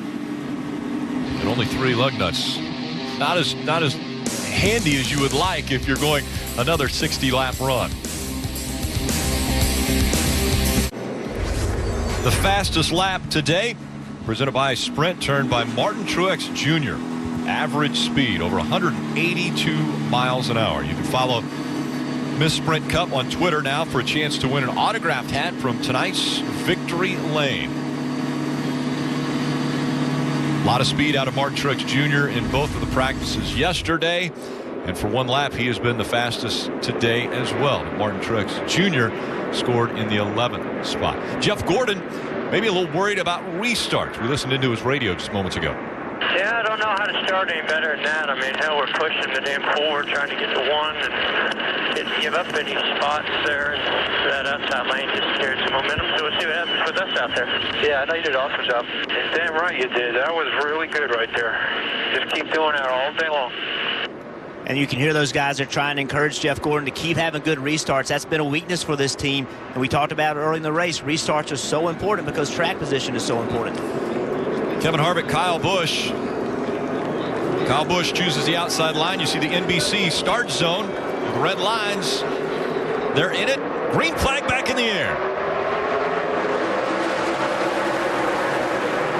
And only 3 lug nuts. Not as handy as you would like if you're going another 60-lap run. The fastest lap today, presented by Sprint, turned by Martin Truex Jr. Average speed over 182 miles an hour. You can follow Miss Sprint Cup on Twitter now for a chance to win an autographed hat from tonight's Victory Lane. A lot of speed out of Martin Truex Jr. in both of the practices yesterday. And for one lap, he has been the fastest today as well. Martin Truex Jr. scored in the 11th spot. Jeff Gordon, maybe a little worried about restarts. We listened into his radio just moments ago. Yeah, I don't know how to start any better than that. I mean, hell, we're pushing the damn forward, trying to get to 1, and didn't give up any spots there. And that outside lane just carried some momentum, so we'll see what happens with us out there. Yeah, I know you did an awesome job. Damn right you did. That was really good right there. Just keep doing that all day long. And you can hear those guys are trying to encourage Jeff Gordon to keep having good restarts. That's been a weakness for this team. And we talked about it early in the race. Restarts are so important because track position is so important. Kevin Harvick, Kyle Busch. Kyle Busch chooses the outside line. You see the NBC start zone with red lines. They're in it. Green flag back in the air.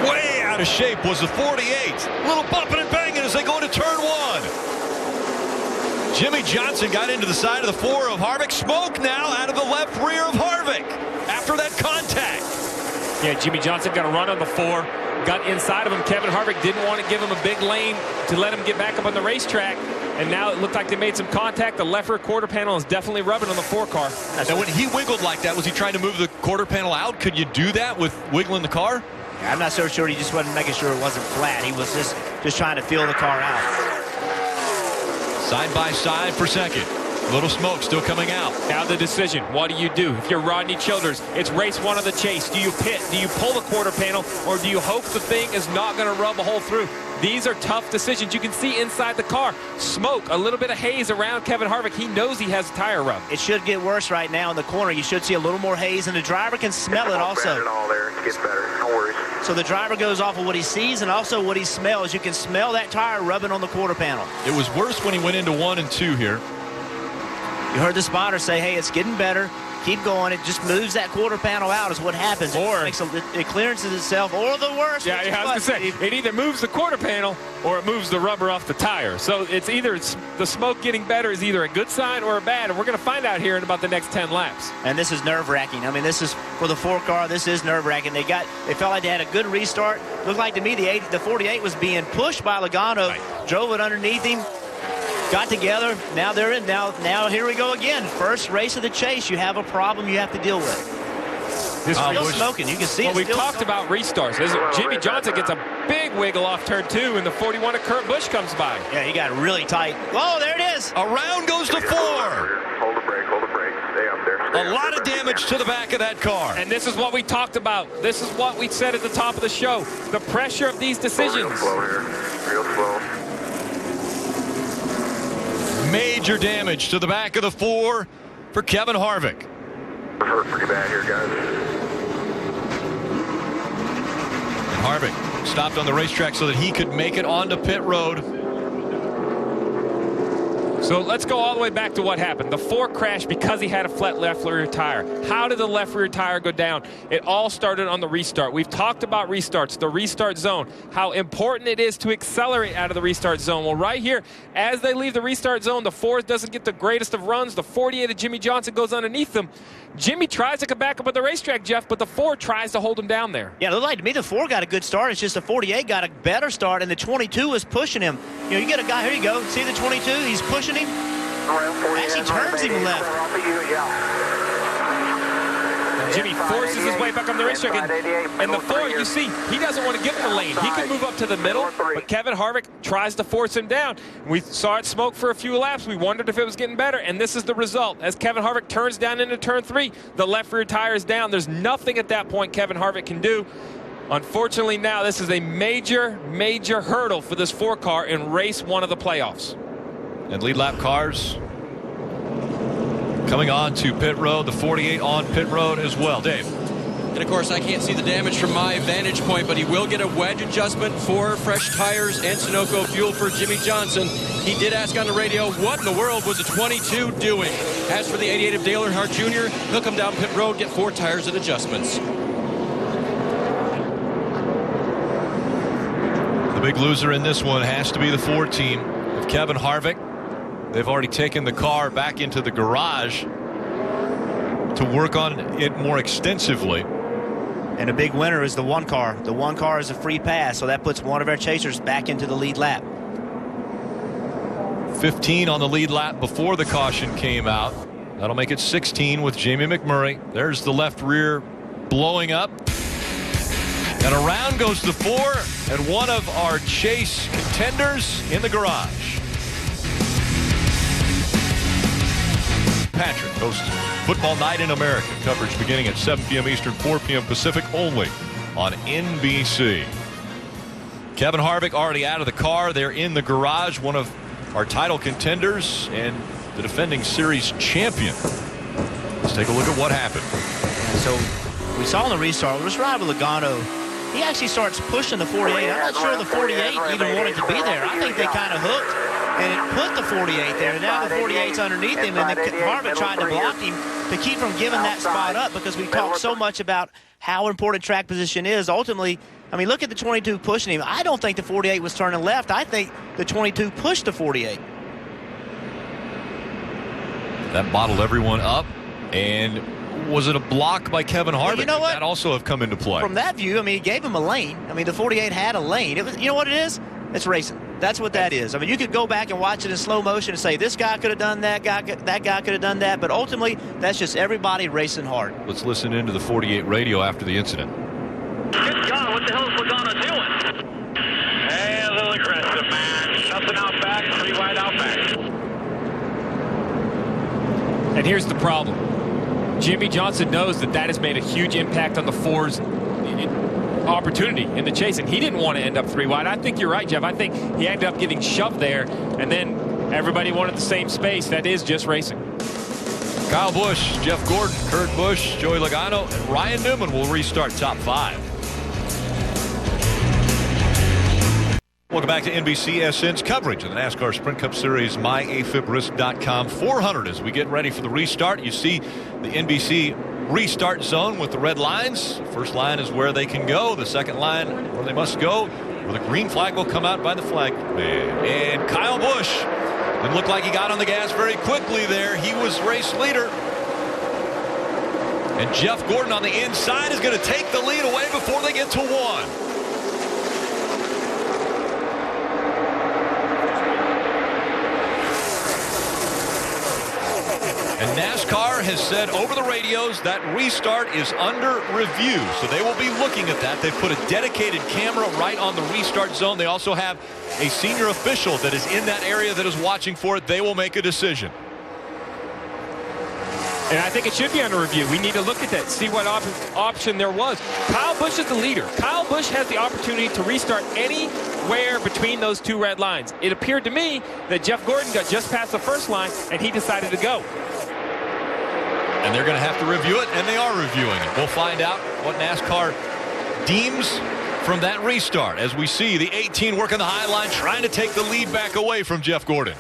Way out of shape was the 48. A little bumping and banging as they go into turn 1. Jimmy Johnson got into the side of the 4 of Harvick. Smoke now out of the left rear of Harvick after that contact. Yeah, Jimmy Johnson got a run on the 4. Got inside of him. Kevin Harvick didn't want to give him a big lane to let him get back up on the racetrack. And now it looked like they made some contact. The left rear quarter panel is definitely rubbing on the 4 car. Now, when he wiggled like that, was he trying to move the quarter panel out? Could you do that with wiggling the car? I'm not so sure. He just wasn't making sure it wasn't flat. He was just trying to feel the car out. Side by side for second. Little smoke still coming out. Now the decision. What do you do? If you're Rodney Childers, it's race 1 of the chase. Do you pit? Do you pull the quarter panel? Or do you hope the thing is not going to rub a hole through? These are tough decisions. You can see inside the car. Smoke, a little bit of haze around Kevin Harvick. He knows he has a tire rub. It should get worse right now in the corner. You should see a little more haze, and the driver can smell it also. All there. It gets better. No worries. So the driver goes off of what he sees and also what he smells. You can smell that tire rubbing on the quarter panel. It was worse when he went into 1 and 2 here. You heard the spotter say, hey, it's getting better. Keep going. It just moves that quarter panel out is what happens. Or it clearances itself, or the worst. Yeah, I was going to say, it either moves the quarter panel or it moves the rubber off the tire. So it's either the smoke getting better is either a good sign or a bad, and we're going to find out here in about the next 10 laps. And this is nerve-wracking. I mean, this is for the 4 car. This is nerve-wracking. They felt like they had a good restart. Looked like to me the 48 was being pushed by Logano. Right. Drove it underneath him. Got together. Now they're in. Now here we go again. First race of the chase. You have a problem you have to deal with. Still smoking. You can see it. Well, we've talked about restarts. Jimmy Johnson gets a big wiggle off turn 2, and the 41 of Kurt Busch comes by. Yeah, he got really tight. Oh, there it is. Around goes the 4. Hold the brake. Hold the brake. Stay up there. A lot of damage to the back of that car. And this is what we talked about. This is what we said at the top of the show. The pressure of these decisions. Real slow here. Real slow. Major damage to the back of the 4 for Kevin Harvick. Hurt pretty bad here, guys. And Harvick stopped on the racetrack so that he could make it onto pit road. So let's go all the way back to what happened. The 4 crashed because he had a flat left rear tire. How did the left rear tire go down? It all started on the restart. We've talked about restarts, the restart zone, how important it is to accelerate out of the restart zone. Well, right here, as they leave the restart zone, the 4 doesn't get the greatest of runs. The 48 of Jimmy Johnson goes underneath them. Jimmy tries to come back up at the racetrack, Jeff, but the 4 tries to hold him down there. Yeah, it looked like to me the 4 got a good start. It's just the 48 got a better start, and the 22 was pushing him. You know, you get a guy, here you go. See the 22? He's pushing him. Actually turns him left. Jimmy forces his way back on the racetrack. And the Ford, you see, he doesn't want to give him the lane. He can move up to the middle, but Kevin Harvick tries to force him down. We saw it smoke for a few laps. We wondered if it was getting better, and this is the result. As Kevin Harvick turns down into turn 3, the left rear tire is down. There's nothing at that point Kevin Harvick can do. Unfortunately, now this is a major, major hurdle for this 4-car in race 1 of the playoffs. And lead lap cars coming on to pit road, the 48 on pit road as well. Dave. And of course, I can't see the damage from my vantage point, but he will get a wedge adjustment for fresh tires and Sunoco fuel for Jimmy Johnson. He did ask on the radio, what in the world was a 22 doing? As for the 88 of Dale Earnhardt Jr., he'll come down pit road, get 4 tires and adjustments. The big loser in this one has to be the Ford team of Kevin Harvick. They've already taken the car back into the garage to work on it more extensively. And a big winner is the 1 car. The 1 car is a free pass, so that puts one of our chasers back into the lead lap. 15 on the lead lap before the caution came out. That'll make it 16 with Jamie McMurray. There's the left rear blowing up. And around goes the 4 and one of our chase contenders in the garage. Patrick hosts Football Night in America. Coverage beginning at 7 p.m. Eastern, 4 p.m. Pacific, only on NBC. Kevin Harvick already out of the car. They're in the garage. One of our title contenders and the defending series champion. Let's take a look at what happened. So we saw in the restart, let's ride with Logano. He actually starts pushing the 48. I'm not sure the 48 even wanted to be there. I think they kind of hooked and it put the 48 there. And now the 48's underneath him, and Harvick tried to block him to keep from giving that spot up, because we talked so much about how important track position is. Ultimately, I mean, look at the 22 pushing him. I don't think the 48 was turning left. I think the 22 pushed the 48. That bottled everyone up. And was it a block by Kevin Harvick? Well, you know what? That also have come into play. From that view, I mean, he gave him a lane. I mean, the 48 had a lane. It was, you know what it is? It's racing. That's what that is. I mean, you could go back and watch it in slow motion and say, this guy could have done that guy could have done that. But ultimately, that's just everybody racing hard. Let's listen into the 48 radio after the incident. Good God, what the hell is Logano doing? Hey, a little aggressive, man. Nothing out back, 3 wide out back. And here's the problem. Jimmy Johnson knows that that has made a huge impact on the Ford's opportunity in the chase, and he didn't want to end up 3 wide. I think you're right, Jeff. I think he ended up getting shoved there, and then everybody wanted the same space. That is just racing. Kyle Busch, Jeff Gordon, Kurt Busch, Joey Logano, and Ryan Newman will restart top 5. Welcome back to NBCSN's coverage of the NASCAR Sprint Cup Series, MyAfibRisk.com 400. As we get ready for the restart, you see the NBC restart zone with the red lines. First line is where they can go. The second line where they must go, where the green flag will come out by the flag man. And Kyle Busch didn't look like he got on the gas very quickly there. He was race leader. And Jeff Gordon on the inside is going to take the lead away before they get to 1. And NASCAR has said over the radios that restart is under review. So they will be looking at that. They've put a dedicated camera right on the restart zone. They also have a senior official that is in that area that is watching for it. They will make a decision. And I think it should be under review. We need to look at that, see what option there was. Kyle Busch is the leader. Kyle Busch has the opportunity to restart anywhere between those 2 red lines. It appeared to me that Jeff Gordon got just past the first line, and he decided to go. And they're going to have to review it, and they are reviewing it. We'll find out what NASCAR deems from that restart as we see the 18 working the high line, trying to take the lead back away from Jeff Gordon.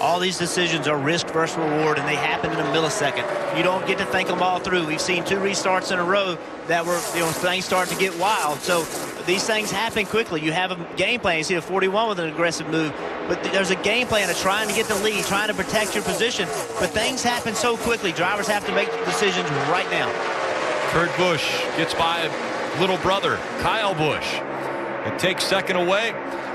All these decisions are risk versus reward, and they happen in a millisecond. You don't get to think them all through. We've seen 2 restarts in a row that were, things start to get wild. So these things happen quickly. You have a game plan. You see a 41 with an aggressive move, but there's a game plan of trying to get the lead, trying to protect your position. But things happen so quickly. Drivers have to make decisions right now. Kurt Busch gets by little brother Kyle Busch and takes second away.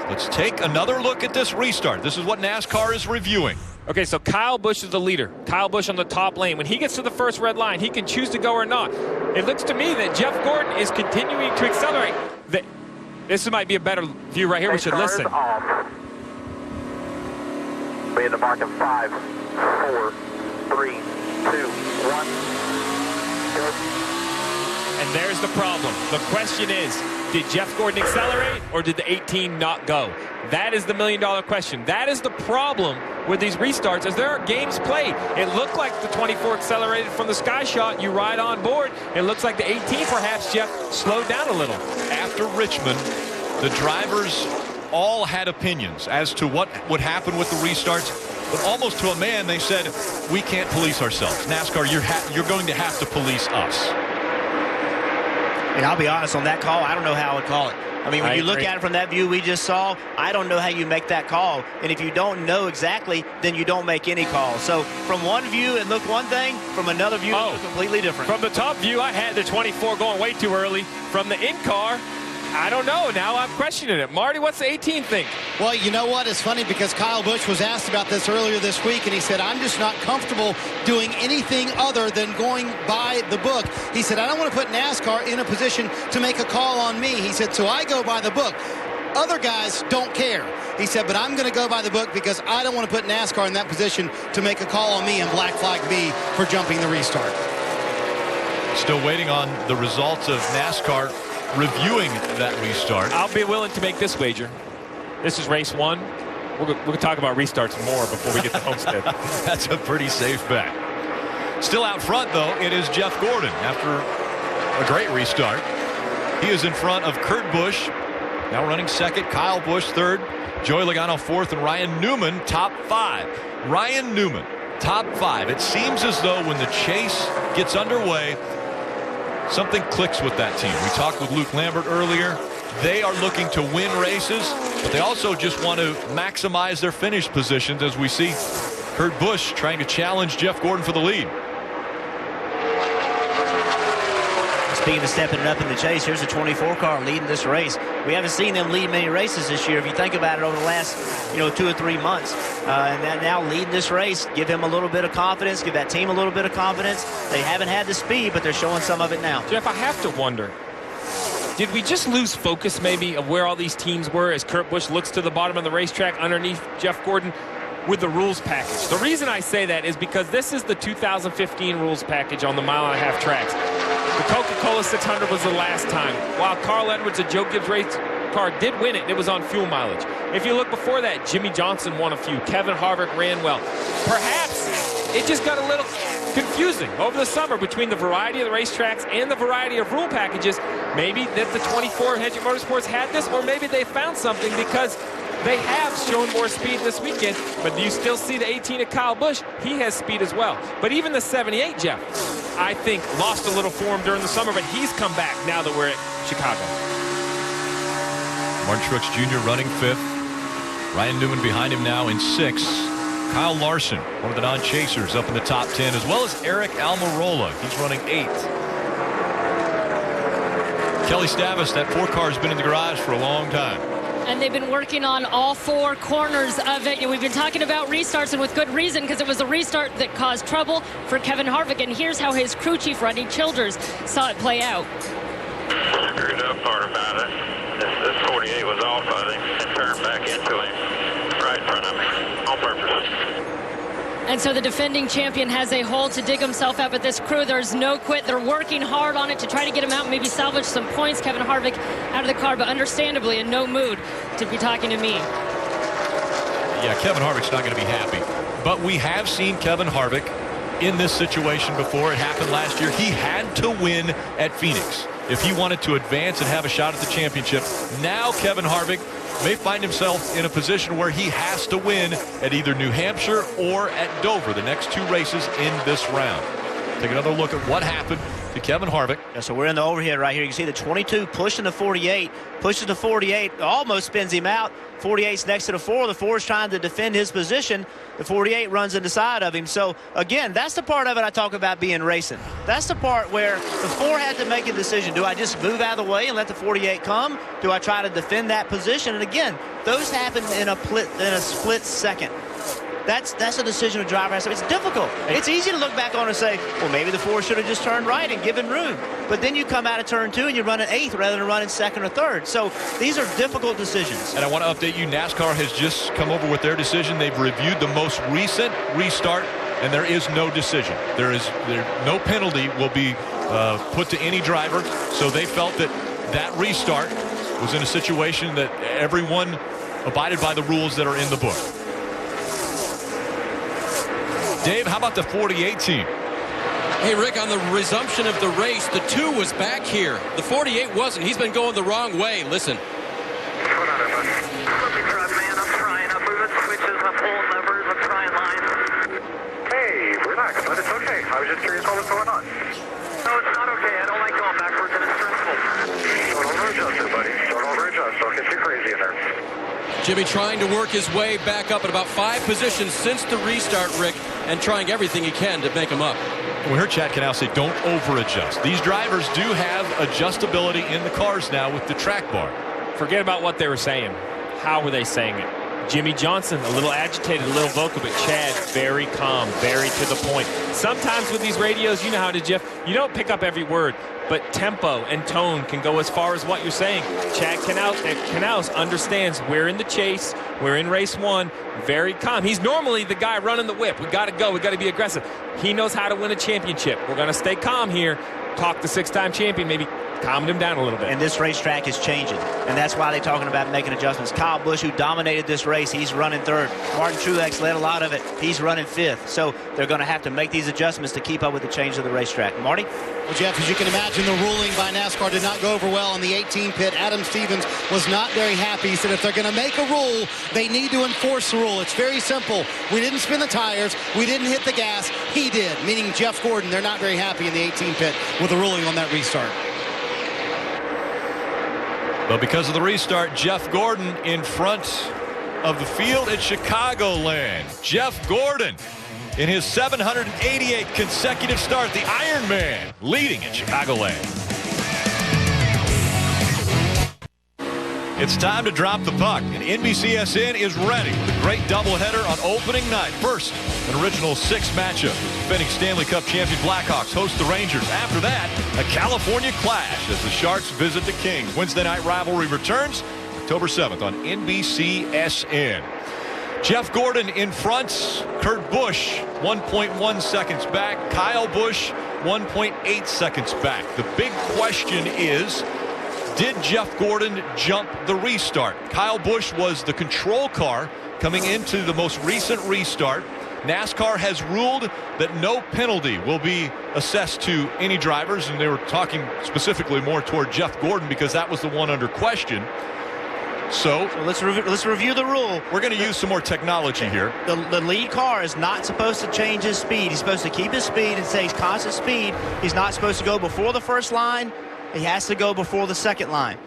Let's take another look at this restart. This is what NASCAR is reviewing. Okay, so Kyle Busch is the leader. Kyle Busch on the top lane. When he gets to the first red line, he can choose to go or not. It looks to me that Jeff Gordon is continuing to accelerate. This might be a better view right here. We should listen. Be at the mark of 5, 4, 3, 2, 1. Go. And there's the problem. The question is, did Jeff Gordon accelerate or did the 18 not go? That is the million-dollar question. That is the problem with these restarts, as there are games played. It looked like the 24 accelerated from the sky shot. You ride on board. It looks like the 18 perhaps, Jeff, slowed down a little. After Richmond, the drivers all had opinions as to what would happen with the restarts. But almost to a man, they said, we can't police ourselves. NASCAR, you're going to have to police us. And I'll be honest, on that call, I don't know how I would call it. I mean, when you look at it from that view we just saw, I don't know how you make that call. And if you don't know exactly, then you don't make any call. So from one view, it looked one thing. From another view, it looked completely different. From the top view, I had the 24 going way too early. From the in-car, I don't know. Now I'm questioning it. Marty, what's the 18 think? Well, you know what? It's funny because Kyle Busch was asked about this earlier this week, and he said, I'm just not comfortable doing anything other than going by the book. He said, I don't want to put NASCAR in a position to make a call on me. He said, so I go by the book. Other guys don't care. He said, but I'm going to go by the book because I don't want to put NASCAR in that position to make a call on me and black flag me for jumping the restart. Still waiting on the results of NASCAR reviewing that restart. I'll be willing to make this wager. This is race 1. We're going to talk about restarts more before we get to Homestead. That's a pretty safe bet. Still out front, though, it is Jeff Gordon after a great restart. He is in front of Kurt Busch, now running second, Kyle Busch third, Joey Logano fourth, and Ryan Newman top 5. Ryan Newman, top 5. It seems as though when the chase gets underway, something clicks with that team. We talked with Luke Lambert earlier. They are looking to win races, but they also just want to maximize their finish positions, as we see Kurt Busch trying to challenge Jeff Gordon for the lead. Speaking of stepping it up in the chase, here's a 24 car leading this race. We haven't seen them lead many races this year. If you think about it, over the last 2 or 3 months, and that now leading this race, give him a little bit of confidence, give that team a little bit of confidence. They haven't had the speed, but they're showing some of it now. Jeff, I have to wonder, did we just lose focus maybe of where all these teams were as Kurt Busch looks to the bottom of the racetrack underneath Jeff Gordon with the rules package? The reason I say that is because this is the 2015 rules package on the mile-and-a-half tracks. The Coca-Cola 600 was the last time. While Carl Edwards, a Joe Gibbs race car, did win it, it was on fuel mileage. If you look before that, Jimmy Johnson won a few. Kevin Harvick ran well. Perhaps it just got a little confusing over the summer between the variety of the racetracks and the variety of rule packages. Maybe that the 24 Hedrick Motorsports had this, or maybe they found something because they have shown more speed this weekend. But you still see the 18 of Kyle Busch. He has speed as well. But even the 78, Jeff, I think lost a little form during the summer, but he's come back now that we're at Chicago. Martin Truex Jr. running 5th. Ryan Newman behind him now in 6th. Kyle Larson, one of the non-chasers, up in the top 10, as well as Eric Almirola. He's running 8th. Kelly Stavis, that 4 car has been in the garage for a long time. And they've been working on all 4 corners of it. And we've been talking about restarts, and with good reason, because it was a restart that caused trouble for Kevin Harvick. And here's how his crew chief, Rodney Childers, saw it play out. Screwed up part about it. This 48 was off, I think, and turned back into him right in front of me on purpose. And so the defending champion has a hole to dig himself out, but this crew, there's no quit. They're working hard on it to try to get him out and maybe salvage some points. Kevin Harvick out of the car, but understandably in no mood to be talking to me. Yeah, Kevin Harvick's not going to be happy. But we have seen Kevin Harvick in this situation before. It happened last year. He had to win at Phoenix if he wanted to advance and have a shot at the championship. Now Kevin Harvick may find himself in a position where he has to win at either New Hampshire or at Dover, the next 2 races in this round. Take another look at what happened to Kevin Harvick. Yeah, so we're in the overhead right here. You can see the 22 pushing the 48, pushes the 48, almost spins him out. 48's next to the 4. The 4 is trying to defend his position. The 48 runs in the side of him. So, again, that's the part of it I talk about being racing. That's the part where the 4 had to make a decision. Do I just move out of the way and let the 48 come? Do I try to defend that position? And, again, those happen in a split second. That's a decision a driver has to make. It's difficult. It's easy to look back on and say, well, maybe the 4 should have just turned right and given room. But then you come out of turn 2 and you run an 8th rather than running 2nd or 3rd. So these are difficult decisions. And I want to update you, NASCAR has just come over with their decision. They've reviewed the most recent restart, and there is no decision. No penalty will be put to any driver. So they felt that restart was in a situation that everyone abided by the rules that are in the book. Dave, how about the 48 team? Hey, Rick, on the resumption of the race, the 2 was back here. The 48 wasn't. He's been going the wrong way. Listen. Hold on a minute. Let me try, man. I'm trying. I'm moving switches. I'm pulling levers. I'm trying lines. Hey, relax, but it's okay. I was just curious what was going on. No, it's not okay. I don't like going backwards, and it's stressful. Don't over-adjust it, buddy. Don't over-adjust. Don't get too crazy in there. Jimmy trying to work his way back up at about 5 positions since the restart, Rick, and trying everything he can to make him up. We heard Chad Canal say don't over-adjust. These drivers do have adjustability in the cars now with the track bar. Forget about what they were saying. How were they saying it? Jimmy Johnson, a little agitated, a little vocal, but Chad, very calm, very to the point. Sometimes with these radios, you know how to, Jeff, you don't pick up every word, but tempo and tone can go as far as what you're saying. Chad Canals understands we're in the chase, we're in race 1, very calm. He's normally the guy running the whip. We got to go, we got to be aggressive. He knows how to win a championship. We're going to stay calm here. Talk the 6-time champion, maybe calmed him down a little bit. And this racetrack is changing, and that's why they're talking about making adjustments. Kyle Busch, who dominated this race, he's running 3rd. Martin Truex led a lot of it. He's running 5th. So they're going to have to make these adjustments to keep up with the change of the racetrack. Marty? Well, Jeff, as you can imagine, the ruling by NASCAR did not go over well in the 18 pit. Adam Stevens was not very happy. He said if they're going to make a rule, they need to enforce the rule. It's very simple. We didn't spin the tires. We didn't hit the gas. He did, meaning Jeff Gordon. They're not very happy in the 18 pit with the ruling on that restart. But because of the restart, Jeff Gordon in front of the field at Chicagoland. Jeff Gordon in his 788 consecutive start, the Iron Man leading at Chicagoland. It's time to drop the puck, and NBCSN is ready with a great doubleheader on opening night. First, an original 6 matchup. Defending Stanley Cup champion Blackhawks host the Rangers. After that, a California clash as the Sharks visit the Kings. Wednesday night rivalry returns October 7th on NBCSN. Jeff Gordon in front. Kurt Busch 1.1 seconds back. Kyle Busch 1.8 seconds back. The big question is, did Jeff Gordon jump the restart? Kyle Busch was the control car coming into the most recent restart. NASCAR has ruled that no penalty will be assessed to any drivers, and they were talking specifically more toward Jeff Gordon because that was the one under question. So let's review the rule. We're going to use some more technology here. The lead car is not supposed to change his speed. He's supposed to keep his speed and stay constant speed. He's not supposed to go before the first line. He has to go before the second line.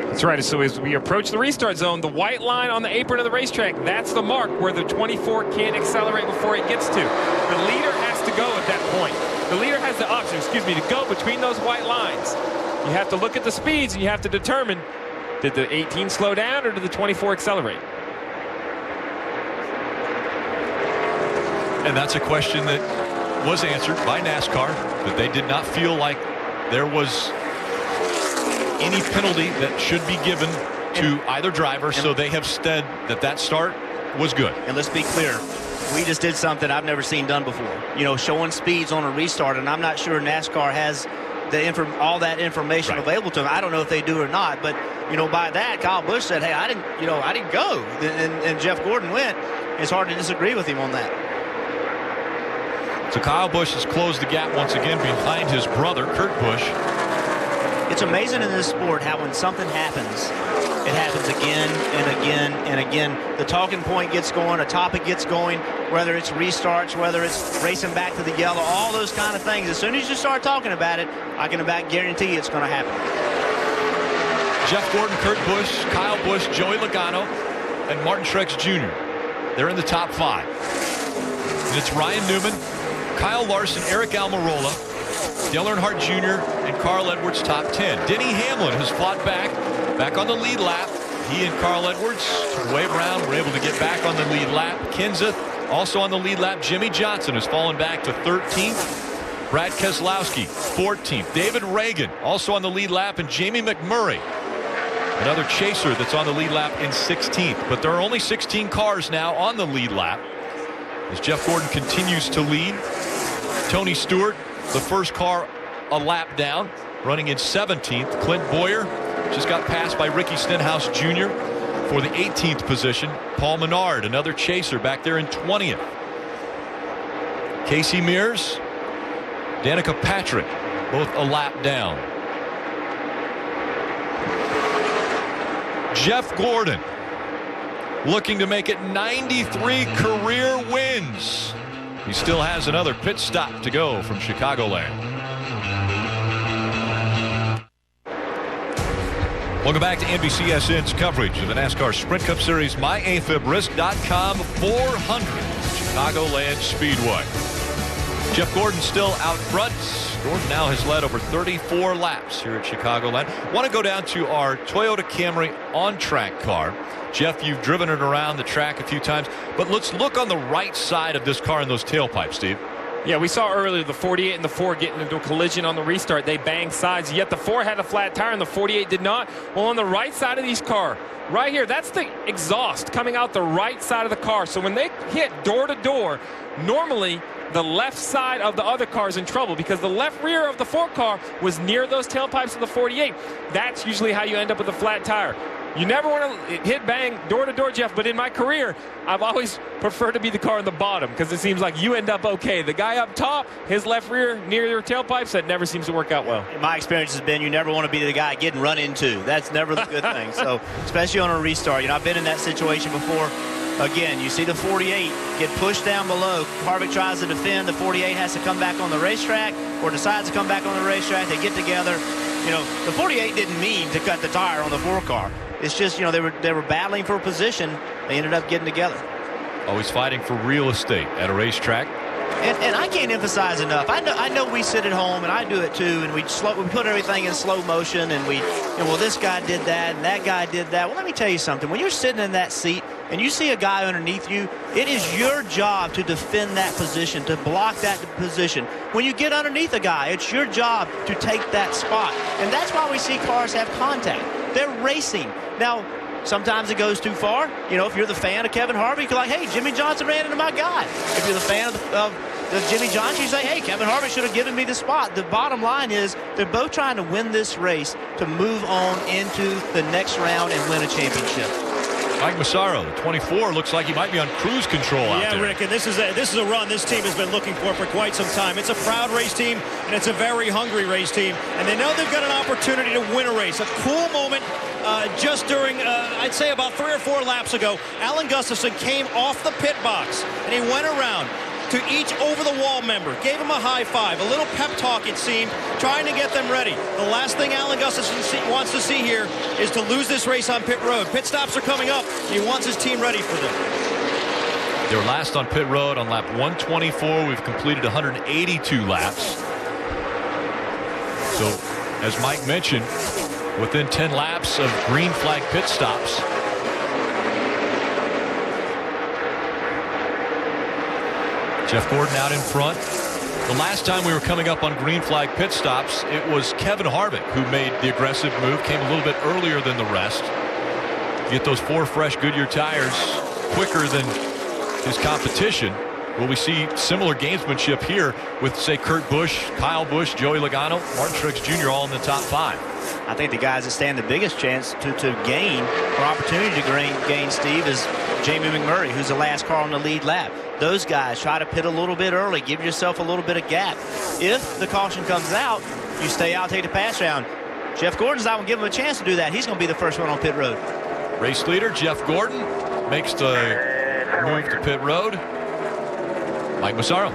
That's right. So as we approach the restart zone, the white line on the apron of the racetrack, that's the mark where the 24 can't accelerate before it gets to. The leader has to go at that point. The leader has the option, to go between those white lines. You have to look at the speeds, and you have to determine, did the 18 slow down or did the 24 accelerate? And that's a question that was answered by NASCAR, that they did not feel like there was any penalty that should be given to either driver, so they have said that start was good. And let's be clear, we just did something I've never seen done before. Showing speeds on a restart, and I'm not sure NASCAR has all that information available to them. I don't know if they do or not, but by that, Kyle Busch said, "Hey, I didn't go," and Jeff Gordon went. It's hard to disagree with him on that. So Kyle Busch has closed the gap once again behind his brother, Kurt Busch. It's amazing in this sport how when something happens, it happens again and again and again. The talking point gets going, a topic gets going, whether it's restarts, whether it's racing back to the yellow, all those kind of things. As soon as you start talking about it, I can guarantee you it's going to happen. Jeff Gordon, Kurt Busch, Kyle Busch, Joey Logano, and Martin Truex Jr. They're in the top 5. And it's Ryan Newman, Kyle Larson, Eric Almirola, Dale Earnhardt Jr., and Carl Edwards top 10. Denny Hamlin has fought back on the lead lap. He and Carl Edwards took Wade Brown were able to get back on the lead lap. Kenseth also on the lead lap. Jimmy Johnson has fallen back to 13th. Brad Keselowski 14th. David Reagan also on the lead lap, and Jamie McMurray, another chaser that's on the lead lap, in 16th. But there are only 16 cars now on the lead lap as Jeff Gordon continues to lead. Tony Stewart, the first car a lap down, running in 17th. Clint Boyer just got passed by Ricky Stenhouse Jr. for the 18th position. Paul Menard, another chaser, back there in 20th. Casey Mears, Danica Patrick, both a lap down. Jeff Gordon looking to make it 93 career wins. He still has another pit stop to go from Chicagoland. Welcome back to NBCSN's coverage of the NASCAR Sprint Cup Series. MyAfibRisk.com 400 Chicagoland Speedway. Jeff Gordon still out front. Gordon now has led over 34 laps here at Chicagoland. Want to go down to our Toyota Camry on-track car. Jeff, you've driven it around the track a few times, but let's look on the right side of this car in those tailpipes, Steve. Yeah, we saw earlier the 48 and the 4 getting into a collision on the restart. They banged sides, yet the 4 had a flat tire and the 48 did not. Well, on the right side of these car, right here, that's the exhaust coming out the right side of the car. So when they hit door to door, normally the left side of the other car is in trouble because the left rear of the 4 car was near those tailpipes of the 48. That's usually how you end up with a flat tire. You never want to hit bang door to door, Jeff, but in my career, I've always preferred to be the car in the bottom because it seems like you end up okay. The guy up top, his left rear near your tailpipes, that never seems to work out well. My experience has been you never want to be the guy getting run into. That's never the good thing. So, especially on a restart. I've been in that situation before. Again, you see the 48 get pushed down below. Harvick tries to defend. The 48 has to come back on the racetrack or decides to come back on the racetrack. They get together. The 48 didn't mean to cut the tire on the 4 car. It's just, they were battling for a position. They ended up getting together. Always fighting for real estate at a racetrack. And I can't emphasize enough. I know we sit at home, and I do it too, and we put everything in slow motion, and well, this guy did that, and that guy did that. Well, let me tell you something. When you're sitting in that seat and you see a guy underneath you, it is your job to defend that position, to block that position. When you get underneath a guy, it's your job to take that spot. And that's why we see cars have contact. They're racing. Now, sometimes it goes too far. If you're the fan of Kevin Harvick, you're like, hey, Jimmy Johnson ran into my guy. If you're the fan of Jimmy Johnson, you say, hey, Kevin Harvick should have given me the spot. The bottom line is they're both trying to win this race to move on into the next round and win a championship. Mike Massaro, the 24, looks like he might be on cruise control out there. Yeah, Rick, and this is a run this team has been looking for quite some time. It's a proud race team, and it's a very hungry race team, and they know they've got an opportunity to win a race. A cool moment just during, I'd say about 3 or 4 laps ago, Alan Gustafson came off the pit box, and he went around to each over-the-wall member, gave him a high five, a little pep talk, it seemed, trying to get them ready. The last thing Alan Gustafson wants to see here is to lose this race on pit road. Pit stops are coming up. He wants his team ready for them. They were last on pit road on lap 124. We've completed 182 laps. So, as Mike mentioned, within 10 laps of green flag pit stops. Jeff Gordon out in front. The last time we were coming up on green flag pit stops, it was Kevin Harvick who made the aggressive move, came a little bit earlier than the rest. Get those 4 fresh Goodyear tires quicker than his competition. Will we see similar gamesmanship here with, say, Kurt Busch, Kyle Busch, Joey Logano, Martin Truex Jr. all in the top 5? I think the guys that stand the biggest chance to gain or opportunity to gain, Steve, is Jamie McMurray, who's the last car on the lead lap. Those guys try to pit a little bit early, give yourself a little bit of gap. If the caution comes out, you stay out, take the pass round. Jeff Gordon's not going to give him a chance to do that. He's going to be the first one on pit road. Race leader Jeff Gordon makes the move to pit road. Mike Massaro.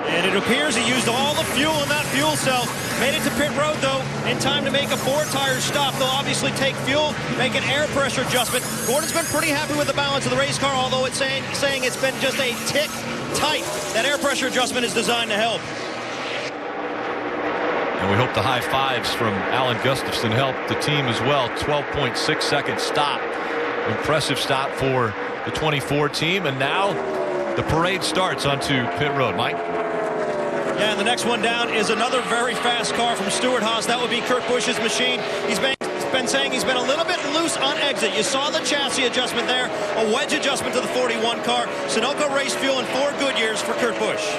And it appears he used all the fuel in that fuel cell. Made it to pit road, though, in time to make a 4-tire stop. They'll obviously take fuel, make an air pressure adjustment. Gordon's been pretty happy with the balance of the race car, although it's saying it's been just a tick tight. That air pressure adjustment is designed to help. And we hope the high fives from Alan Gustafson helped the team as well. 12.6 second stop Impressive stop for the 24 team, and now the parade starts onto pit road. Mike? Yeah, and the next one down is another very fast car from Stewart-Haas. That would be Kurt Busch's machine. He's been saying he's been a little bit loose on exit. You saw the chassis adjustment there, a wedge adjustment to the 41 car. Sunoco race fuel in 4 good years for Kurt Busch.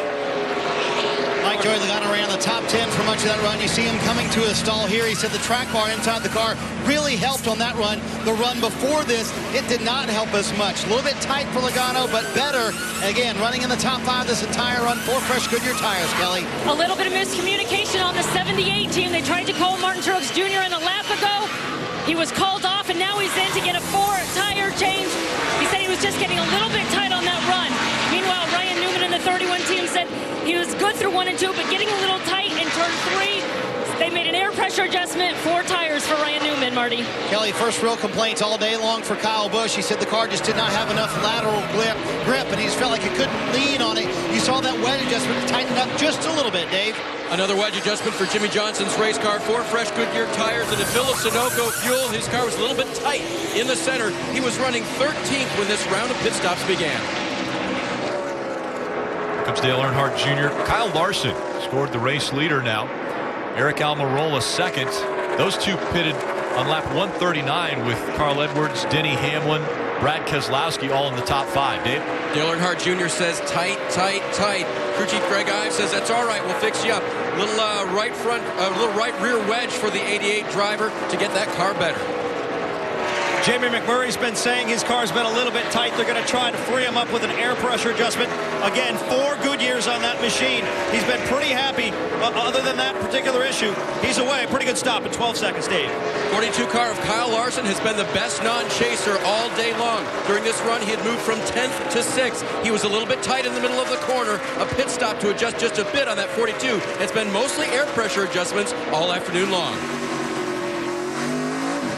Mike Joy Logano ran the top 10 for much of that run. You see him coming to a stall here. He said the track bar inside the car really helped on that run. The run before this, it did not help as much. A little bit tight for Logano, but better. Again, running in the top 5 this entire run. 4 fresh Goodyear tires, Kelly. A little bit of miscommunication on the 78 team. They tried to call Martin Truex Jr. in a lap ago. He was called off, and now he's in to get a 4-tire change. He said he was just getting a little bit tight on that run. Meanwhile, Ryan Newman in the 31 team said he was good through 1 and 2, but getting a little tight in turn 3. They made an air pressure adjustment, 4 tires for Ryan Newman, Marty. Kelly, first real complaints all day long for Kyle Busch. He said the car just did not have enough lateral grip, and he just felt like he couldn't lean on it. You saw that wedge adjustment tighten up just a little bit, Dave. Another wedge adjustment for Jimmy Johnson's race car. 4 fresh Goodyear tires and a fill of Sunoco fuel. His car was a little bit tight in the center. He was running 13th when this round of pit stops began. Comes Dale Earnhardt Jr. Kyle Larson scored the race leader now. Eric Almirola second. Those two pitted on lap 139 with Carl Edwards, Denny Hamlin, Brad Keselowski all in the top 5. Dave? Dale Earnhardt Jr. says tight, tight, tight. Crew chief Greg Ives says that's all right. We'll fix you up. Little right rear wedge for the 88 driver to get that car better. Jamie McMurray's been saying his car's been a little bit tight. They're going to try to free him up with an air pressure adjustment. Again, 4 good years on that machine. He's been pretty happy. Other than that particular issue, he's away. Pretty good stop in 12 seconds, Dave. 42 car of Kyle Larson has been the best non-chaser all day long. During this run, he had moved from 10th to 6th. He was a little bit tight in the middle of the corner. A pit stop to adjust just a bit on that 42. It's been mostly air pressure adjustments all afternoon long.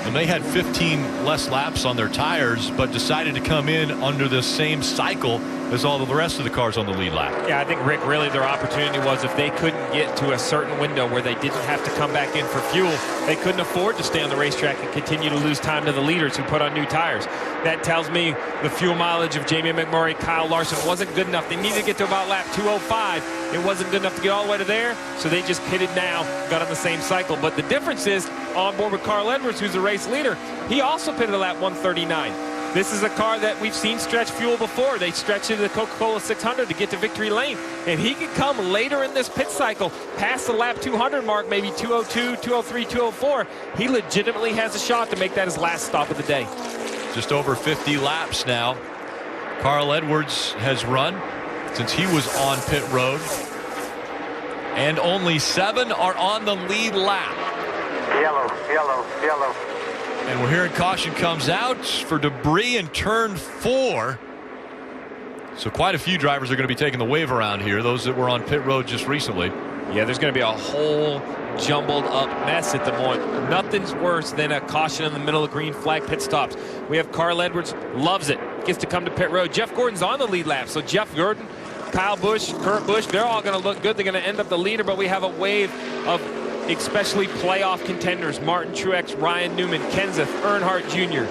And they had 15 less laps on their tires, but decided to come in under the same cycle as all of the rest of the cars on the lead lap. Yeah, I think, Rick, really their opportunity was if they couldn't get to a certain window where they didn't have to come back in for fuel, they couldn't afford to stay on the racetrack and continue to lose time to the leaders who put on new tires. That tells me the fuel mileage of Jamie McMurray, Kyle Larson wasn't good enough. They needed to get to about lap 205. It wasn't good enough to get all the way to there, so they just pitted now, got on the same cycle. But the difference is, on board with Carl Edwards, who's the race leader, he also pitted at lap 139. This is a car that we've seen stretch fuel before. They stretched into the Coca-Cola 600 to get to victory lane. If he could come later in this pit cycle, past the lap 200 mark, maybe 202, 203, 204, he legitimately has a shot to make that his last stop of the day. Just over 50 laps now. Carl Edwards has run since he was on pit road. And only 7 are on the lead lap. Yellow, yellow, yellow. And we're hearing caution comes out for debris in turn 4. So quite a few drivers are going to be taking the wave around here, those that were on pit road just recently. Yeah, there's going to be a whole jumbled up mess at the moment. Nothing's worse than a caution in the middle of green flag pit stops. We have Carl Edwards, loves it, gets to come to pit road. Jeff Gordon's on the lead lap, so Jeff Gordon, Kyle Busch, Kurt Busch, they're all going to look good. They're going to end up the leader, but we have a wave of especially playoff contenders: Martin Truex, Ryan Newman, Kenseth, Earnhardt Jr.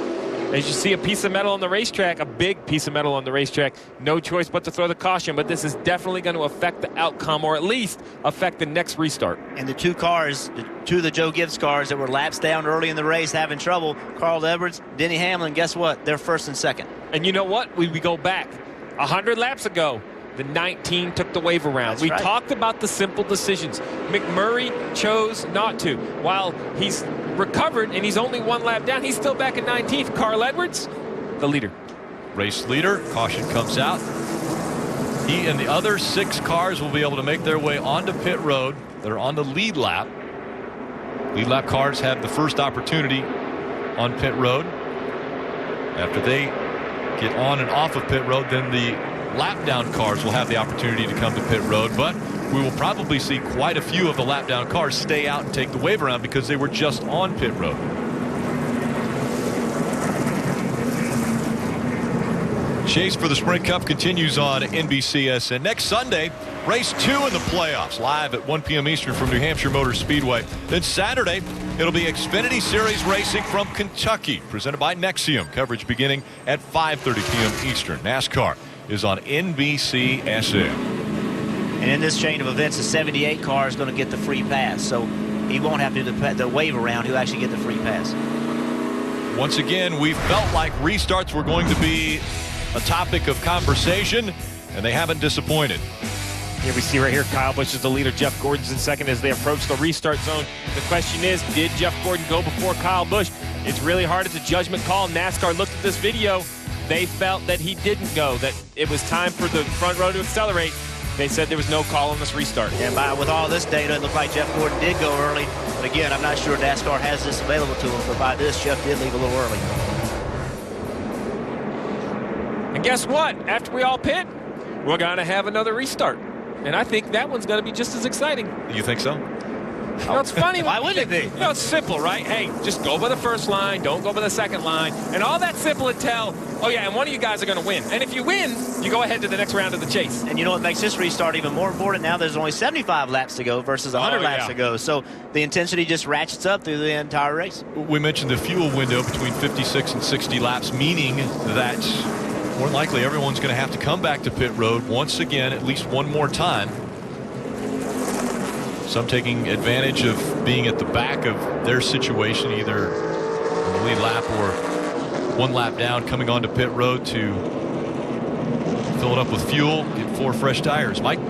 As you see a piece of metal on the racetrack, a big piece of metal on the racetrack, no choice but to throw the caution, but this is definitely going to affect the outcome, or at least affect the next restart. And the 2 cars, the 2 of the Joe Gibbs cars that were laps down early in the race having trouble, Carl Edwards, Denny Hamlin, guess what? They're 1st and 2nd. And you know what? We go back 100 laps ago. The 19 took the wave around. That's we right. talked about the simple decisions. McMurray chose not to. While he's recovered and he's only 1 lap down, he's still back at 19th. Carl Edwards, the leader. Race leader, caution comes out. He and the other 6 cars will be able to make their way onto pit road. They're on the lead lap. Lead lap cars have the first opportunity on pit road. After they get on and off of pit road, then the lap down cars will have the opportunity to come to pit road, but we will probably see quite a few of the lap down cars stay out and take the wave around because they were just on pit road. Chase for the Sprint Cup continues on NBCS. And next Sunday, race 2 in the playoffs, live at 1 p.m. Eastern from New Hampshire Motor Speedway. Then Saturday, it'll be Xfinity Series racing from Kentucky, presented by Nexium. Coverage beginning at 5:30 p.m. Eastern. NASCAR is on NBCSN. And in this chain of events, the 78 car is going to get the free pass. So he won't have to do the wave around. He'll actually get the free pass. Once again, we felt like restarts were going to be a topic of conversation, and they haven't disappointed. Here we see right here, Kyle Busch is the leader. Jeff Gordon's in second as they approach the restart zone. The question is, did Jeff Gordon go before Kyle Busch? It's really hard. It's a judgment call. NASCAR looked at this video. They felt that he didn't go, that it was time for the front row to accelerate. They said there was no call on this restart. And with all this data, it looked like Jeff Gordon did go early. But again, I'm not sure NASCAR has this available to him. But by this, Jeff did leave a little early. And guess what? After we all pit, we're going to have another restart. And I think that one's going to be just as exciting. You think so? You know, it's funny. Why would it be? You know, it's simple, right? Hey, just go by the first line. Don't go by the second line. And all that simple until, oh, yeah, and one of you guys are going to win. And if you win, you go ahead to the next round of the chase. And you know what makes this restart even more important? Now there's only 75 laps to go versus 100 laps to go. So the intensity just ratchets up through the entire race. We mentioned the fuel window between 56 and 60 laps, meaning that more than likely everyone's going to have to come back to pit road once again, at least one more time. Some taking advantage of being at the back of their situation, either on the lead lap or one lap down, coming onto pit road to fill it up with fuel, get 4 fresh tires. Mike?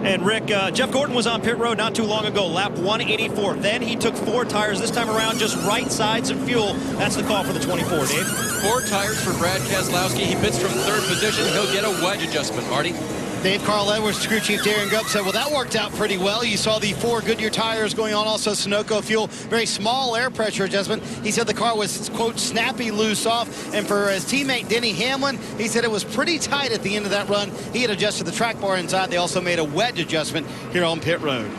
And Rick, Jeff Gordon was on pit road not too long ago, lap 184. Then he took 4 tires, this time around just right sides of fuel. That's the call for the 24, Dave. 4 tires for Brad Keselowski. He pits from 3rd position. He'll get a wedge adjustment, Marty. Dave, Carl Edwards, crew chief Darren Gubb said, well, that worked out pretty well. You saw the 4 Goodyear tires going on, also Sunoco fuel, very small air pressure adjustment. He said the car was, quote, snappy loose off. And for his teammate Denny Hamlin, he said it was pretty tight at the end of that run. He had adjusted the track bar inside. They also made a wedge adjustment here on pit road.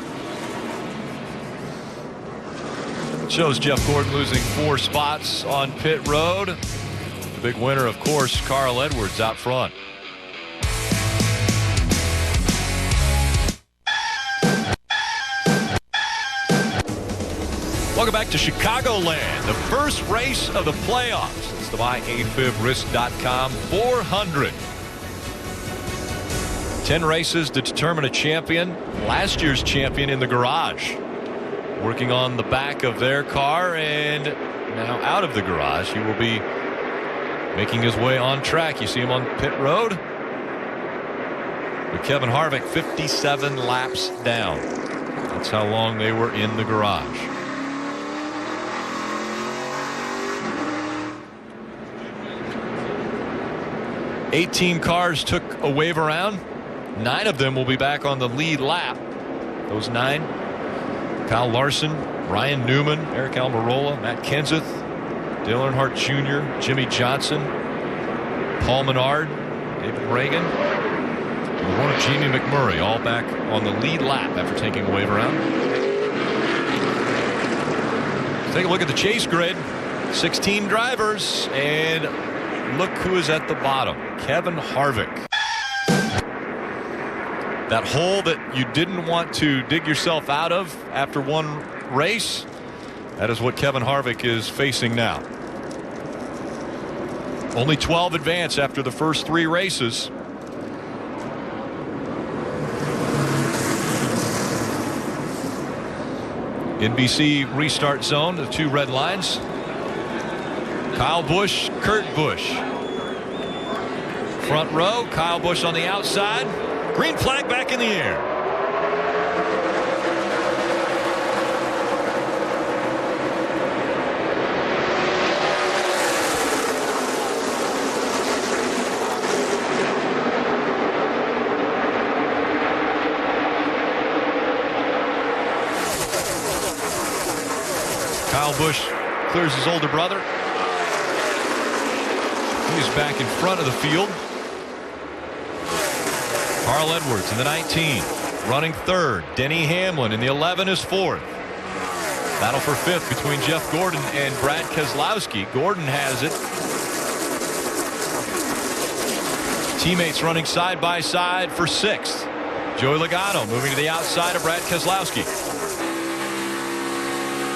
Shows Jeff Gordon losing 4 spots on pit road. The big winner, of course, Carl Edwards out front. Welcome back to Chicagoland, the first race of the playoffs. It's the MyAfibRisk.com 400. 10 races to determine a champion. Last year's champion in the garage, working on the back of their car, and now out of the garage. He will be making his way on track. You see him on pit road. But Kevin Harvick, 57 laps down. That's how long they were in the garage. 18 cars took a wave around. 9 of them will be back on the lead lap. Those 9: Kyle Larson, Ryan Newman, Eric Almirola, Matt Kenseth, Dale Earnhardt Jr., Jimmy Johnson, Paul Menard, David Reagan, and one of Jamie McMurray, all back on the lead lap after taking a wave around. Let's take a look at the chase grid. 16 drivers, and look who is at the bottom. Kevin Harvick. That hole that you didn't want to dig yourself out of after one race, that is what Kevin Harvick is facing now. Only 12 advance after the first 3 races. NBC restart zone, the 2 red lines. Kyle Busch, Kurt Busch. Front row, Kyle Busch on the outside. Green flag back in the air. Kyle Busch clears his older brother. He's back in front of the field. Carl Edwards in the 19, running 3rd. Denny Hamlin in the 11 is 4th. Battle for 5th between Jeff Gordon and Brad Keselowski. Gordon has it. teammates running side by side for 6th. Joey Logano moving to the outside of Brad Keselowski.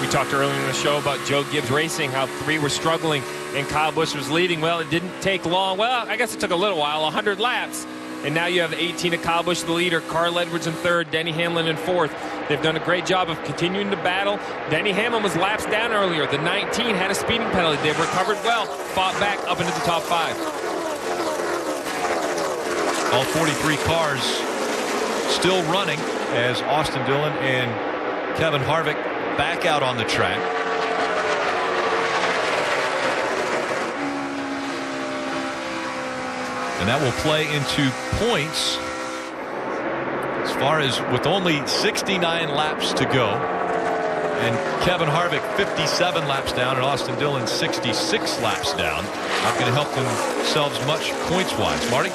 We talked earlier in the show about Joe Gibbs Racing, how 3 were struggling and Kyle Busch was leading. Well, it didn't take long. Well, I guess it took a little while, 100 laps. And now you have 18 of Kyle Busch, the leader, Carl Edwards in 3rd, Denny Hamlin in 4th. They've done a great job of continuing to battle. Denny Hamlin was laps down earlier. The 19 had a speeding penalty. They've recovered well, fought back up into the top 5. All 43 cars still running as Austin Dillon and Kevin Harvick back out on the track. And that will play into points as far as with only 69 laps to go. And Kevin Harvick 57 laps down and Austin Dillon 66 laps down. Not going to help themselves much points-wise. Marty?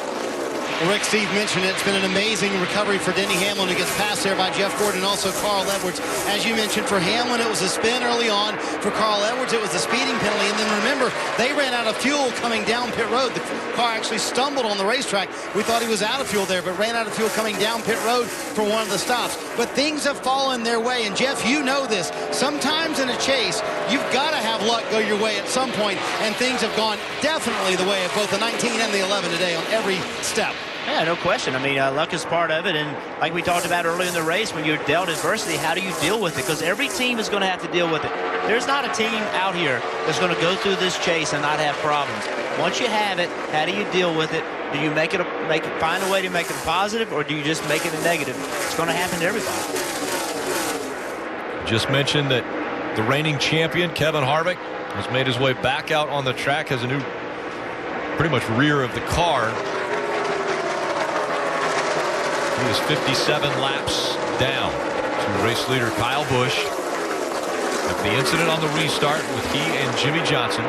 Well, Rick, Steve mentioned it. It's been an amazing recovery for Denny Hamlin, who gets passed there by Jeff Gordon and also Carl Edwards. As you mentioned, for Hamlin, it was a spin early on. For Carl Edwards, it was a speeding penalty. And then remember, they ran out of fuel coming down pit road. The car actually stumbled on the racetrack. We thought he was out of fuel there, but ran out of fuel coming down pit road for one of the stops. But things have fallen their way. And, Jeff, you know this. Sometimes in a chase, you've got to have luck go your way at some point. And things have gone definitely the way of both the 19 and the 11 today on every step. Yeah, no question. I mean, luck is part of it. And like we talked about earlier in the race, when you're dealt adversity, how do you deal with it? Because every team is going to have to deal with it. There's not a team out here that's going to go through this chase and not have problems. Once you have it, how do you deal with it? Do you find a way to make it a positive, or do you just make it a negative? It's going to happen to everybody. Just mentioned that the reigning champion, Kevin Harvick, has made his way back out on the track, has a new pretty much rear of the car. He is 57 laps down to race leader Kyle Busch. After the incident on the restart with he and Jimmy Johnson.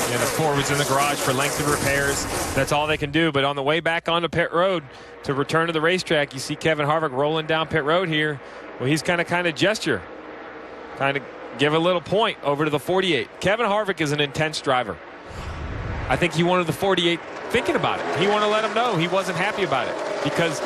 Yeah, the Ford was in the garage for lengthy repairs. That's all they can do. But on the way back onto pit road to return to the racetrack, you see Kevin Harvick rolling down pit road here. Well, he's kind of gesture. Kind of give a little point over to the 48. Kevin Harvick is an intense driver. I think he wanted the 48 thinking about it. He wanted to let him know he wasn't happy about it. Because,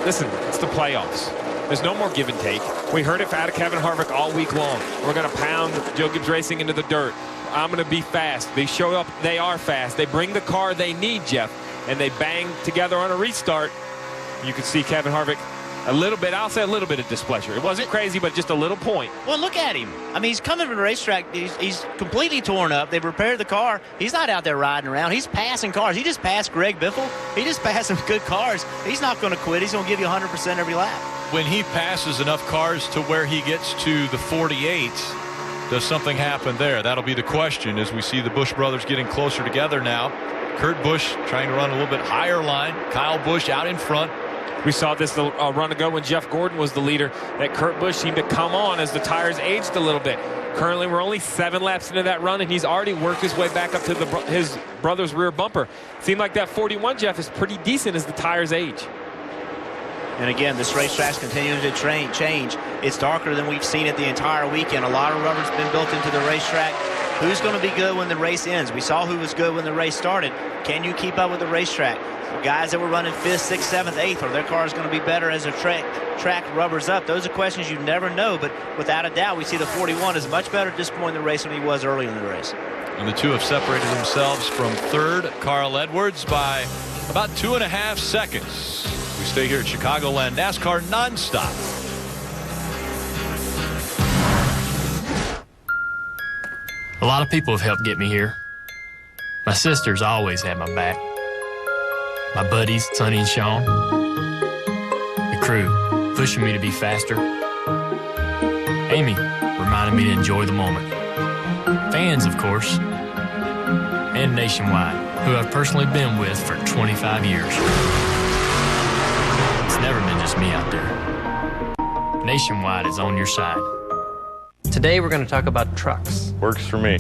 listen, it's the playoffs. There's no more give and take. We heard it out of Kevin Harvick all week long. We're going to pound Joe Gibbs Racing into the dirt. I'm going to be fast. They show up. They are fast. They bring the car they need, Jeff, and they bang together on a restart. You can see Kevin Harvick a little bit, I'll say a little bit of displeasure. It wasn't crazy, but just a little point. Well, look at him. I mean, he's coming from the racetrack. He's completely torn up. They've repaired the car. He's not out there riding around. He's passing cars. He just passed Greg Biffle. He just passed some good cars. He's not going to quit. He's going to give you 100% every lap. When he passes enough cars to where he gets to the 48, does something happen there? That'll be the question as we see the Busch brothers getting closer together now. Kurt Busch trying to run a little bit higher line. Kyle Busch out in front. We saw this a run ago when Jeff Gordon was the leader, that Kurt Busch seemed to come on as the tires aged a little bit. Currently, we're only 7 laps into that run, and he's already worked his way back up to his brother's rear bumper. Seemed like that 41, Jeff, is pretty decent as the tires age. And again, this racetrack's continuing to change. It's darker than we've seen it the entire weekend. A lot of rubber's been built into the racetrack. Who's going to be good when the race ends? We saw who was good when the race started. Can you keep up with the racetrack? Guys that were running 5th, 6th, 7th, 8th, are their cars going to be better as the track rubbers up? Those are questions you never know, but without a doubt, we see the 41 is much better at this point in the race than he was early in the race. And the two have separated themselves from third, Carl Edwards, by about 2.5 seconds. We stay here at Chicagoland NASCAR nonstop. A lot of people have helped get me here. My sisters always had my back. My buddies, Sonny and Sean. The crew, pushing me to be faster. Amy, reminding me to enjoy the moment. Fans, of course. And Nationwide, who I've personally been with for 25 years. It's never been just me out there. Nationwide is on your side. Today we're going to talk about trucks. Works for me.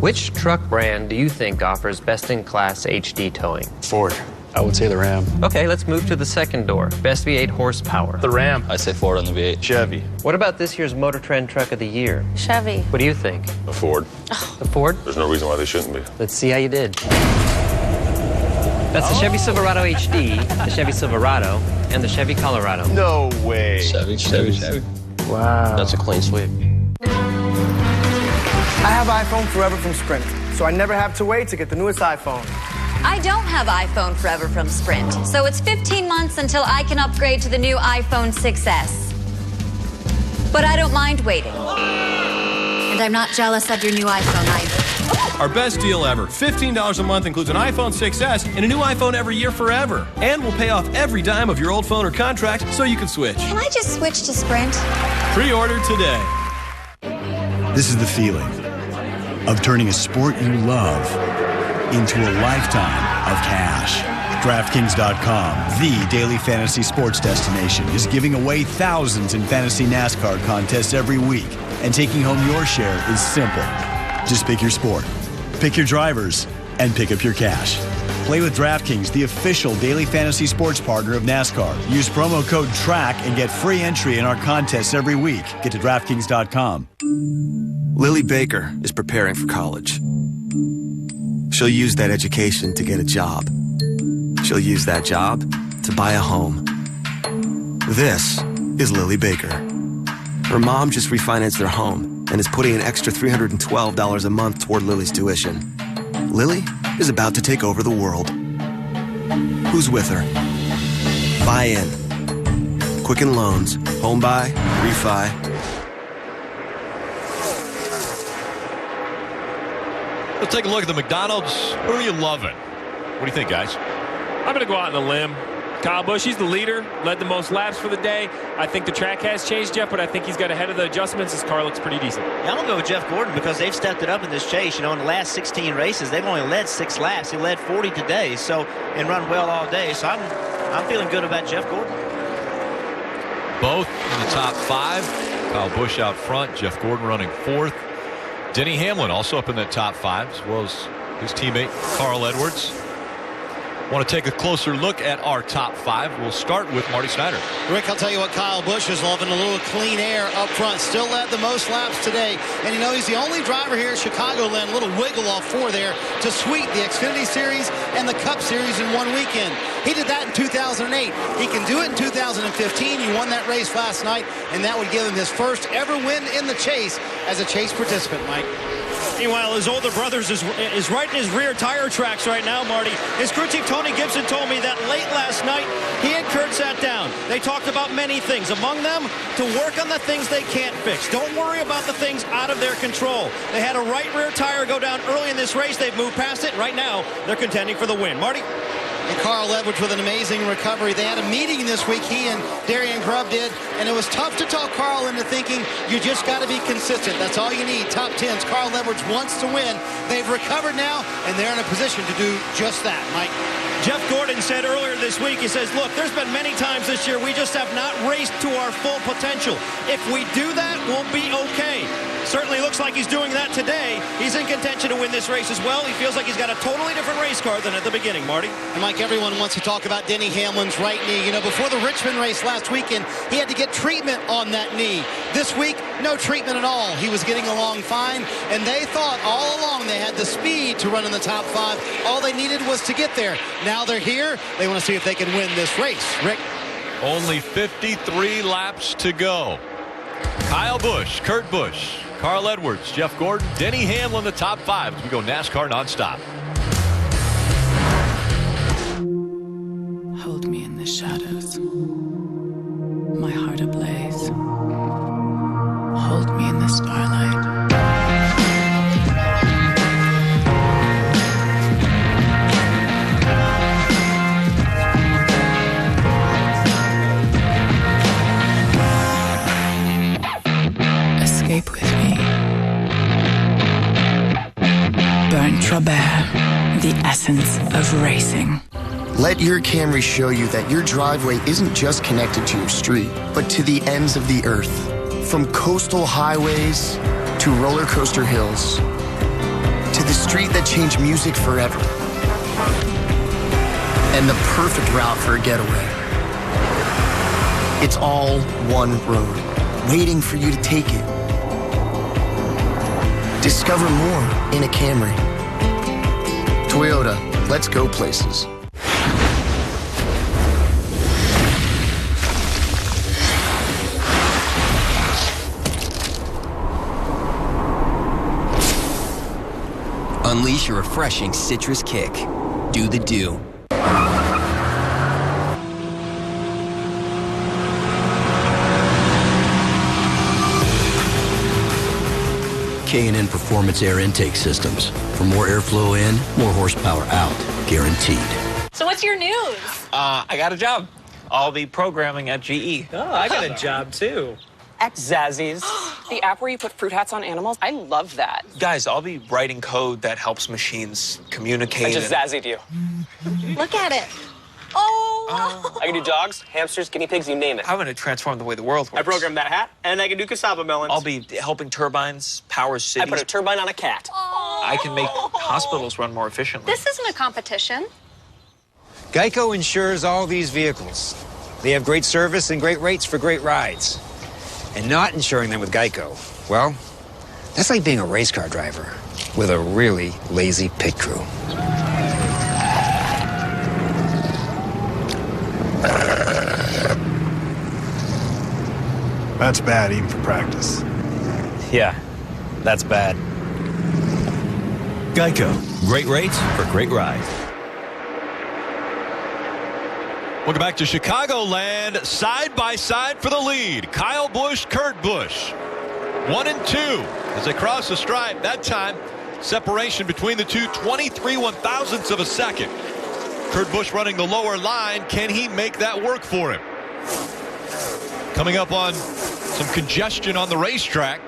Which truck brand do you think offers best-in-class HD towing? Ford. I would say the Ram. Okay, let's move to the second door. Best V8 horsepower. The Ram. I say Ford on the V8. Chevy. What about this year's Motor Trend Truck of the Year? Chevy. What do you think? A Ford. The Ford? There's no reason why they shouldn't be. Let's see how you did. That's the Chevy Silverado HD, the Chevy Silverado, and the Chevy Colorado. No way. Chevy. Wow. That's a clean sweep. I have iPhone Forever from Sprint, so I never have to wait to get the newest iPhone. I don't have iPhone Forever from Sprint, so it's 15 months until I can upgrade to the new iPhone 6S. But I don't mind waiting. And I'm not jealous of your new iPhone either. Our best deal ever. $15 a month includes an iPhone 6S and a new iPhone every year forever. And we'll pay off every dime of your old phone or contract so you can switch. Can I just switch to Sprint? Pre-order today. This is the feeling of turning a sport you love into a lifetime of cash. DraftKings.com, the daily fantasy sports destination, is giving away thousands in fantasy NASCAR contests every week. And taking home your share is simple. Just pick your sport, pick your drivers, and pick up your cash. Play with DraftKings, the official daily fantasy sports partner of NASCAR. Use promo code TRACK and get free entry in our contests every week. Get to DraftKings.com. Lily Baker is preparing for college. She'll use that education to get a job. She'll use that job to buy a home. This is Lily Baker. Her mom just refinanced their home and is putting an extra $312 a month toward Lily's tuition. Lily is about to take over the world. Who's with her? Buy in. Quicken Loans. Home buy. Refi. Let's take a look at the McDonald's. Who are you loving? What do you think, guys? I'm going to go out on a limb. Kyle Busch, he's the leader, led the most laps for the day. I think the track has changed, Jeff, but I think he's got ahead of the adjustments. His car looks pretty decent. Yeah, I'm going to go with Jeff Gordon because they've stepped it up in this chase. You know, in the last 16 races, they've only led 6 laps. He led 40 today, and run well all day. So I'm feeling good about Jeff Gordon. Both in the top 5. Kyle Busch out front. Jeff Gordon running 4th. Denny Hamlin also up in that top 5, as well as his teammate Carl Edwards. Want to take a closer look at our top 5. We'll start with Marty Snyder. Rick, I'll tell you what, Kyle Busch is loving a little clean air up front. Still led the most laps today. And you know, he's the only driver here at Chicagoland, a little wiggle off 4 there, to sweep the Xfinity Series and the Cup Series in one weekend. He did that in 2008. He can do it in 2015. He won that race last night, and that would give him his first ever win in the chase as a chase participant, Mike. Meanwhile, his older brother is right in his rear tire tracks right now, Marty. His crew chief, Tony Gibson, told me that late last night, he and Kurt sat down. They talked about many things, among them to work on the things they can't fix. Don't worry about the things out of their control. They had a right rear tire go down early in this race. They've moved past it. Right now, they're contending for the win. Marty? And Carl Edwards with an amazing recovery. They had a meeting this week, he and Darian Grubb did, and it was tough to talk Carl into thinking you just got to be consistent. That's all you need. Top 10s. Carl Edwards wants to win. They've recovered now, and they're in a position to do just that, Mike. Jeff Gordon said earlier this week, he says, look, there's been many times this year we just have not raced to our full potential. If we do that, we'll be okay. Certainly looks like he's doing that today. He's in contention to win this race as well. He feels like he's got a totally different race car than at the beginning, Marty. And Mike, everyone wants to talk about Denny Hamlin's right knee. You know, before the Richmond race last weekend, he had to get treatment on that knee. This week, no treatment at all. He was getting along fine, and they thought all along they had the speed to run in the top 5. All they needed was to get there. Now they're here. They want to see if they can win this race. Rick? Only 53 laps to go. Kyle Busch, Kurt Busch, Carl Edwards, Jeff Gordon, Denny Hamlin, the top 5 as we go NASCAR nonstop. Hold me in the shadows, my heart ablaze. Hold me in the starlight. Escape with me. Bernd Trobert, the essence of racing. Let your Camry show you that your driveway isn't just connected to your street, but to the ends of the earth. From coastal highways to roller coaster hills, to the street that changed music forever. and the perfect route for a getaway. It's all one road, waiting for you to take it. Discover more in a Camry. Toyota, let's go places. Unleash your refreshing citrus kick. Do the do. K&N Performance Air Intake Systems. For more airflow in, more horsepower out. Guaranteed. So what's your news? I got a job. I'll be programming at GE. Oh, I got a job too. Zazzies. The app where you put fruit hats on animals. I love that. Guys, I'll be writing code that helps machines communicate. I just zazzied you. Look at it. Oh. I can do dogs, hamsters, guinea pigs, you name it. I'm going to transform the way the world works. I programmed that hat, and I can do cassava melons. I'll be helping turbines power cities. I put a turbine on a cat. I can make hospitals run more efficiently. This isn't a competition. Geico insures all these vehicles. They have great service and great rates for great rides. And not insuring them with Geico, well, that's like being a race car driver with a really lazy pit crew. That's bad even for practice. Yeah, that's bad. Geico. Great rates for great rides. Welcome back to Chicagoland. Side by side for the lead. Kyle Busch, Kurt Busch. 1 and 2 as they cross the stripe. That time, separation between the two, 23 one-thousandths of a second. Kurt Busch running the lower line. Can he make that work for him? Coming up on some congestion on the racetrack.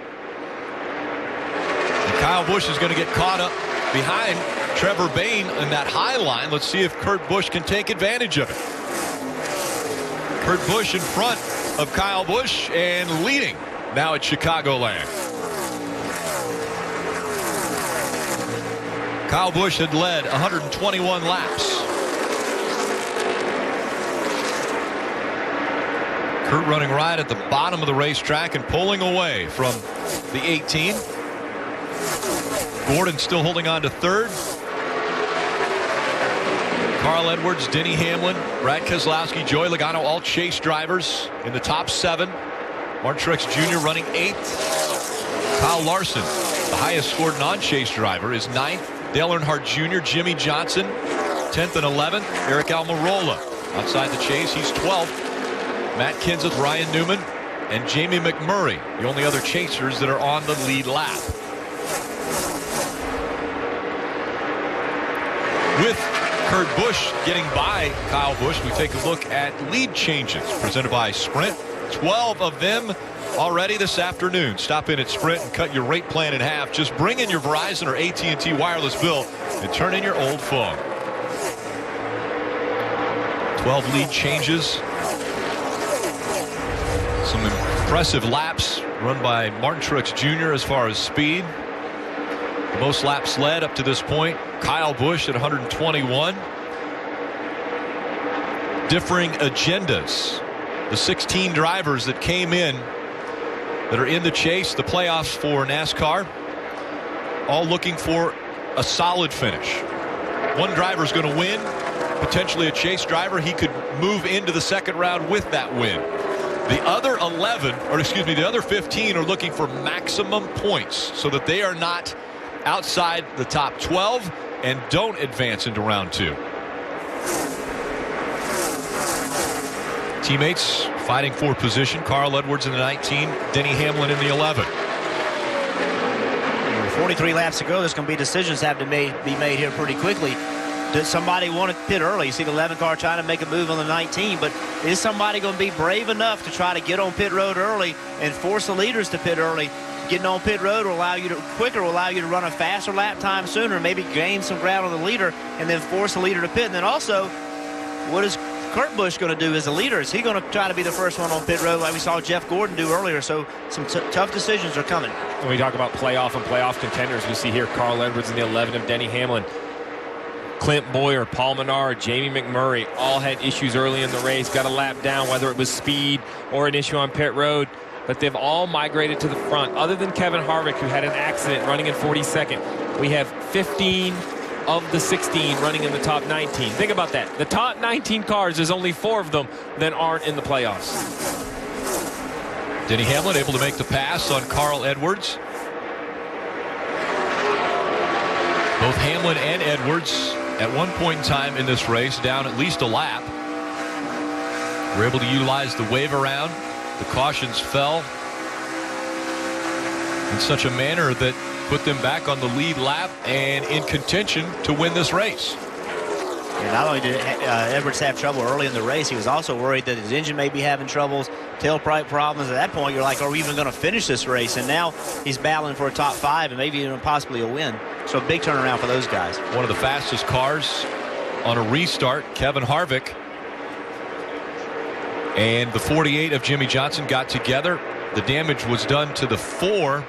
And Kyle Busch is going to get caught up behind Trevor Bayne in that high line. Let's see if Kurt Busch can take advantage of it. Kurt Busch in front of Kyle Busch and leading now at Chicagoland. Kyle Busch had led 121 laps. Kurt running right at the bottom of the racetrack and pulling away from the 18. Gordon still holding on to third. Carl Edwards, Denny Hamlin, Brad Keselowski, Joey Logano, all chase drivers in the top 7. Martin Truex Jr. running 8th. Kyle Larson, the highest scored non-chase driver, is 9th. Dale Earnhardt Jr., Jimmy Johnson, 10th and 11th. Eric Almirola outside the chase, he's 12th. Matt Kenseth, Ryan Newman, and Jamie McMurray, the only other chasers that are on the lead lap. With Kurt Busch getting by Kyle Busch, we take a look at lead changes presented by Sprint. 12 of them already this afternoon. Stop in at Sprint and cut your rate plan in half. Just bring in your Verizon or AT&T wireless bill and turn in your old phone. 12 lead changes. Some impressive laps run by Martin Truex Jr. as far as speed. The most laps led up to this point, Kyle Busch at 121. Differing agendas. The 16 drivers that came in that are in the chase, the playoffs for NASCAR, all looking for a solid finish. One driver is going to win, potentially a chase driver. He could move into the second round with that win. The other 15 are looking for maximum points so that they are not outside the top 12 and don't advance into round 2. Teammates fighting for position. Carl Edwards in the 19, Denny Hamlin in the 11. 43 laps to go. There's going to be decisions have to be made here pretty quickly. Does somebody want to pit early? You see the 11 car trying to make a move on the 19, but is somebody going to be brave enough to try to get on pit road early and force the leaders to pit early? Getting on pit road will allow you to run a faster lap time sooner, maybe gain some ground on the leader, and then force the leader to pit. And then also, what is Kurt Busch going to do as a leader? Is he going to try to be the first one on pit road like we saw Jeff Gordon do earlier? So some tough decisions are coming. When we talk about playoff and playoff contenders, we see here Carl Edwards in the 11 of Denny Hamlin. Clint Boyer, Paul Menard, Jamie McMurray all had issues early in the race, got a lap down, whether it was speed or an issue on pit road. But they've all migrated to the front. Other than Kevin Harvick, who had an accident running in 42nd, we have 15 of the 16 running in the top 19. Think about that. The top 19 cars, there's only 4 of them that aren't in the playoffs. Denny Hamlin able to make the pass on Carl Edwards. Both Hamlin and Edwards at one point in time in this race down at least a lap. Were able to utilize the wave around. The cautions fell in such a manner that put them back on the lead lap and in contention to win this race. And not only did Edwards have trouble early in the race, he was also worried that his engine may be having troubles, tailpipe problems. At that point, you're like, are we even going to finish this race? And now he's battling for a top 5 and maybe even possibly a win. So a big turnaround for those guys. One of the fastest cars on a restart, Kevin Harvick and the 48 of Jimmy Johnson got together. The damage was done to the 4,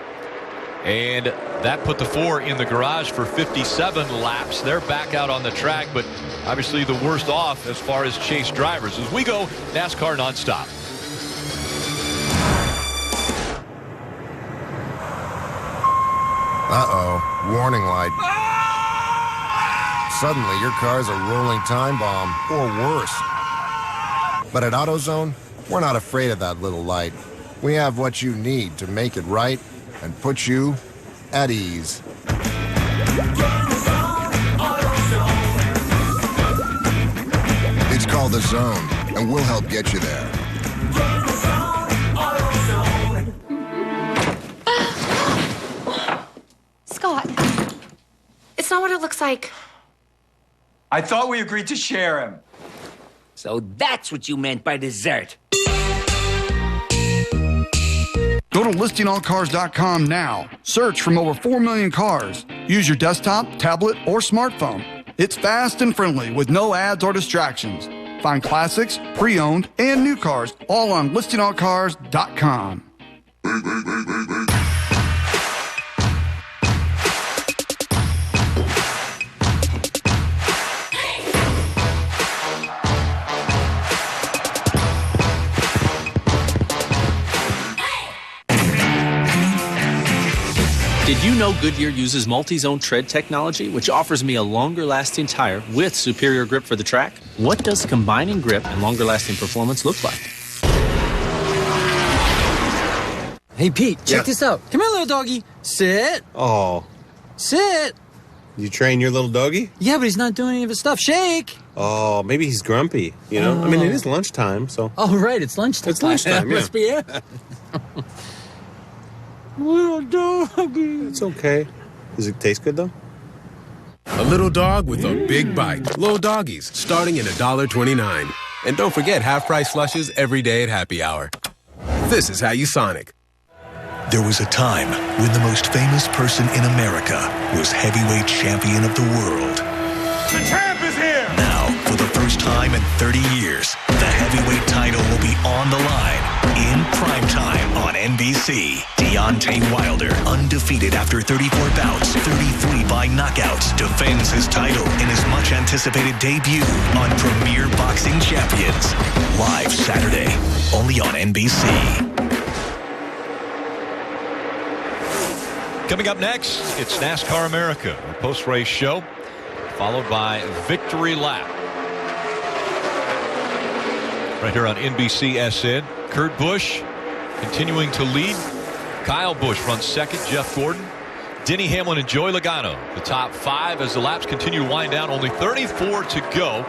and that put the 4 in the garage for 57 laps. They're back out on the track, but obviously the worst off as far as chase drivers as we go NASCAR nonstop. Uh-oh, warning light. Suddenly your car's a rolling time bomb, or worse. But at AutoZone, we're not afraid of that little light. We have what you need to make it right and put you at ease. It's called The Zone, and we'll help get you there. Scott, it's not what it looks like. I thought we agreed to share him. So that's what you meant by dessert. Go to listingallcars.com now. Search from over 4 million cars. Use your desktop, tablet, or smartphone. It's fast and friendly with no ads or distractions. Find classics, pre-owned, and new cars all on listingallcars.com. Did you know Goodyear uses multi-zone tread technology, which offers me a longer-lasting tire with superior grip for the track? What does combining grip and longer-lasting performance look like? Hey, Pete, check this out. Come here, little doggy. Sit. Oh. Sit. You train your little doggy? Yeah, but he's not doing any of his stuff. Shake. Oh, maybe he's grumpy, you know? I mean, it is lunchtime, so... Oh, right, it's lunchtime. It's lunchtime, yeah. Must be it. Little doggy. It's okay. Does it taste good, though? A little dog with a big bite. Little doggies, starting at $1.29. And don't forget half-price slushes every day at Happy Hour. This is how you Sonic. There was a time when the most famous person in America was heavyweight champion of the world. The champ is here! Now, for the first time in 30 years, the heavyweight title will be on the line in primetime on NBC. Deontay Wilder, undefeated after 34 bouts, 33 by knockouts, defends his title in his much-anticipated debut on Premier Boxing Champions. Live Saturday, only on NBC. Coming up next, it's NASCAR America, a post-race show, followed by Victory Lap. Right here on NBCSN. Kurt Busch continuing to lead. Kyle Busch runs second. Jeff Gordon, Denny Hamlin, and Joey Logano. The top 5 as the laps continue to wind down. Only 34 to go.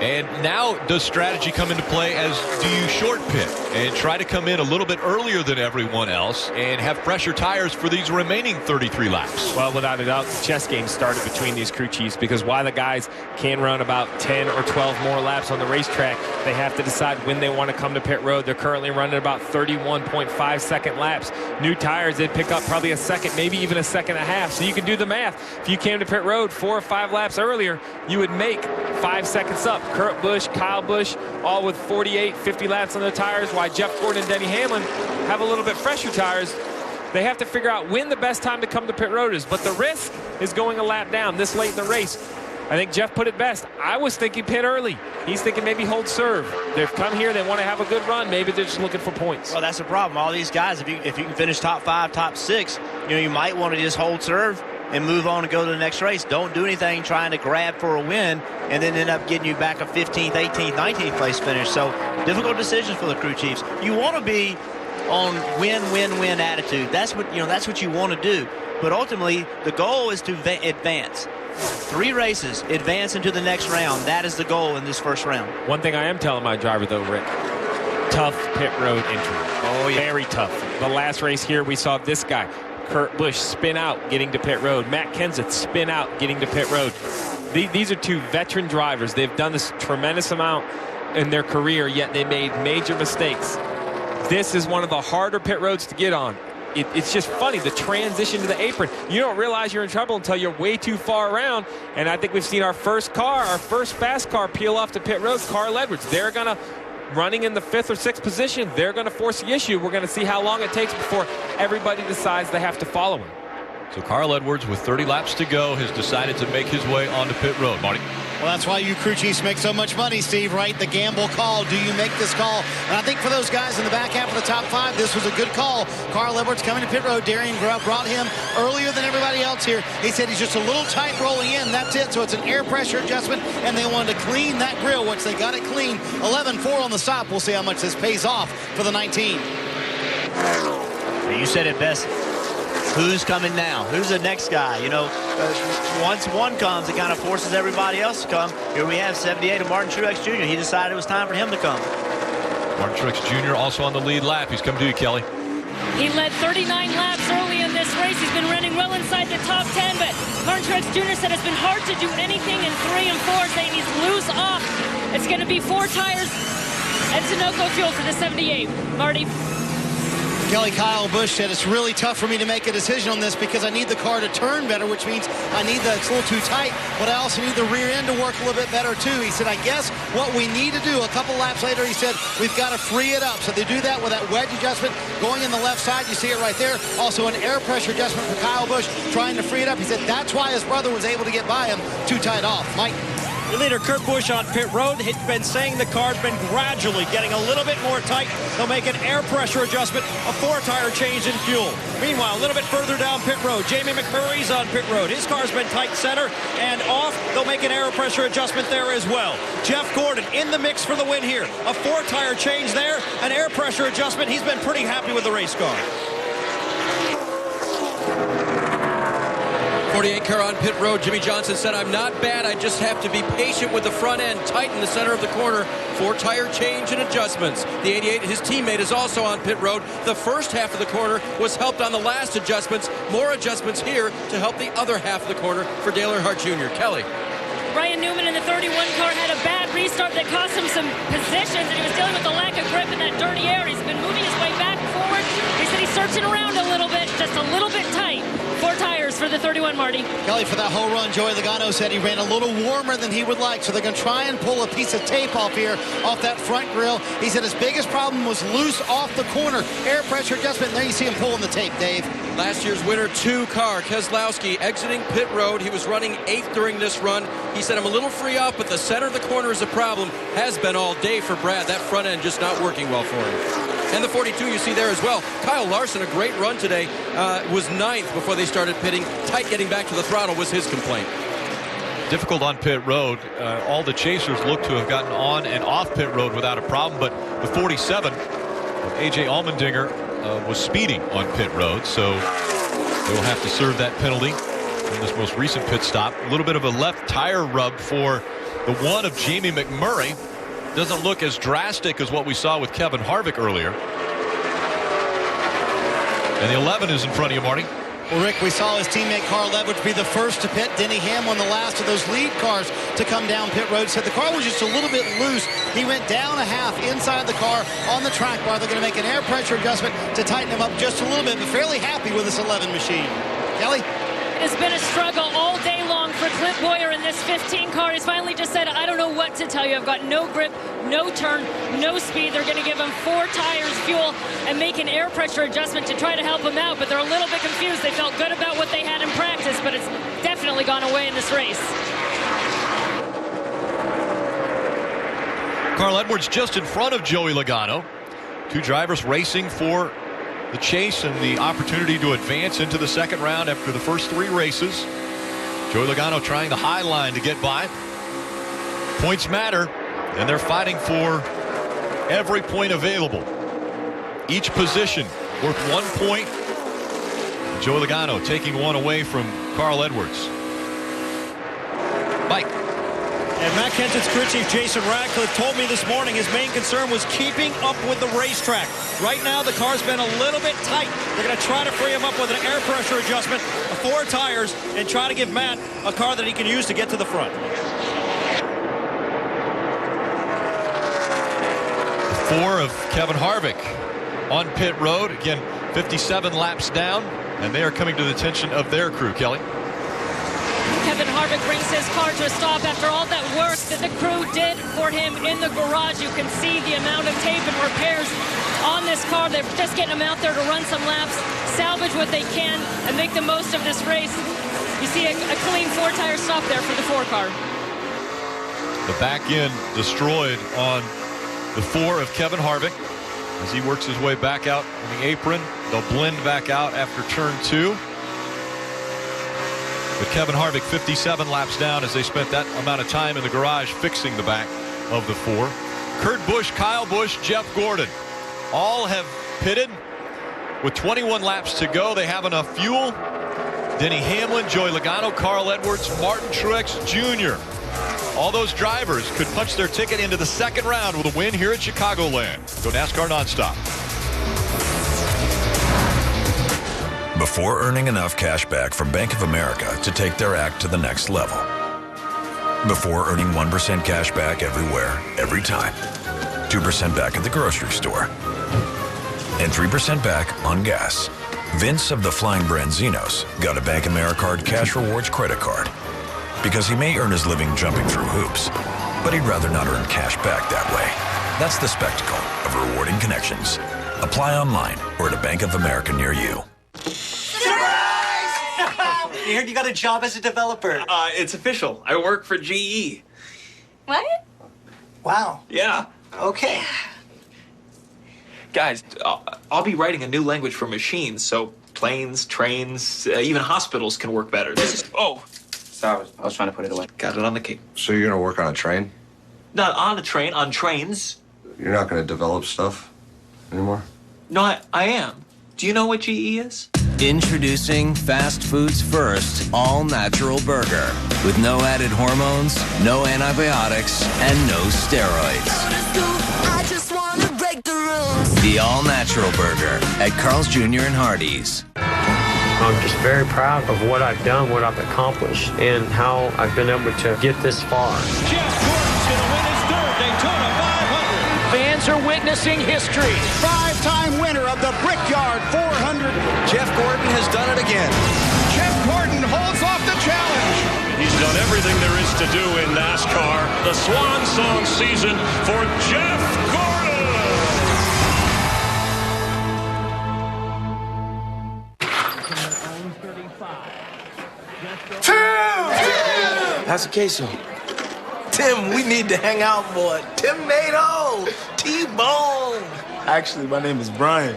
And now does strategy come into play as do you short pit and try to come in a little bit earlier than everyone else and have fresher tires for these remaining 33 laps? Well, without a doubt, the chess game started between these crew chiefs because while the guys can run about 10 or 12 more laps on the racetrack, they have to decide when they want to come to pit road. They're currently running about 31.5 second laps. New tires, they'd pick up probably a second, maybe even a second and a half. So you can do the math. If you came to pit road 4 or 5 laps earlier, you would make 5 seconds up. Kurt Busch, Kyle Busch, all with 48, 50 laps on their tires, while Jeff Gordon and Denny Hamlin have a little bit fresher tires. They have to figure out when the best time to come to pit road is, but the risk is going a lap down this late in the race. I think Jeff put it best. I was thinking pit early. He's thinking maybe hold serve. They've come here. They want to have a good run. Maybe they're just looking for points. Well, that's the problem. All these guys, if you can finish top 5, top 6, you might want to just hold serve and move on and go to the next race. Don't do anything trying to grab for a win and then end up getting you back a 15th, 18th, 19th place finish. So difficult decisions for the crew chiefs. You want to be on win attitude. That's what you want to do. But ultimately, the goal is to advance. 3 races, advance into the next round. That is the goal in this first round. One thing I am telling my driver, though, Rick, tough pit road entry. Oh, yeah. Very tough. The last race here, we saw this guy, Kurt Busch, spin out, getting to pit road. Matt Kenseth, spin out, getting to pit road. These are 2 veteran drivers. They've done this tremendous amount in their career, yet they made major mistakes. This is one of the harder pit roads to get on. It's just funny, the transition to the apron. You don't realize you're in trouble until you're way too far around. And I think we've seen our first fast car peel off the pit road, Carl Edwards. They're going to, running in the 5th or 6th position, they're going to force the issue. We're going to see how long it takes before everybody decides they have to follow him. So Carl Edwards, with 30 laps to go, has decided to make his way onto pit road. Marty? Well, that's why you crew chiefs make so much money, Steve, right? The gamble call. Do you make this call? And I think for those guys in the back half of the top 5, this was a good call. Carl Edwards coming to pit road. Darian Grubb brought him earlier than everybody else here. He said he's just a little tight rolling in. That's it. So it's an air pressure adjustment, and they wanted to clean that grill, which they got it clean. 11-4 on the stop. We'll see how much this pays off for the 19. You said it best. Who's coming now? Who's the next guy? Once one comes, it kind of forces everybody else to come. Here we have 78 of Martin Truex Jr. He decided it was time for him to come. Martin Truex Jr. also on the lead lap. He's come to you, Kelly. He led 39 laps early in this race. He's been running well inside the top 10, but Martin Truex Jr. said it's been hard to do anything in 3 and 4, saying he's loose off. It's going to be 4 tires and Sunoco fuel for the 78. Marty? Kelly, Kyle Busch said it's really tough for me to make a decision on this because I need the car to turn better, which means I need it's a little too tight, but I also need the rear end to work a little bit better too. He said, I guess what we need to do, a couple laps later, he said, we've got to free it up. So they do that with that wedge adjustment going in the left side. You see it right there. Also an air pressure adjustment for Kyle Busch trying to free it up. He said that's why his brother was able to get by him too tight off. Mike? Your leader, Kurt Busch, on pit road. He's been saying the car's been gradually getting a little bit more tight. They'll make an air pressure adjustment, a 4-tire change in fuel. Meanwhile, a little bit further down pit road, Jamie McMurray's on pit road. His car's been tight center and off. They'll make an air pressure adjustment there as well. Jeff Gordon in the mix for the win here. A 4-tire change there, an air pressure adjustment. He's been pretty happy with the race car. 48 car on pit road. Jimmy Johnson said, I'm not bad. I just have to be patient with the front end, tight in the center of the corner. 4-tire change and adjustments. The 88, his teammate, is also on pit road. The first half of the corner was helped on the last adjustments. More adjustments here to help the other half of the corner for Dale Earnhardt Jr. Kelly. Ryan Newman in the 31 car had a bad restart that cost him some positions, and he was dealing with a lack of grip in that dirty air. He's been moving his way back and forward. He said he's searching around a little bit, just a little bit tight. 4 tires for the 31, Marty. Kelly, for that whole run, Joey Logano said he ran a little warmer than he would like, so they're going to try and pull a piece of tape off here, off that front grille. He said his biggest problem was loose off the corner. Air pressure adjustment, and there you see him pulling the tape, Dave. Last year's winner, 2 car, Keselowski, exiting pit road. He was running 8th during this run. He said, I'm a little free off, but the center of the corner is a problem. Has been all day for Brad. That front end just not working well for him. And the 42 you see there as well. Kyle Larson, a great run today, was 9th before they started pitting. Tight getting back to the throttle was his complaint. Difficult on pit road. All the chasers look to have gotten on and off pit road without a problem, but the 47 of A.J. Allmendinger was speeding on pit road, so they will have to serve that penalty in this most recent pit stop. A little bit of a left tire rub for the one of Jamie McMurray. Doesn't look as drastic as what we saw with Kevin Harvick earlier. And the 11 is in front of you, Marty. Well, Rick, we saw his teammate Carl Edwards be the first to pit. Denny Hamlin, the last of those lead cars to come down pit road, said the car was just a little bit loose. He went down a half inside the car on the track bar. They're going to make an air pressure adjustment to tighten him up just a little bit, but fairly happy with this 11 machine. Kelly? It's been a struggle all day long for Clint Boyer in this 15 car. He's finally just said, I don't know what to tell you. I've got no grip, no turn, no speed. They're going to give him 4 tires, fuel, and make an air pressure adjustment to try to help him out. But they're a little bit confused. They felt good about what they had in practice, but it's definitely gone away in this race. Carl Edwards just in front of Joey Logano. Two drivers racing for the chase and the opportunity to advance into the second round after the first 3 races. Joey Logano trying the high line to get by. Points matter, and they're fighting for every point available. Each position worth 1 point. Joey Logano taking one away from Carl Edwards. Mike. And Matt Kenseth's crew chief Jason Radcliffe told me this morning his main concern was keeping up with the racetrack. Right now the car's been a little bit tight. They're going to try to free him up with an air pressure adjustment, 4 tires, and try to give Matt a car that he can use to get to the front. 4 of Kevin Harvick on pit road. Again, 57 laps down, and they are coming to the attention of their crew. Kelly. Kevin Harvick brings his car to a stop after all that work that the crew did for him in the garage. You can see the amount of tape and repairs on this car. They're just getting him out there to run some laps, salvage what they can, and make the most of this race. You see a clean 4-tire stop there for the 4 car. The back end destroyed on the 4 of Kevin Harvick as he works his way back out on the apron. They'll blend back out after turn 2. But Kevin Harvick 57 laps down as they spent that amount of time in the garage fixing the back of the 4. Kurt Busch, Kyle Busch, Jeff Gordon all have pitted with 21 laps to go. They have enough fuel. Denny Hamlin, Joey Logano, Carl Edwards, Martin Truex Jr. All those drivers could punch their ticket into the second round with a win here at Chicagoland. Go NASCAR Nonstop. Before earning enough cash back from Bank of America to take their act to the next level. Before earning 1% cash back everywhere, every time. 2% back at the grocery store. And 3% back on gas. Vince of the Flying Branzinos got a Bank Americard Cash Rewards credit card. Because he may earn his living jumping through hoops, but he'd rather not earn cash back that way. That's the spectacle of rewarding connections. Apply online or at a Bank of America near you. I heard you got a job as a developer. It's official. I work for GE. What? Wow. Yeah. Okay. Guys, I'll be writing a new language for machines, so planes, trains, even hospitals can work better. Oh. Sorry, I was trying to put it away. Got it on the cake. So you're gonna work on a train? Not on a train, on trains. You're not gonna develop stuff anymore? No, I am. Do you know what GE is? Introducing Fast Foods First All Natural Burger. With no added hormones, no antibiotics, and no steroids. I just wanna break the rules. The All Natural Burger at Carl's Jr. and Hardee's. I'm just very proud of what I've done, what I've accomplished, and how I've been able to get this far. Jeff Gordon's going to win his 3rd Daytona 500. Fans are witnessing history. 5-time winner of the Brickyard 400. Jeff Gordon has done it again. Jeff Gordon holds off the challenge. He's done everything there is to do in NASCAR. The swan song season for Jeff Gordon. How's the queso? Tim, we need to hang out more. Tim-nado, T-Bone. Actually, my name is Brian.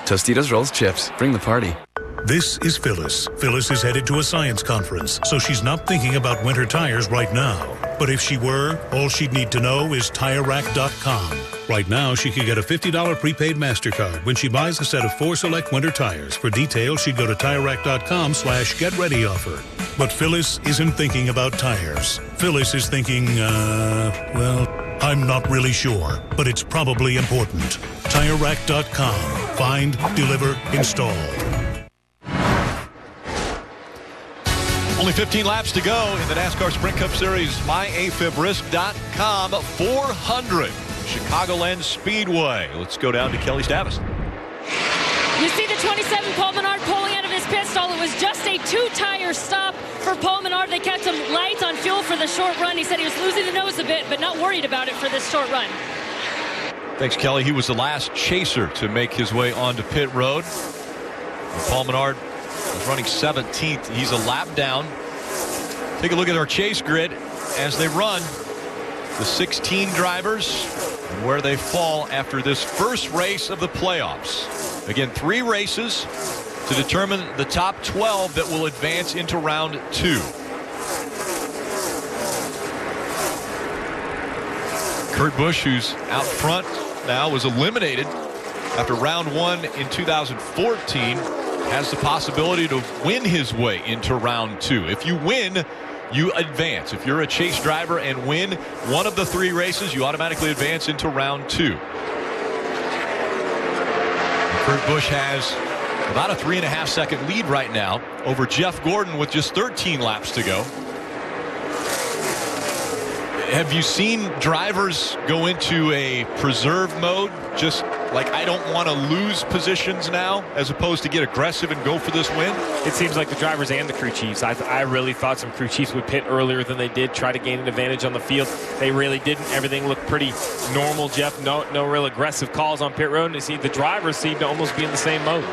Tostitos rolls chips. Bring the party. This is Phyllis. Phyllis is headed to a science conference, so she's not thinking about winter tires right now. But if she were, all she'd need to know is TireRack.com. Right now, she could get a $50 prepaid MasterCard when she buys a set of 4 select winter tires. For details, she'd go to TireRack.com/get-ready offer. But Phyllis isn't thinking about tires. Phyllis is thinking, well, I'm not really sure, but it's probably important. TireRack.com. Find, deliver, install. Only 15 laps to go in the NASCAR Sprint Cup Series. MyAfibRisk.com 400. Chicagoland Speedway. Let's go down to Kelly Stavis. You see the 27 Paul Menard pulling out of his pit stall. It was just a 2-tire stop for Paul Menard. They kept him light on fuel for the short run. He said he was losing the nose a bit, but not worried about it for this short run. Thanks, Kelly. He was the last chaser to make his way onto pit road. And Paul Menard was running 17th. He's a lap down. Take a look at our chase grid as they run. the 16 drivers and where they fall after this first race of the playoffs. Again, 3 races to determine the top 12 that will advance into round 2. Kurt Busch, who's out front now, was eliminated after round 1 in 2014, has the possibility to win his way into round 2. If you win, you advance. If you're a chase driver and win one of the 3 races, you automatically advance into round 2. Kurt Busch has about a 3.5-second lead right now over Jeff Gordon with just 13 laps to go. Have you seen drivers go into a preserve mode, just like, I don't want to lose positions now, as opposed to get aggressive and go for this win? It seems like the drivers and the crew chiefs. I really thought some crew chiefs would pit earlier than they did, try to gain an advantage on the field. They really didn't. Everything looked pretty normal, Jeff. No real aggressive calls on pit road. And the drivers seem to almost be in the same mode.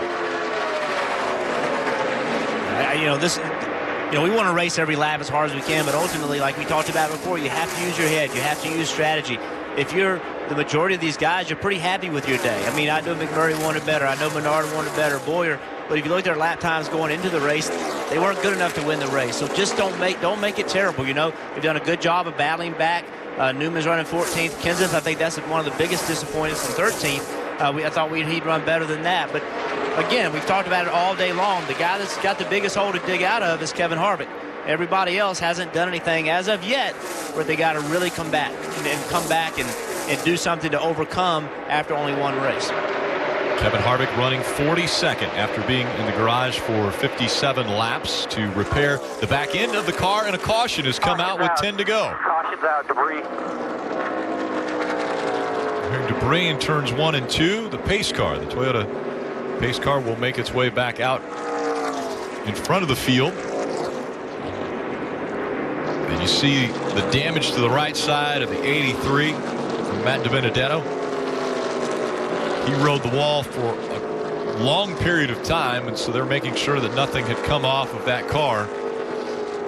We want to race every lap as hard as we can, but ultimately, like we talked about before, you have to use your head. You have to use strategy. If you're the majority of these guys, you're pretty happy with your day. I mean, I know McMurray wanted better. I know Menard wanted better, Boyer. But if you look at their lap times going into the race, they weren't good enough to win the race. So just don't make it terrible. They've done a good job of battling back. Newman's running 14th. Kenseth, I think that's one of the biggest disappointments in 13th. I thought he'd run better than that. But again, we've talked about it all day long. The guy that's got the biggest hole to dig out of is Kevin Harvick. Everybody else hasn't done anything as of yet where they got to really come back and do something to overcome after only one race. Kevin Harvick running 42nd after being in the garage for 57 laps to repair the back end of the car, and a caution has come out with 10 to go. Caution's out, debris. Debris in turns 1 and 2. The pace car, the Toyota pace car, will make its way back out in front of the field. And you see the damage to the right side of the 83 from Matt DiBenedetto. He rode the wall for a long period of time, and so they're making sure that nothing had come off of that car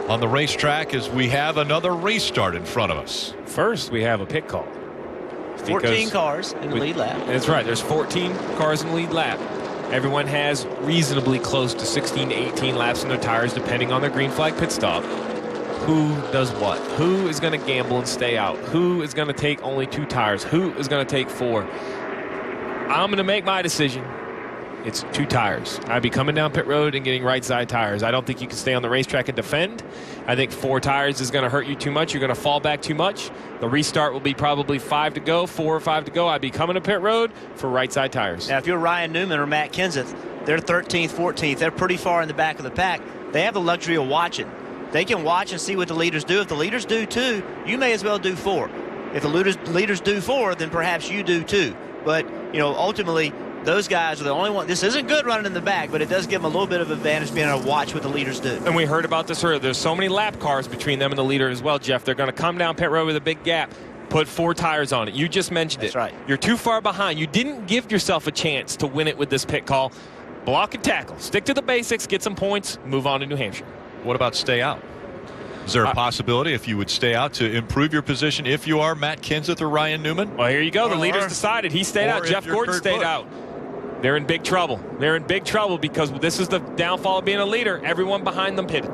on the racetrack as we have another race start in front of us. First, we have a pit call. 14 cars in the lead lap. That's right. There's 14 cars in the lead lap. Everyone has reasonably close to 16 to 18 laps in their tires, depending on their green flag pit stop. Who does what? Who is going to gamble and stay out? Who is going to take only 2 tires? Who is going to take 4? I'm going to make my decision. It's 2 tires. I'd be coming down pit road and getting right side tires. I don't think you can stay on the racetrack and defend. I think 4 tires is going to hurt you too much. You're going to fall back too much. The restart will be probably 5 to go, 4 or 5 to go. I'd be coming to pit road for right side tires. Now, if you're Ryan Newman or Matt Kenseth, they're 13th, 14th. They're pretty far in the back of the pack. They have the luxury of watching. They can watch and see what the leaders do. If the leaders do 2, you may as well do 4. If the leaders do 4, then perhaps you do 2. But, ultimately, those guys are the only one. This isn't good running in the back, but it does give them a little bit of advantage being able to watch what the leaders do. And we heard about this earlier. There's so many lap cars between them and the leader as well, Jeff. They're going to come down pit road with a big gap, put 4 tires on it. You just mentioned That's it. right. You're too far behind. You didn't give yourself a chance to win it with this pit call. Block and tackle. Stick to the basics, get some points, move on to New Hampshire. What about stay out? Is there a possibility if you would stay out to improve your position if you are Matt Kenseth or Ryan Newman? Well, here you go. The leaders decided. He stayed out. Jeff Gordon stayed out. They're in big trouble. They're in big trouble because this is the downfall of being a leader. Everyone behind them pitted.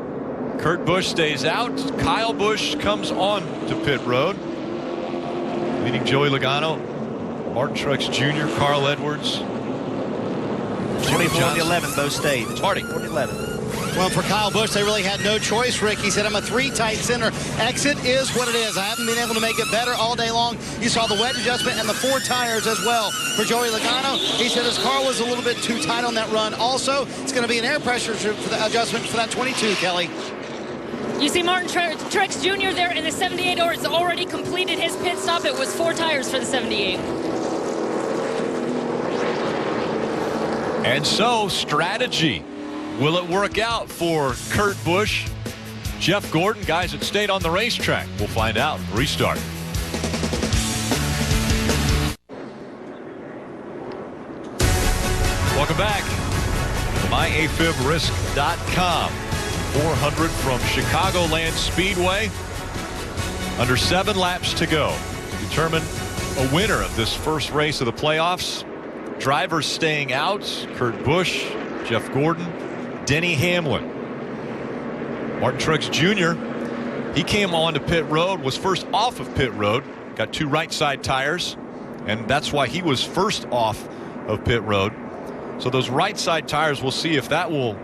Kurt Busch stays out. Kyle Busch comes on to pit road. Leading Joey Logano, Martin Truex Jr., Carl Edwards. 24 and 11 both stayed. Marty. 24 and 11. Well, for Kyle Busch, they really had no choice, Rick. He said, I'm a 3 tight center. Exit is what it is. I haven't been able to make it better all day long. You saw the wet adjustment and the 4 tires as well for Joey Logano. He said his car was a little bit too tight on that run. Also, it's going to be an air pressure for the adjustment for that 22, Kelly. You see Martin Truex Jr. there in the 78 or has already completed his pit stop. It was 4 tires for the 78. And so, strategy. Will it work out for Kurt Busch, Jeff Gordon, guys that stayed on the racetrack? We'll find out. Restart. Welcome back. MyAfibRisk.com. 400 from Chicagoland Speedway. Under 7 laps to go to determine a winner of this first race of the playoffs. Drivers staying out: Kurt Busch, Jeff Gordon, Denny Hamlin. Martin Truex Jr., he came onto pit road, was first off of pit road, got 2 right side tires, and that's why he was first off of pit road. So those right side tires, we'll see if that will,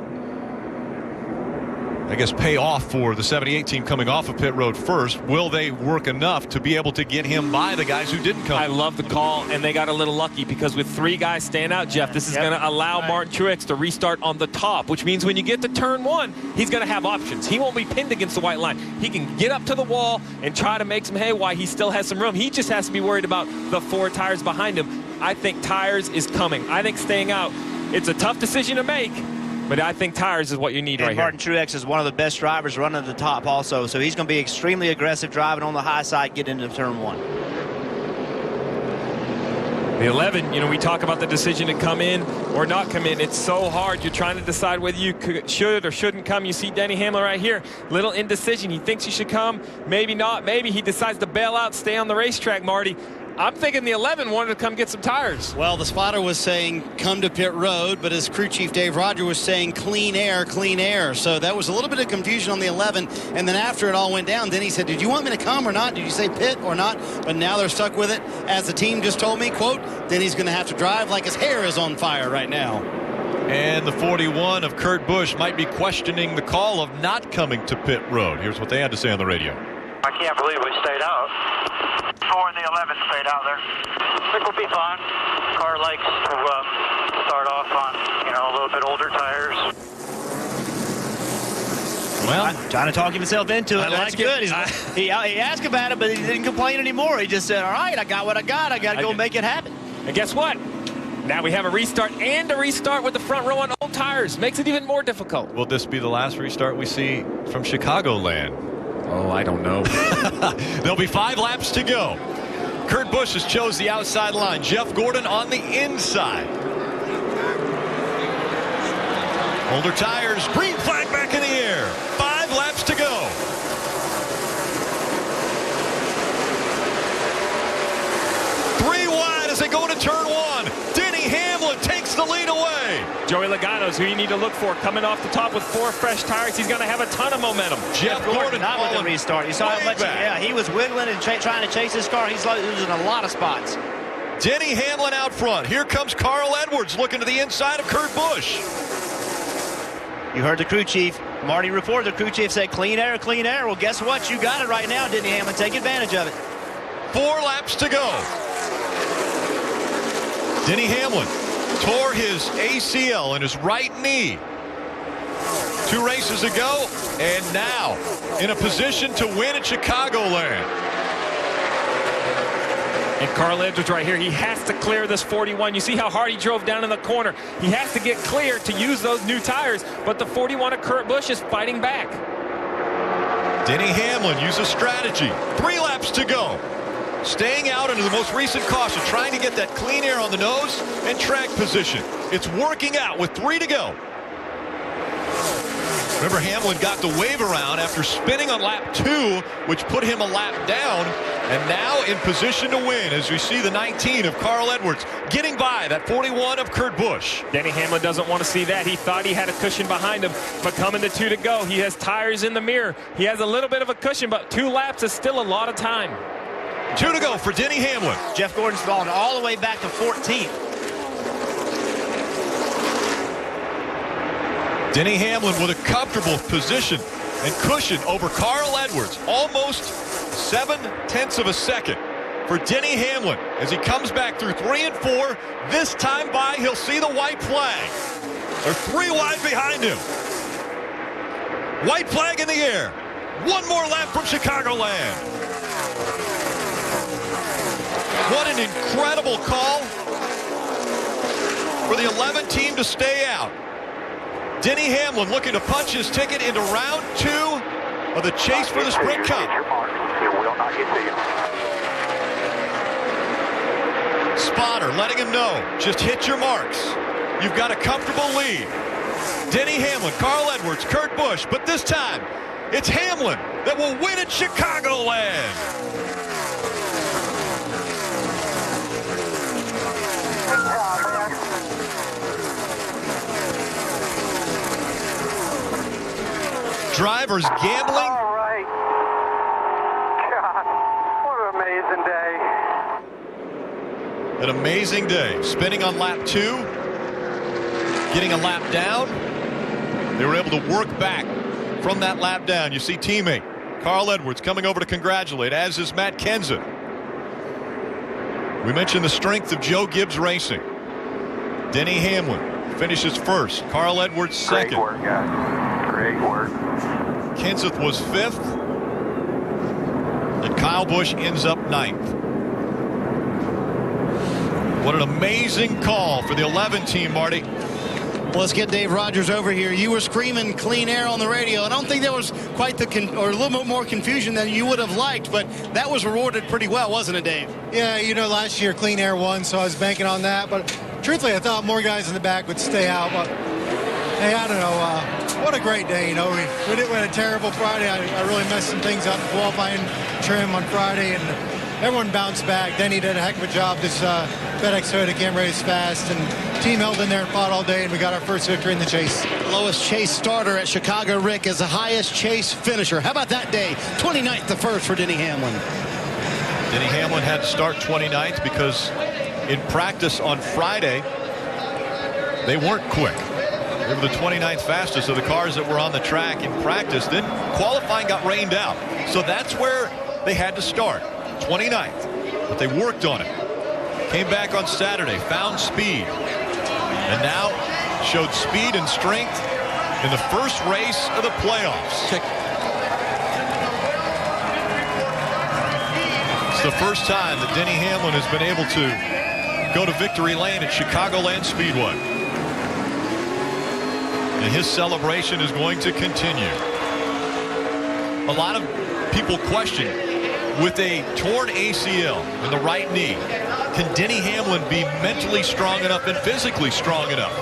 I guess, pay off for the 78 team coming off of pit road first. Will they work enough to be able to get him by the guys who didn't come? I love the call, and they got a little lucky because with 3 guys staying out, Jeff, this is going to allow Martin Truex to restart on the top, which means when you get to turn 1, he's going to have options. He won't be pinned against the white line. He can get up to the wall and try to make some hay while he still has some room. He just has to be worried about the 4 tires behind him. I think tires is coming. I think staying out, it's a tough decision to make, but I think tires is what you need right Martin here. Truex is one of the best drivers running to the top also, so he's going to be extremely aggressive driving on the high side, getting into turn 1. The 11, we talk about the decision to come in or not come in. It's so hard. You're trying to decide whether you should or shouldn't come. You see Denny Hamlin right here. Little indecision. He thinks he should come. Maybe not. Maybe he decides to bail out, stay on the racetrack, Marty. I'm thinking the 11 wanted to come get some tires. Well, the spotter was saying come to pit road, but his crew chief Dave Roger was saying clean air, clean air. So that was a little bit of confusion on the 11. And then after it all went down, then he said, did you want me to come or not? Did you say pit or not? But now they're stuck with it. As the team just told me, quote, then he's going to have to drive like his hair is on fire right now. And the 41 of Kurt Busch might be questioning the call of not coming to pit road. Here's what they had to say on the radio. I can't believe we stayed out. 4 and the 11 stayed out there. I think we'll be fine. Car likes to start off on, a little bit older tires. Well, trying to talk himself into it. That's good. He asked about it, but he didn't complain anymore. He just said, all right, I got what I got. I got to go make it happen. And guess what? Now we have a restart and a restart with the front row on old tires. Makes it even more difficult. Will this be the last restart we see from Chicagoland? Oh, I don't know. There'll be 5 laps to go. Kurt Busch has chose the outside line. Jeff Gordon on the inside. Older tires, green flag back in the air. 5 laps to go. Three wide as they go into turn 1. Denny Hamlin takes the lead away. Joey Logano's who you need to look for coming off the top with 4 fresh tires. He's going to have a ton of momentum. Jeff Gordon not with the restart. You saw how much he was wiggling and trying to chase his car. He's losing a lot of spots. Denny Hamlin out front. Here comes Carl Edwards looking to the inside of Kurt Busch. You heard the crew chief. Marty reported the crew chief said clean air, clean air. Well, guess what? You got it right now, Denny Hamlin. Take advantage of it. 4 laps to go. Denny Hamlin tore his ACL in his right knee 2 races ago, and now in a position to win at Chicagoland. And Carl Edwards right here, he has to clear this 41. You see how hard he drove down in the corner. He has to get clear to use those new tires, but the 41 of Kurt Busch is fighting back. Denny Hamlin uses strategy. 3 laps to go. Staying out under the most recent caution, trying to get that clean air on the nose and track position. It's working out with 3 to go. Remember, Hamlin got the wave around after spinning on lap 2, which put him a lap down, and now in position to win as we see the 19 of Carl Edwards getting by that 41 of Kurt Busch. Denny Hamlin doesn't want to see that. He thought he had a cushion behind him, but coming to 2 to go, he has tires in the mirror. He has a little bit of a cushion, but 2 laps is still a lot of time. 2 to go for Denny Hamlin. Jeff Gordon's falling all the way back to 14th. Denny Hamlin with a comfortable position and cushion over Carl Edwards. Almost 0.7 of a second for Denny Hamlin as he comes back through 3 and 4. This time by, he'll see the white flag. They're 3 wide behind him. White flag in the air. 1 more lap from Chicagoland. What an incredible call for the 11 team to stay out. Denny Hamlin looking to punch his ticket into round 2 of the chase for the Sprint Cup. Spotter letting him know, just hit your marks. You've got a comfortable lead. Denny Hamlin, Carl Edwards, Kurt Busch, but this time it's Hamlin that will win at Chicagoland. drivers gambling. All right. God, what an amazing day. An amazing day. Spinning on lap 2. Getting a lap down. They were able to work back from that lap down. You see teammate Carl Edwards coming over to congratulate, as is Matt Kenseth. We mentioned the strength of Joe Gibbs Racing. Denny Hamlin finishes first. Carl Edwards second. Great work, guys. Great work. Kenseth was 5th. And Kyle Busch ends up 9th. What an amazing call for the 11 team, Marty. Well, let's get Dave Rogers over here. You were screaming clean air on the radio. I don't think there was quite or a little bit more confusion than you would have liked, but that was rewarded pretty well, wasn't it, Dave? Yeah, last year clean air won, so I was banking on that. But truthfully, I thought more guys in the back would stay out. But hey, I don't know. What a great day, We had a terrible Friday. I really messed some things up in qualifying trim on Friday, and everyone bounced back. Denny did a heck of a job. This FedEx Toyota came race fast, and team held in there and fought all day, and we got our first victory in the chase. Lowest chase starter at Chicago, Rick, is the highest chase finisher. How about that day? 29th to first for Denny Hamlin. Denny Hamlin had to start 29th because in practice on Friday, they weren't quick. They were the 29th fastest of the cars that were on the track in practice. Then qualifying got rained out. So that's where they had to start, 29th. But they worked on it. Came back on Saturday, found speed. And now showed speed and strength in the first race of the playoffs. It's the first time that Denny Hamlin has been able to go to victory lane at Chicagoland Speedway. And his celebration is going to continue. A lot of people question, with a torn ACL in the right knee, can Denny Hamlin be mentally strong enough and physically strong enough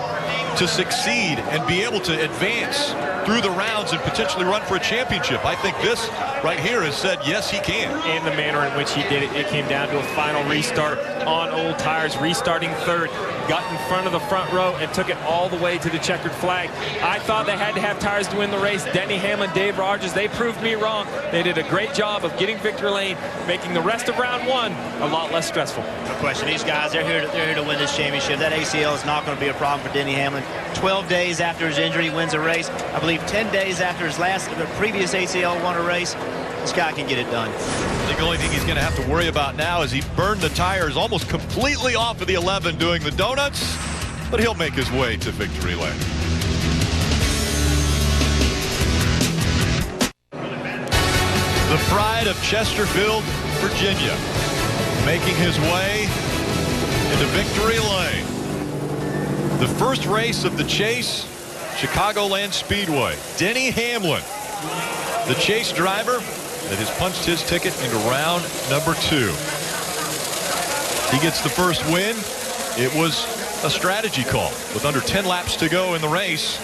to succeed and be able to advance through the rounds and potentially run for a championship? I think this right here has said yes, he can. And the manner in which he did it, it came down to a final restart on old tires, restarting third, got in front of the front row and took it all the way to the checkered flag. I thought they had to have tires to win the race. Denny Hamlin, Dave Rogers, they proved me wrong. They did a great job of getting victory lane, making the rest of round 1 a lot less stressful. No question. These guys, they're here to win this championship. That ACL is not going to be a problem for Denny Hamlin. 12 days after his injury, he wins a race. I believe 10 days after his previous ACL won a race. This guy can get it done. I think the only thing he's going to have to worry about now is he burned the tires almost completely off of the 11 doing the donuts, but he'll make his way to victory lane. The pride of Chesterfield, Virginia, making his way into victory lane. The first race of the chase, Chicagoland Speedway. Denny Hamlin, the chase driver that has punched his ticket into round number 2. He gets the first win. It was a strategy call with under 10 laps to go in the race,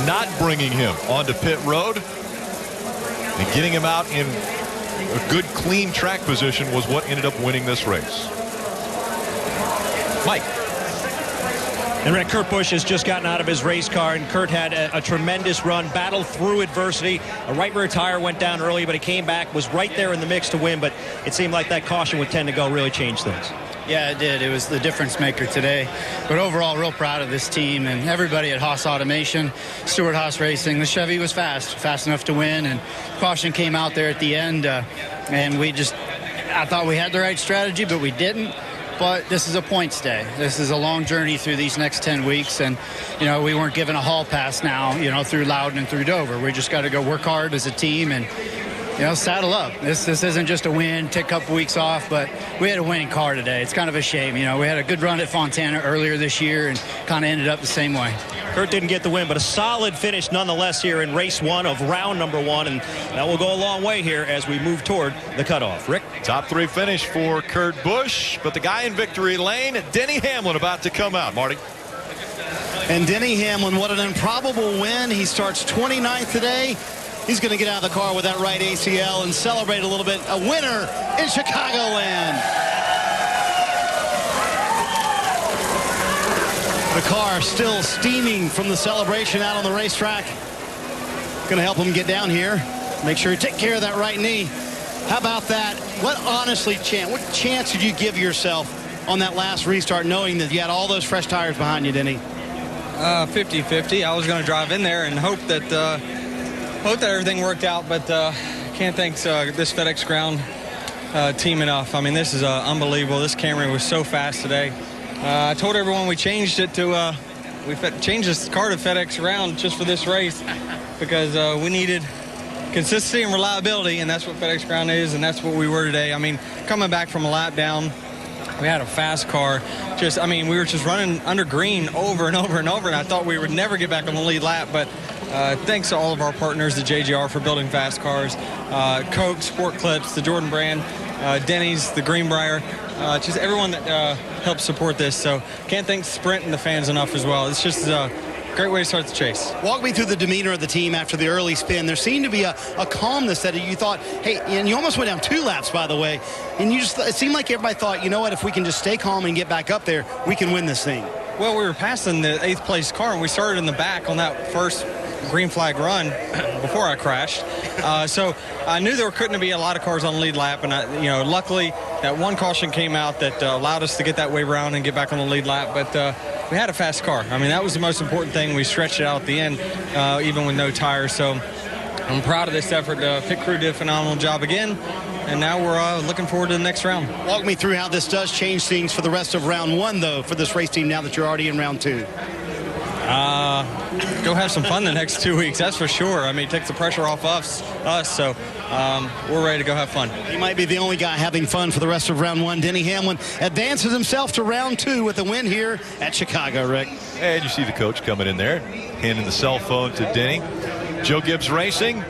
not bringing him onto pit road and getting him out in a good, clean track position was what ended up winning this race. Mike. And Rick, Kurt Busch has just gotten out of his race car, and Kurt had a tremendous run, battled through adversity. A right rear tire went down early, but he came back, was right there in the mix to win, but it seemed like that caution with 10 to go really changed things. Yeah, it did. It was the difference maker today. But overall, real proud of this team and everybody at Haas Automation, Stewart Haas Racing. The Chevy was fast enough to win, and caution came out there at the end. And I thought we had the right strategy, but we didn't. But this is a points day. This is a long journey through these next 10 weeks. And, we weren't given a hall pass now, through Loudon and through Dover. We just got to go work hard as a team and, saddle up. This isn't just a win, take a couple weeks off, but we had a winning car today. It's kind of a shame. We had a good run at Fontana earlier this year and kind of ended up the same way. Kurt didn't get the win, but a solid finish nonetheless here in race 1 of round number 1, and that will go a long way here as we move toward the cutoff. Rick? Top 3 finish for Kurt Busch, but the guy in victory lane, Denny Hamlin, about to come out. Marty? And Denny Hamlin, what an improbable win. He starts 29th today. He's going to get out of the car with that right ACL and celebrate a little bit. A winner in Chicagoland. The car still steaming from the celebration out on the racetrack. Going to help him get down here. Make sure you take care of that right knee. How about that? What chance did you give yourself on that last restart, knowing that you had all those fresh tires behind you, Denny? 50-50. I was going to drive in there and hope that everything worked out, but can't thank this FedEx Ground team enough. I mean, this is unbelievable. This Camry was so fast today. I told everyone we changed it to we changed this car to FedEx Ground just for this race because we needed consistency and reliability, and that's what FedEx Ground is, and that's what we were today. I mean, coming back from a lap down, we had a fast car. We were just running under green over and over and over, and I thought we would never get back on the lead lap, but thanks to all of our partners, the JGR, for building fast cars, Coke, Sport Clips, the Jordan brand, Denny's, the Greenbrier, just everyone that helps support this. So can't thank Sprint and the fans enough as well. It's just a great way to start the chase. Walk me through the demeanor of the team after the early spin. There seemed to be a calmness that you thought, hey, and you almost went down 2 laps, by the way, and it seemed like everybody thought, you know what, if we can just stay calm and get back up there, we can win this thing. Well, we were passing the 8th place car, and we started in the back on that first green flag run before I crashed. So I knew there couldn't be a lot of cars on the lead lap, and luckily that one caution came out that allowed us to get that wave around and get back on the lead lap. But we had a fast car. I mean, that was the most important thing. We stretched it out at the end, even with no tires. So I'm proud of this effort. Pit crew did a phenomenal job again, and now we're looking forward to the next round. Walk me through how this does change things for the rest of round 1, though, for this race team now that you're already in round 2. Go have some fun the next 2 weeks, that's for sure. I mean, it takes the pressure off us, so we're ready to go have fun. He might be the only guy having fun for the rest of round 1. Denny Hamlin advances himself to round 2 with a win here at Chicago, Rick. And you see the coach coming in there, handing the cell phone to Denny. Joe Gibbs Racing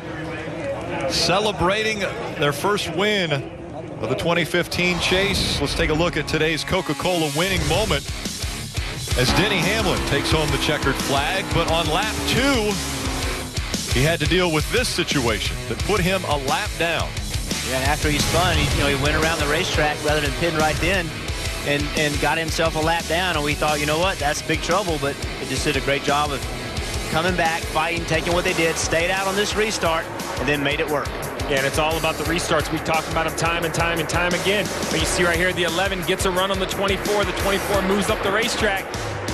celebrating their first win of the 2015 chase. Let's take a look at today's Coca-Cola winning moment as Denny Hamlin takes home the checkered flag. But on lap 2, he had to deal with this situation that put him a lap down. Yeah, and after he spun, he went around the racetrack rather than pitting right then and got himself a lap down. And we thought, you know what, that's big trouble. But it just did a great job of coming back, fighting, taking what they did, stayed out on this restart, and then made it work. Yeah, and it's all about the restarts. We've talked about them time and time and time again. But you see right here, the 11 gets a run on the 24. The 24 moves up the racetrack,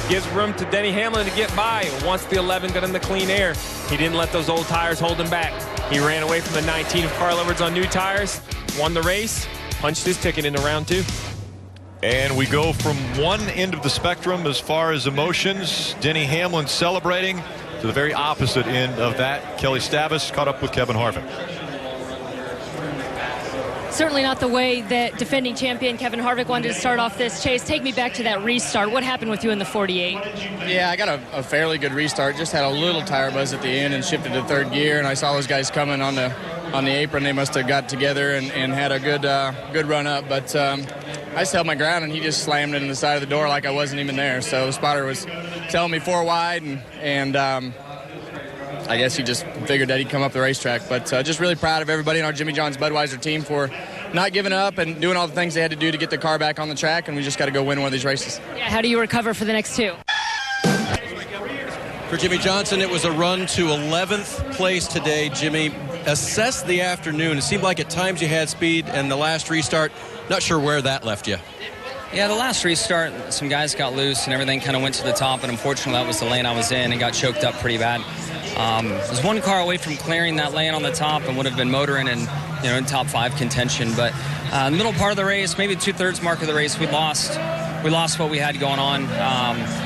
gives room to Denny Hamlin to get by. Once the 11 got in the clean air, he didn't let those old tires hold him back. He ran away from the 19 of Carl Edwards on new tires, won the race, punched his ticket into round 2. And we go from one end of the spectrum as far as emotions, Denny Hamlin celebrating, to the very opposite end of that. Kelly Stavis caught up with Kevin Harvick. Certainly not the way that defending champion Kevin Harvick wanted to start off this chase. Take me back to that restart. What happened with you in the 48? Yeah, I got a fairly good restart. Just had a little tire buzz at the end and shifted to 3rd gear, and I saw those guys coming on the apron. They must have got together and had a good run up, but I just held my ground, and he just slammed it in the side of the door like I wasn't even there. So the spotter was telling me 4 wide, and I guess he just figured that he'd come up the racetrack. But just really proud of everybody in our Jimmy John's Budweiser team for not giving up and doing all the things they had to do to get the car back on the track, and we just got to go win one of these races. Yeah, how do you recover for the next 2? For Jimmy Johnson, it was a run to 11th place today. Jimmy, assess the afternoon. It seemed like at times you had speed, and the last restart, not sure where that left you. Yeah, the last restart, some guys got loose and everything kind of went to the top, and unfortunately that was the lane I was in and got choked up pretty bad. Was one car away from clearing that lane on the top and would have been motoring and in top 5 contention. But the middle part of the race, maybe 2/3 mark of the race, we lost what we had going on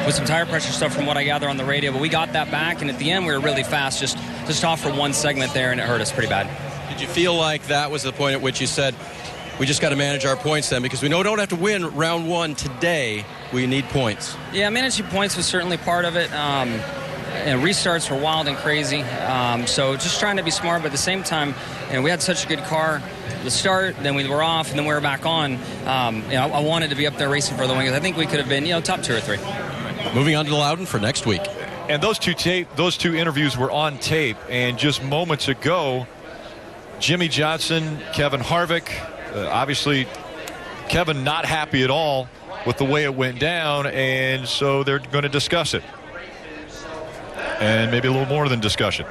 with some tire pressure stuff from what I gather on the radio. But we got that back, and at the end we were really fast, just off for one segment there, and it hurt us pretty bad. Did you feel like that was the point at which you said, we just got to manage our points then, because we know we don't have to win round 1 today. We need points. Yeah, managing points was certainly part of it. Restarts were wild and crazy. So just trying to be smart, but at the same time, we had such a good car to start, then we were off, and then we were back on. I wanted to be up there racing for the win, because I think we could have been, top 2 or 3. Moving on to Loudon for next week. And those two interviews were on tape, and just moments ago, Jimmy Johnson, Kevin Harvick, obviously Kevin not happy at all with the way it went down, and so they're going to discuss it. And maybe a little more than discussion.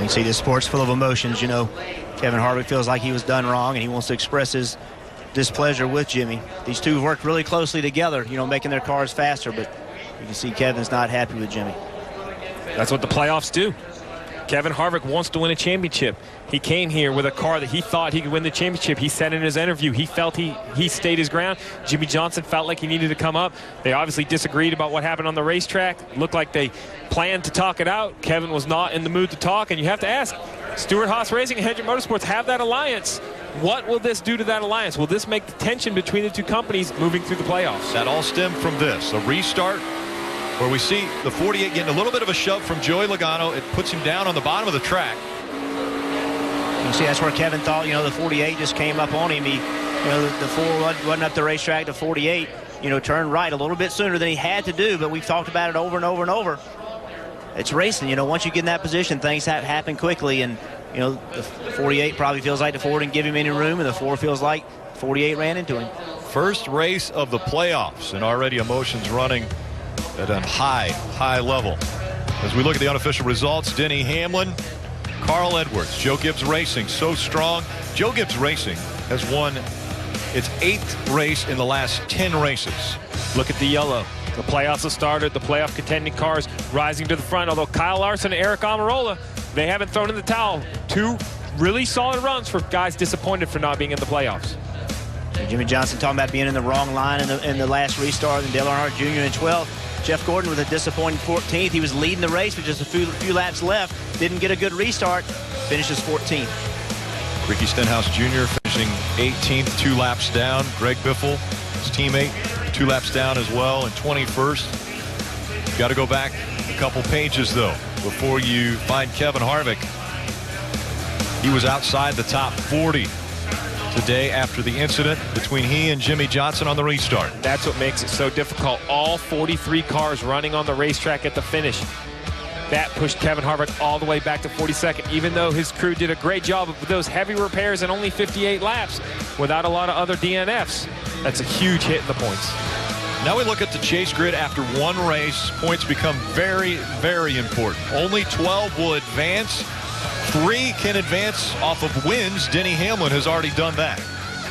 You see this sport's full of emotions. You know, Kevin Harvick feels like he was done wrong, and he wants to express his displeasure with Jimmy. These two worked really closely together, you know, making their cars faster, but you can see Kevin's not happy with Jimmy. That's what the playoffs do. Kevin Harvick wants to win a championship. He came here with a car that he thought he could win the championship. He said in his interview he felt he stayed his ground. Jimmy Johnson felt like he needed to come up. They obviously disagreed about what happened on the racetrack. Looked like they planned to talk it out. Kevin was not in the mood to talk, and you have to ask, Stewart-Haas Racing and Hendrick Motorsports have that alliance. What will this do to that alliance? Will this make the tension between the two companies moving through the playoffs? That all stemmed from this, a restart where we see the 48 getting a little bit of a shove from Joey Logano. It puts him down on the bottom of the track. You see, that's where Kevin thought, you know, the 48 just came up on him. He, you know, the 4 wasn't up the racetrack. The 48, you know, turned right a little bit sooner than he had to do, but we've talked about it over and over and over. It's racing, you know, once you get in that position, things happen quickly, and, you know, the 48 probably feels like the 4 didn't give him any room, and the 4 feels like 48 ran into him. First race of the playoffs, and already emotions running at a high level. As we look at the unofficial results, Denny Hamlin, Carl Edwards, Joe Gibbs Racing, so strong. Joe Gibbs Racing has won its 8th race in the last 10 races. Look at the yellow. The playoffs have started. The playoff contending cars rising to the front. Although Kyle Larson and Eric Almirola, they haven't thrown in the towel. 2 really solid runs for guys disappointed for not being in the playoffs. Jimmy Johnson talking about being in the wrong line in the last restart, and Dale Earnhardt Jr. in 12th. Jeff Gordon with a disappointing 14th. He was leading the race with just a few laps left. Didn't get a good restart. Finishes 14th. Ricky Stenhouse Jr. finishing 18th, 2 laps down. Greg Biffle, his teammate, 2 laps down as well, and 21st. Got to go back a couple pages, though, before you find Kevin Harvick. He was outside the top 40 today after the incident between he and Jimmy Johnson on the restart. That's what makes it so difficult. All 43 cars running on the racetrack at the finish. That pushed Kevin Harvick all the way back to 42nd, even though his crew did a great job of those heavy repairs and only 58 laps without a lot of other DNFs. That's a huge hit in the points. Now we look at the chase grid after one race. Points become very, very important. Only 12 will advance. 3 can advance off of wins. Denny Hamlin has already done that.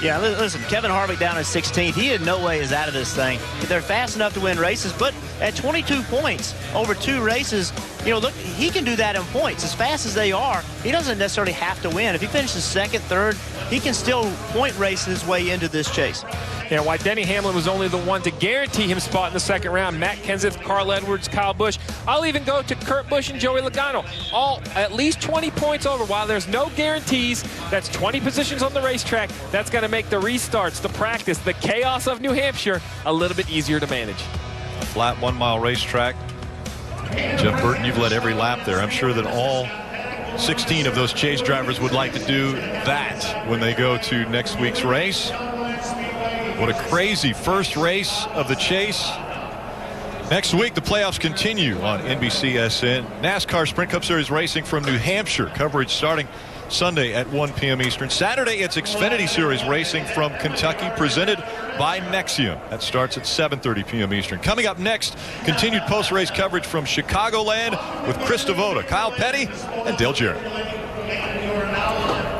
Yeah, listen, Kevin Harvick down at 16th. He in no way is out of this thing. They're fast enough to win races, but at 22 points over 2 races, you know, look, he can do that in points. As fast as they are, he doesn't necessarily have to win. If he finishes 2nd, 3rd, he can still point race his way into this chase. Yeah, why Denny Hamlin was only the one to guarantee him spot in the 2nd round. Matt Kenseth, Carl Edwards, Kyle Busch. I'll even go to Kurt Busch and Joey Logano. All at least 20 points over. While there's no guarantees, that's 20 positions on the racetrack. That's going to make the restarts, the practice, the chaos of New Hampshire a little bit easier to manage. A flat 1-mile racetrack. Jeff Burton, you've led every lap there. I'm sure that all 16 of those chase drivers would like to do that when they go to next week's race. What a crazy first race of the chase. Next week, the playoffs continue on NBCSN. NASCAR Sprint Cup Series racing from New Hampshire. Coverage starting Sunday at 1 p.m. Eastern. Saturday, it's Xfinity Series racing from Kentucky, presented by Nexium. That starts at 7:30 p.m. Eastern. Coming up next, continued post-race coverage from Chicagoland with Chris Devoda, Kyle Petty, and Dale Jarrett.